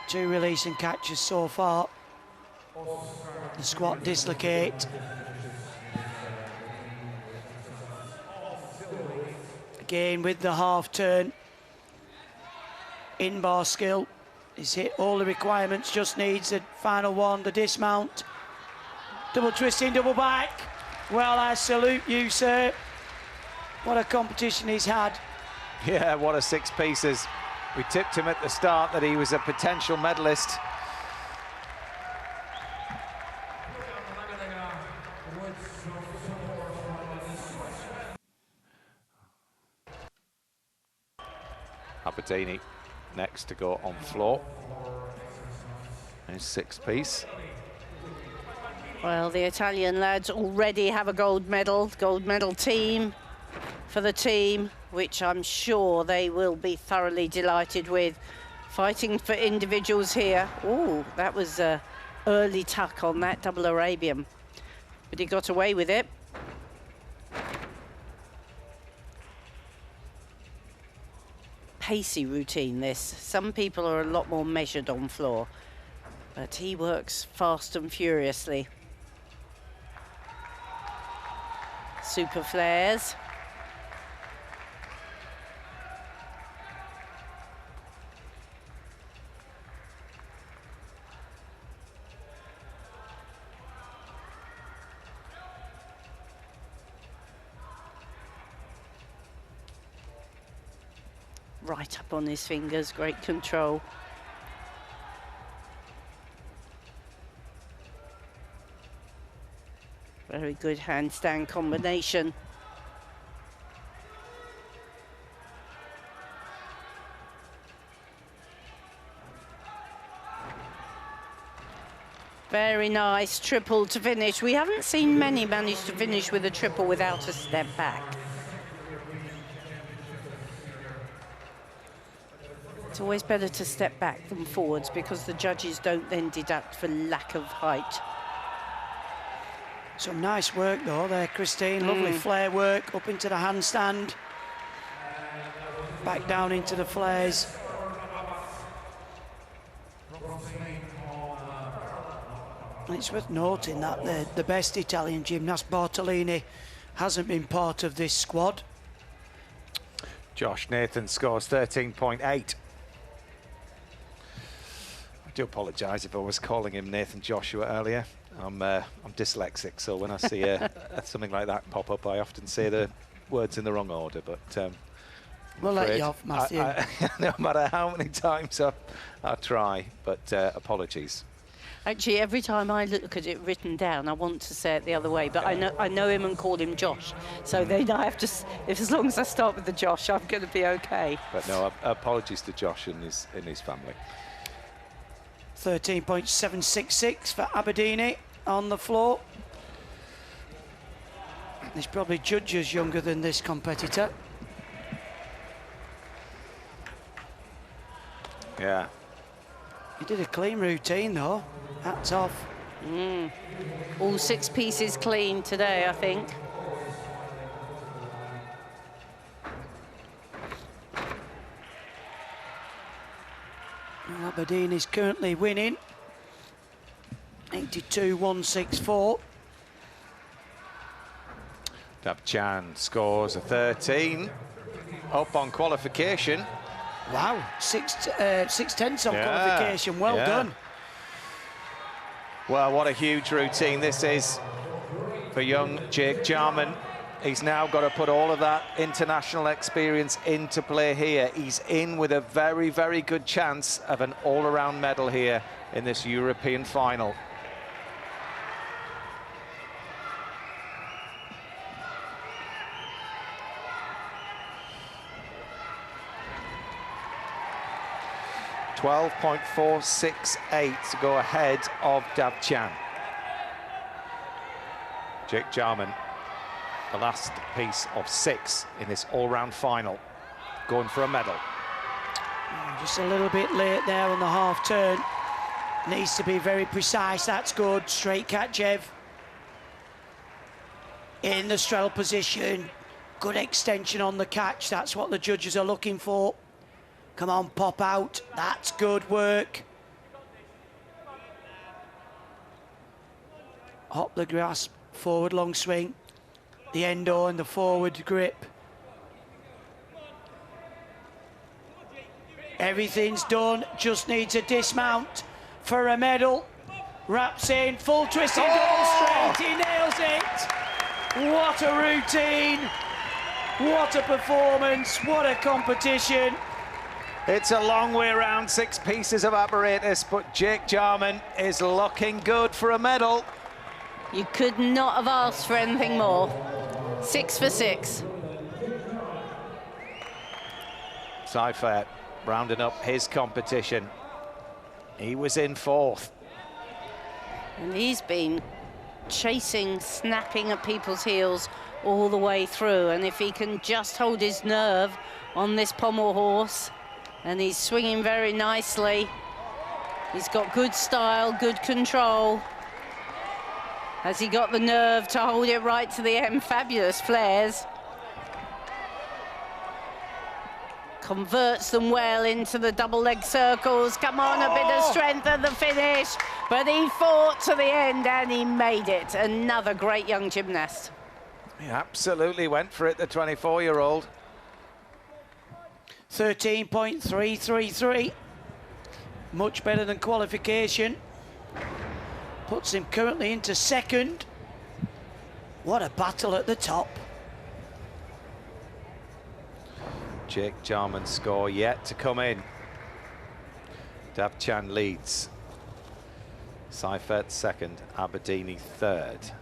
2 release and catches so far. The squat dislocate. Again with the half turn. In bar skill. He's hit all the requirements, just needs the final one, the dismount. Double twisting, double back. Well, I salute you, sir. What a competition he's had. Yeah, what a 6 pieces. We tipped him at the start that he was a potential medalist. Aberdeen next to go on floor. His 6 piece. Well, the Italian lads already have a gold medal team for the team, which I'm sure they will be thoroughly delighted with. Fighting for individuals here. Oh, that was an early tuck on that double Arabian, but he got away with it. Pacey routine, this. Some people are a lot more measured on floor, but he works fast and furiously. Super flares. Right up on his fingers, great control. Very good handstand combination. Very nice triple to finish. We haven't seen many manage to finish with a triple without a step back. It's always better to step back than forwards because the judges don't then deduct for lack of height. Some nice work though there, Christine. Lovely flare work up into the handstand. Back down into the flares. And it's worth noting that the best Italian gymnast, Bartolini, hasn't been part of this squad. Josh Nathan scores 13.8. I do apologise if I was calling him Nathan Joshua earlier. I'm dyslexic, so when I see something like that pop up, I often say the words in the wrong order. But we'll let you off, Matthew. No matter how many times I try, but apologies. Actually, every time I look at it written down, I want to say it the other way, but I know him and call him Josh. So then I have to, as long as I start with the Josh, I'm going to be okay. But no, apologies to Josh and his family. 13.766 for Aberdeen on the floor. There's probably judges younger than this competitor. Yeah. He did a clean routine though. Hats off. All 6 pieces clean today, I think. Aberdeen is currently winning 82-164. Dabchan scores a 13, up on qualification. Wow, 6/10 on qualification, well done. Well, what a huge routine this is for young Jake Jarman. He's now got to put all of that international experience into play here. He's in with a very, very good chance of an all-around medal here in this European final. .468 to go ahead of Dabchan. Jake Jarman, the last piece of 6 in this all-round final, going for a medal. Just a little bit late there on the half turn. Needs to be very precise, that's good. Straight catch, Ev. In the straddle position. Good extension on the catch, that's what the judges are looking for. Come on, pop out. That's good work. Hop the grasp, forward long swing. The endo and the forward grip. Everything's done, just needs a dismount for a medal. Wraps in, full twisting double straight, he nails it. What a routine, what a performance, what a competition. It's a long way around, 6 pieces of apparatus, but Jake Jarman is looking good for a medal. You could not have asked for anything more. 6 for 6. Seifert rounding up his competition. He was in 4th. And he's been chasing, snapping at people's heels all the way through. And if he can just hold his nerve on this pommel horse, and he's swinging very nicely. He's got good style, good control. Has he got the nerve to hold it right to the end? Fabulous flares. Converts them well into the double leg circles. Come on, a bit of strength at the finish. But he fought to the end and he made it. Another great young gymnast. He absolutely went for it, the 24-year-old. 13.333. Much better than qualification. Puts him currently into 2nd. What a battle at the top. Jake Jarman's score yet to come in. Dabchan leads. Seifert 2nd, Aberdeen 3rd.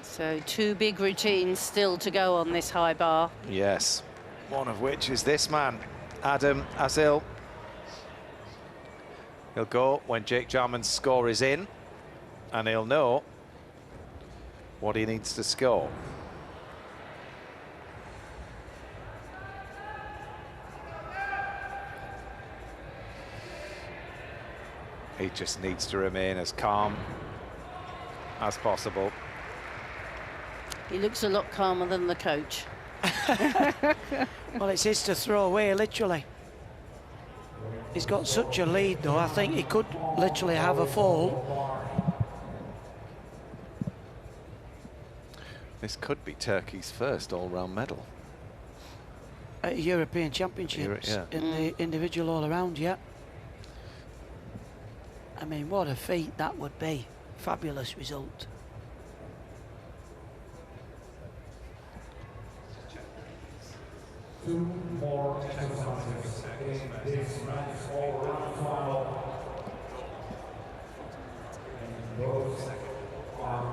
So 2 big routines still to go on this high bar. Yes, one of which is this man, Adam Azil. He'll go when Jake Jarman's score is in, and he'll know what he needs to score. He just needs to remain as calm as possible. He looks a lot calmer than the coach. Well, it's his to throw away, literally. He's got such a lead, though. I think he could literally have a fall. This could be Turkey's first all-round medal. At European Championships, in the individual all-around, yeah. I mean, what a feat that would be. Fabulous result. Two more exercises in this all-round final. And those are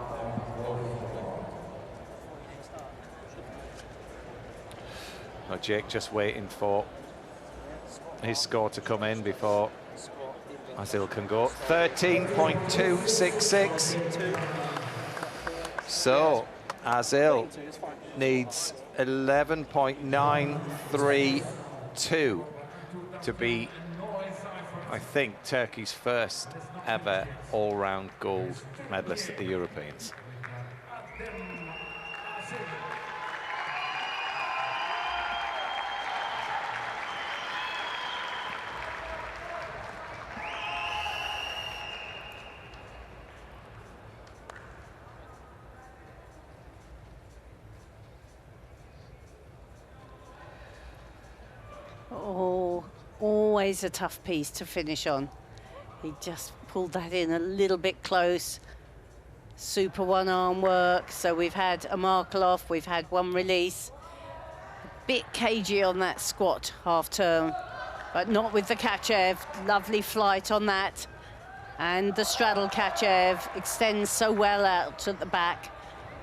Oh, Jake just waiting for his score to come in before Azil can go. 13.266. So Azil needs 11.932 to be, I think, Turkey's first ever all-round gold medalist at the Europeans. Oh, always a tough piece to finish on. He just pulled that in a little bit close. Super one-arm work. So we've had a Markelov, we've had one release. A bit cagey on that squat half-turn, but not with the Kachev. Lovely flight on that. And the straddle Kachev extends so well out at the back.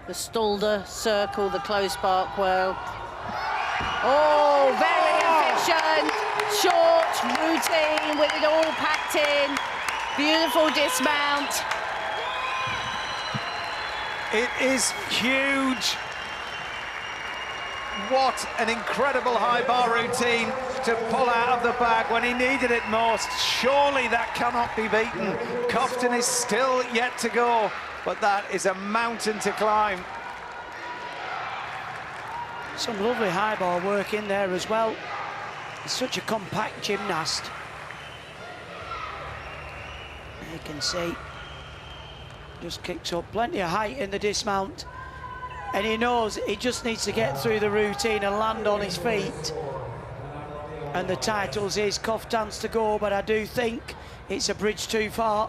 The Stalder circle, the close bar whirl. Oh, very efficient, short routine with it all packed in. Beautiful dismount. It is huge. What an incredible high bar routine to pull out of the bag when he needed it most. Surely that cannot be beaten. Cofton is still yet to go, but that is a mountain to climb. Some lovely high bar work in there as well. He's such a compact gymnast. You can see, just kicks up plenty of height in the dismount. And he knows he just needs to get through the routine and land on his feet. And the title's his. Koftan's to go, but I do think it's a bridge too far.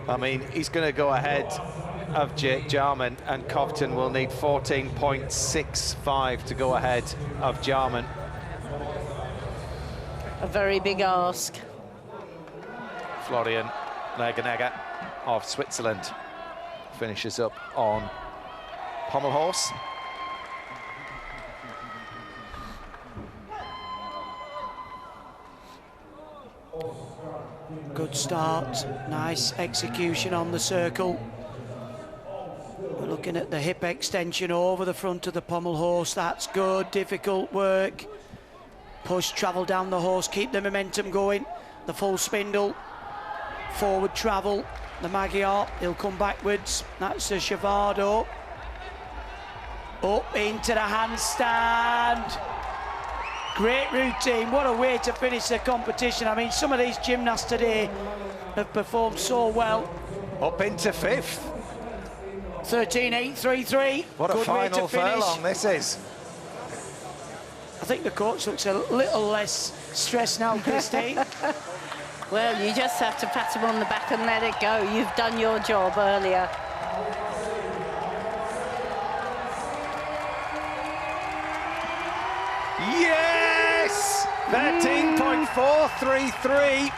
I mean, he's going to go ahead of Jake Jarman, and Cofton will need 14.65 to go ahead of Jarman. A very big ask. Florian Neganega of Switzerland finishes up on pommel horse. Good start, nice execution on the circle. We're looking at the hip extension over the front of the pommel horse. That's good, difficult work. Push, travel down the horse, keep the momentum going. The full spindle, forward travel. The Magyar, he'll come backwards. That's the Shavado. Up into the handstand. Great routine, what a way to finish the competition. I mean, some of these gymnasts today have performed so well. Up into fifth. 13.833. What a final furlong this is. I think the coach looks a little less stressed now, Christine. Well, you just have to pat him on the back and let it go. You've done your job earlier. Yes! 13.433.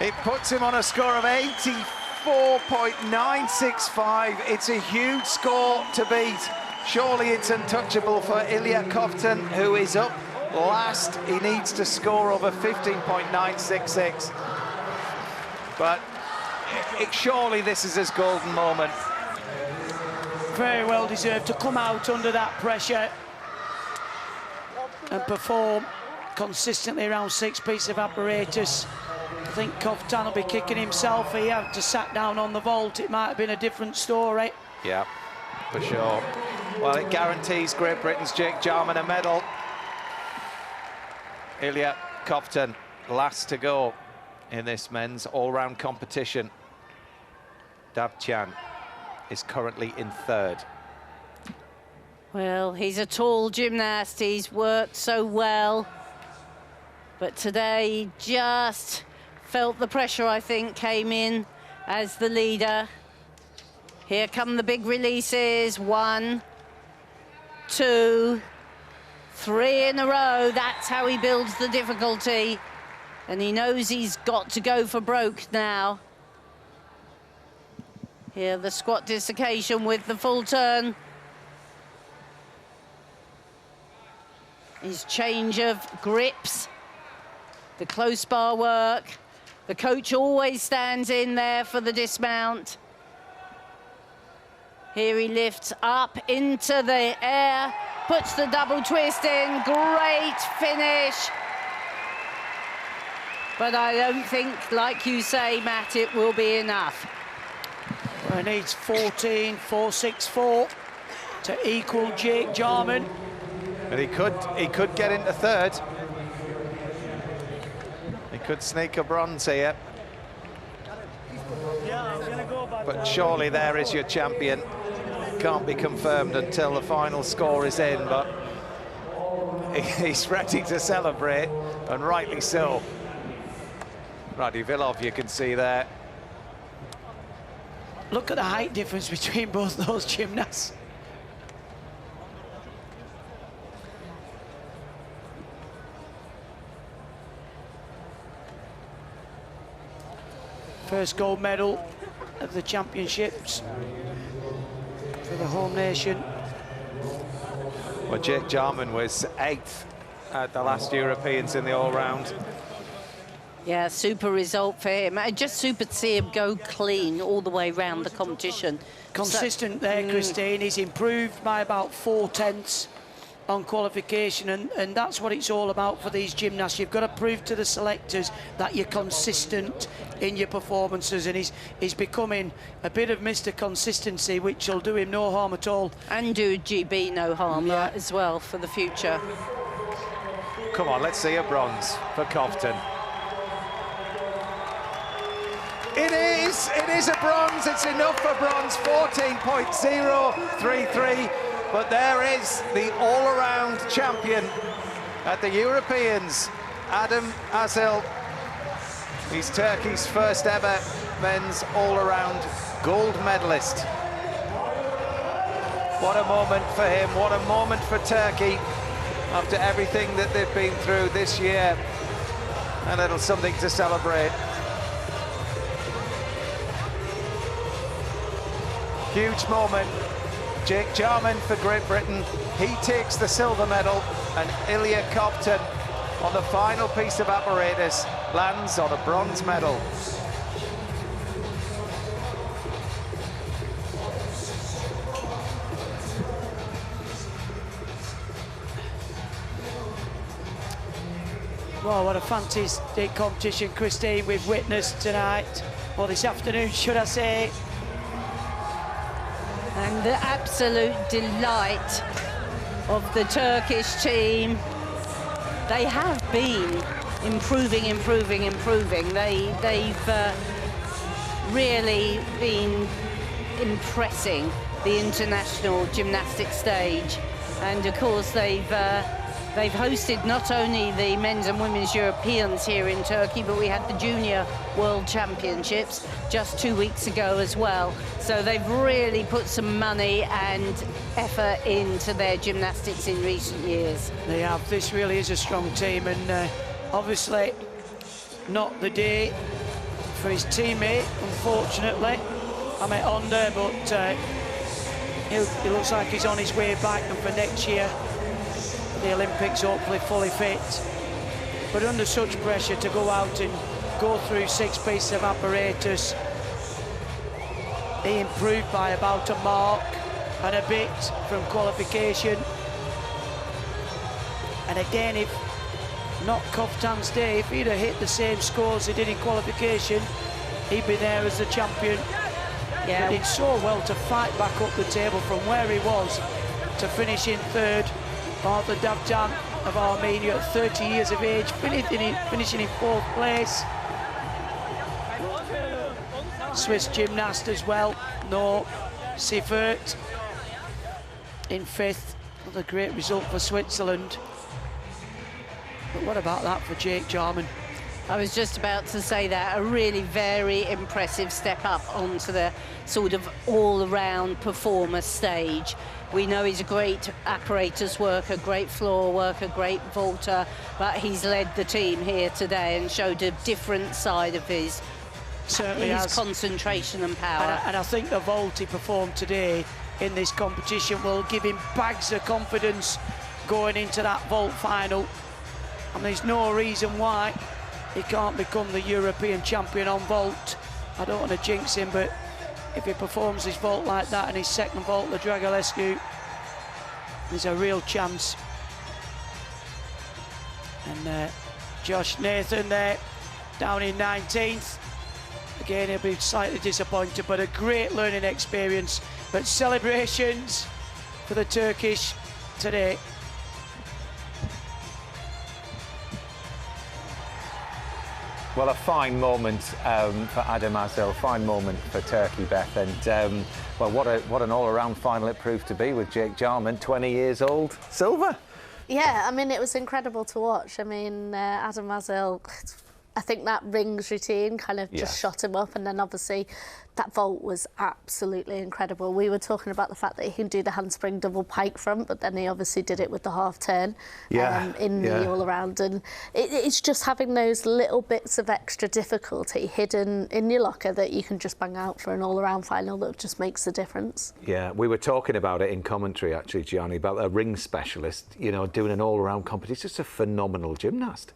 It puts him on a score of 84.965. It's a huge score to beat. Surely it's untouchable for Ilya Cofton, who is up last. He needs to score over 15.966. But surely this is his golden moment. Very well deserved to come out under that pressure and perform consistently around 6 pieces of apparatus. I think Cofton will be kicking himself. He had to sat down on the vault. It might have been a different story. Yeah, for sure. Well, it guarantees Great Britain's Jake Jarman a medal. Ilya Cofton, last to go in this men's all-round competition. Davtyan is currently in third. Well, he's a tall gymnast. He's worked so well. But today, he just felt the pressure, I think, came in as the leader. Here come the big releases. 1, 2, 3 in a row. That's how he builds the difficulty. And he knows he's got to go for broke now. Here, the squat dislocation with the full turn. His change of grips. The close bar work. The coach always stands in there for the dismount. Here he lifts up into the air, puts the double twist in, great finish. But I don't think, like you say, Matt, it will be enough. Well, he needs 14.464 to equal Jake Jarman. And he could get into third. He could sneak a bronze here. But surely there is your champion. Can't be confirmed until the final score is in, but he's ready to celebrate, and rightly so. Radivillov, you can see there. Look at the height difference between both those gymnasts. First gold medal of the championships for the home nation. Well, Jake Jarman was 8th at the last Europeans in the all-round. Yeah, super result for him. Just super to see him go clean all the way around the competition. Consistent there, Christine. He's improved by about 4/10 on qualification, and that's what it's all about for these gymnasts. You've got to prove to the selectors that you're consistent in your performances, and he's becoming a bit of Mr. Consistency, which will do him no harm at all. And do GB no harm as well for the future. Come on, let's see a bronze for Cofton. It is a bronze, it's enough for bronze, 14.033. But there is the all-around champion at the Europeans, Adam Azil. He's Turkey's first ever men's all-around gold medalist. What a moment for him, what a moment for Turkey after everything that they've been through this year. A little something to celebrate. Huge moment. Jake Jarman for Great Britain, he takes the silver medal, and Ilya Cofton on the final piece of apparatus lands on a bronze medal. Well, what a fantastic competition, Christine, we've witnessed tonight, or this afternoon, should I say. And the absolute delight of the Turkish team. They have been improving. They've really been impressing the international gymnastics stage. And of course, they've hosted not only the men's and women's Europeans here in Turkey, but we had the Junior World Championships just 2 weeks ago as well. So they've really put some money and effort into their gymnastics in recent years. They have. This really is a strong team, and obviously not the day for his teammate, unfortunately. I met Onda, but he looks like he's on his way back, and for next year, the Olympics, hopefully fully fit. But under such pressure to go out and go through 6 pieces of apparatus, he improved by about a mark and a bit from qualification. And again, if not Cofton's day, if he'd have hit the same scores he did in qualification, he'd be there as the champion. Yeah. He did so well to fight back up the table from where he was to finish in third. Arthur Davcan of Armenia at 30 years of age, finishing in 4th place. Swiss gymnast as well, no Sievert in 5th. Another great result for Switzerland. But what about that for Jake Jarman? I was just about to say that, a really very impressive step up onto the sort of all-around performer stage. We know he's a great apparatus worker, great floor worker, great vaulter, but he's led the team here today and showed a different side of his concentration and power. And I think the vault he performed today in this competition will give him bags of confidence going into that vault final. And there's no reason why he can't become the European champion on vault. I don't want to jinx him, but if he performs his vault like that and his second vault, the Dragolescu, there's a real chance. And Josh Nathan there, down in 19th. Again, he'll be slightly disappointed, but a great learning experience. But celebrations for the Turkish today. Well, a fine moment for Adem Azel, fine moment for Turkey, Beth, and well, what an all-around final it proved to be with Jake Jarman, 20 years old, silver. Yeah, I mean, it was incredible to watch. I mean, Adem Azel, I think that rings routine kind of just shot him up, and then obviously that vault was absolutely incredible. We were talking about the fact that he can do the handspring double pike front, but then he obviously did it with the half turn in the all around, and it's just having those little bits of extra difficulty hidden in your locker that you can just bang out for an all around final that just makes the difference. Yeah, we were talking about it in commentary actually, Gianni, about a ring specialist, you know, doing an all around competition. He's just a phenomenal gymnast.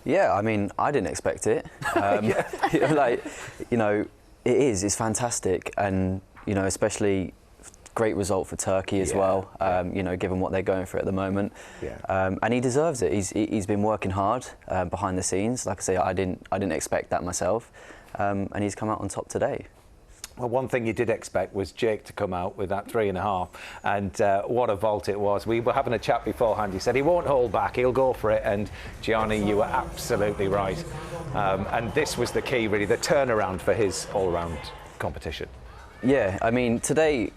Yeah, I mean, I didn't expect it. It's fantastic, and especially great result for Turkey as well. Given what they're going through at the moment, and he deserves it. He's been working hard behind the scenes. Like I say, I didn't expect that myself, and he's come out on top today. Well, one thing you did expect was Jake to come out with that 3.5, and what a vault it was. We were having a chat beforehand. He said he won't hold back, he'll go for it, and Gianni, you were absolutely right. And this was the key, really, the turnaround for his all-round competition. Yeah, I mean, today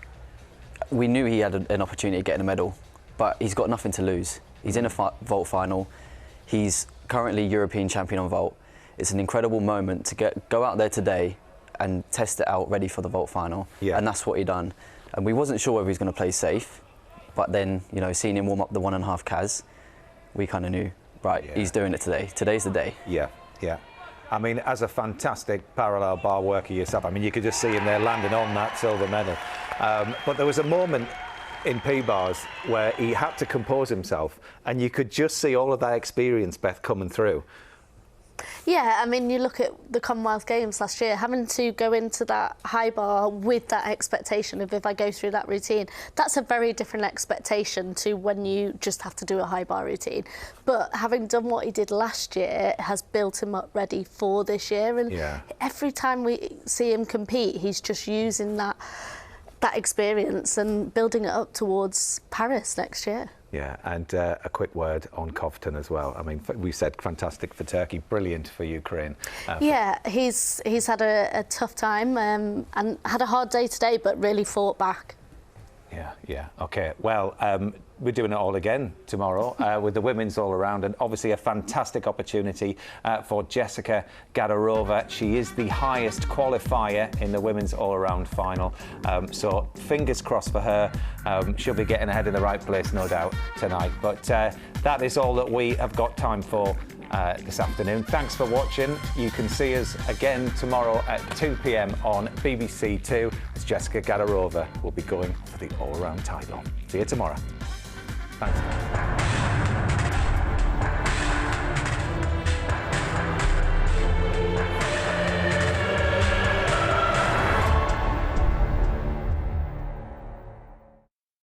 we knew he had an opportunity of getting a medal, but he's got nothing to lose. He's in a vault final. He's currently European champion on vault. It's an incredible moment to go out there today and test it out ready for the vault final, and that's what he done. And we wasn't sure whether he was going to play safe, but then seeing him warm up the 1.5 Kaz, we kind of knew, right, he's doing it today. Today's the day. Yeah. I mean, as a fantastic parallel bar worker yourself, I mean, you could just see him there landing on that silver medal. But there was a moment in P-bars where he had to compose himself, and you could just see all of that experience, Beth, coming through. Yeah, I mean, you look at the Commonwealth Games last year, having to go into that high bar with that expectation of if I go through that routine, that's a very different expectation to when you just have to do a high bar routine. But having done what he did last year has built him up ready for this year. And every time we see him compete, he's just using that experience and building it up towards Paris next year. Yeah, and a quick word on Kovtun as well. I mean, we said fantastic for Turkey, brilliant for Ukraine. He's had a tough time and had a hard day today, but really fought back. Yeah. Okay. Well, we're doing it all again tomorrow with the women's all around, and obviously a fantastic opportunity for Jessica Gadarova. She is the highest qualifier in the women's all around final. So fingers crossed for her. She'll be getting ahead in the right place, no doubt, tonight. But that is all that we have got time for this afternoon. Thanks for watching. You can see us again tomorrow at 2 p.m. on BBC Two. As Jessica Gadarova will be going for the all-around title. See you tomorrow. Thanks.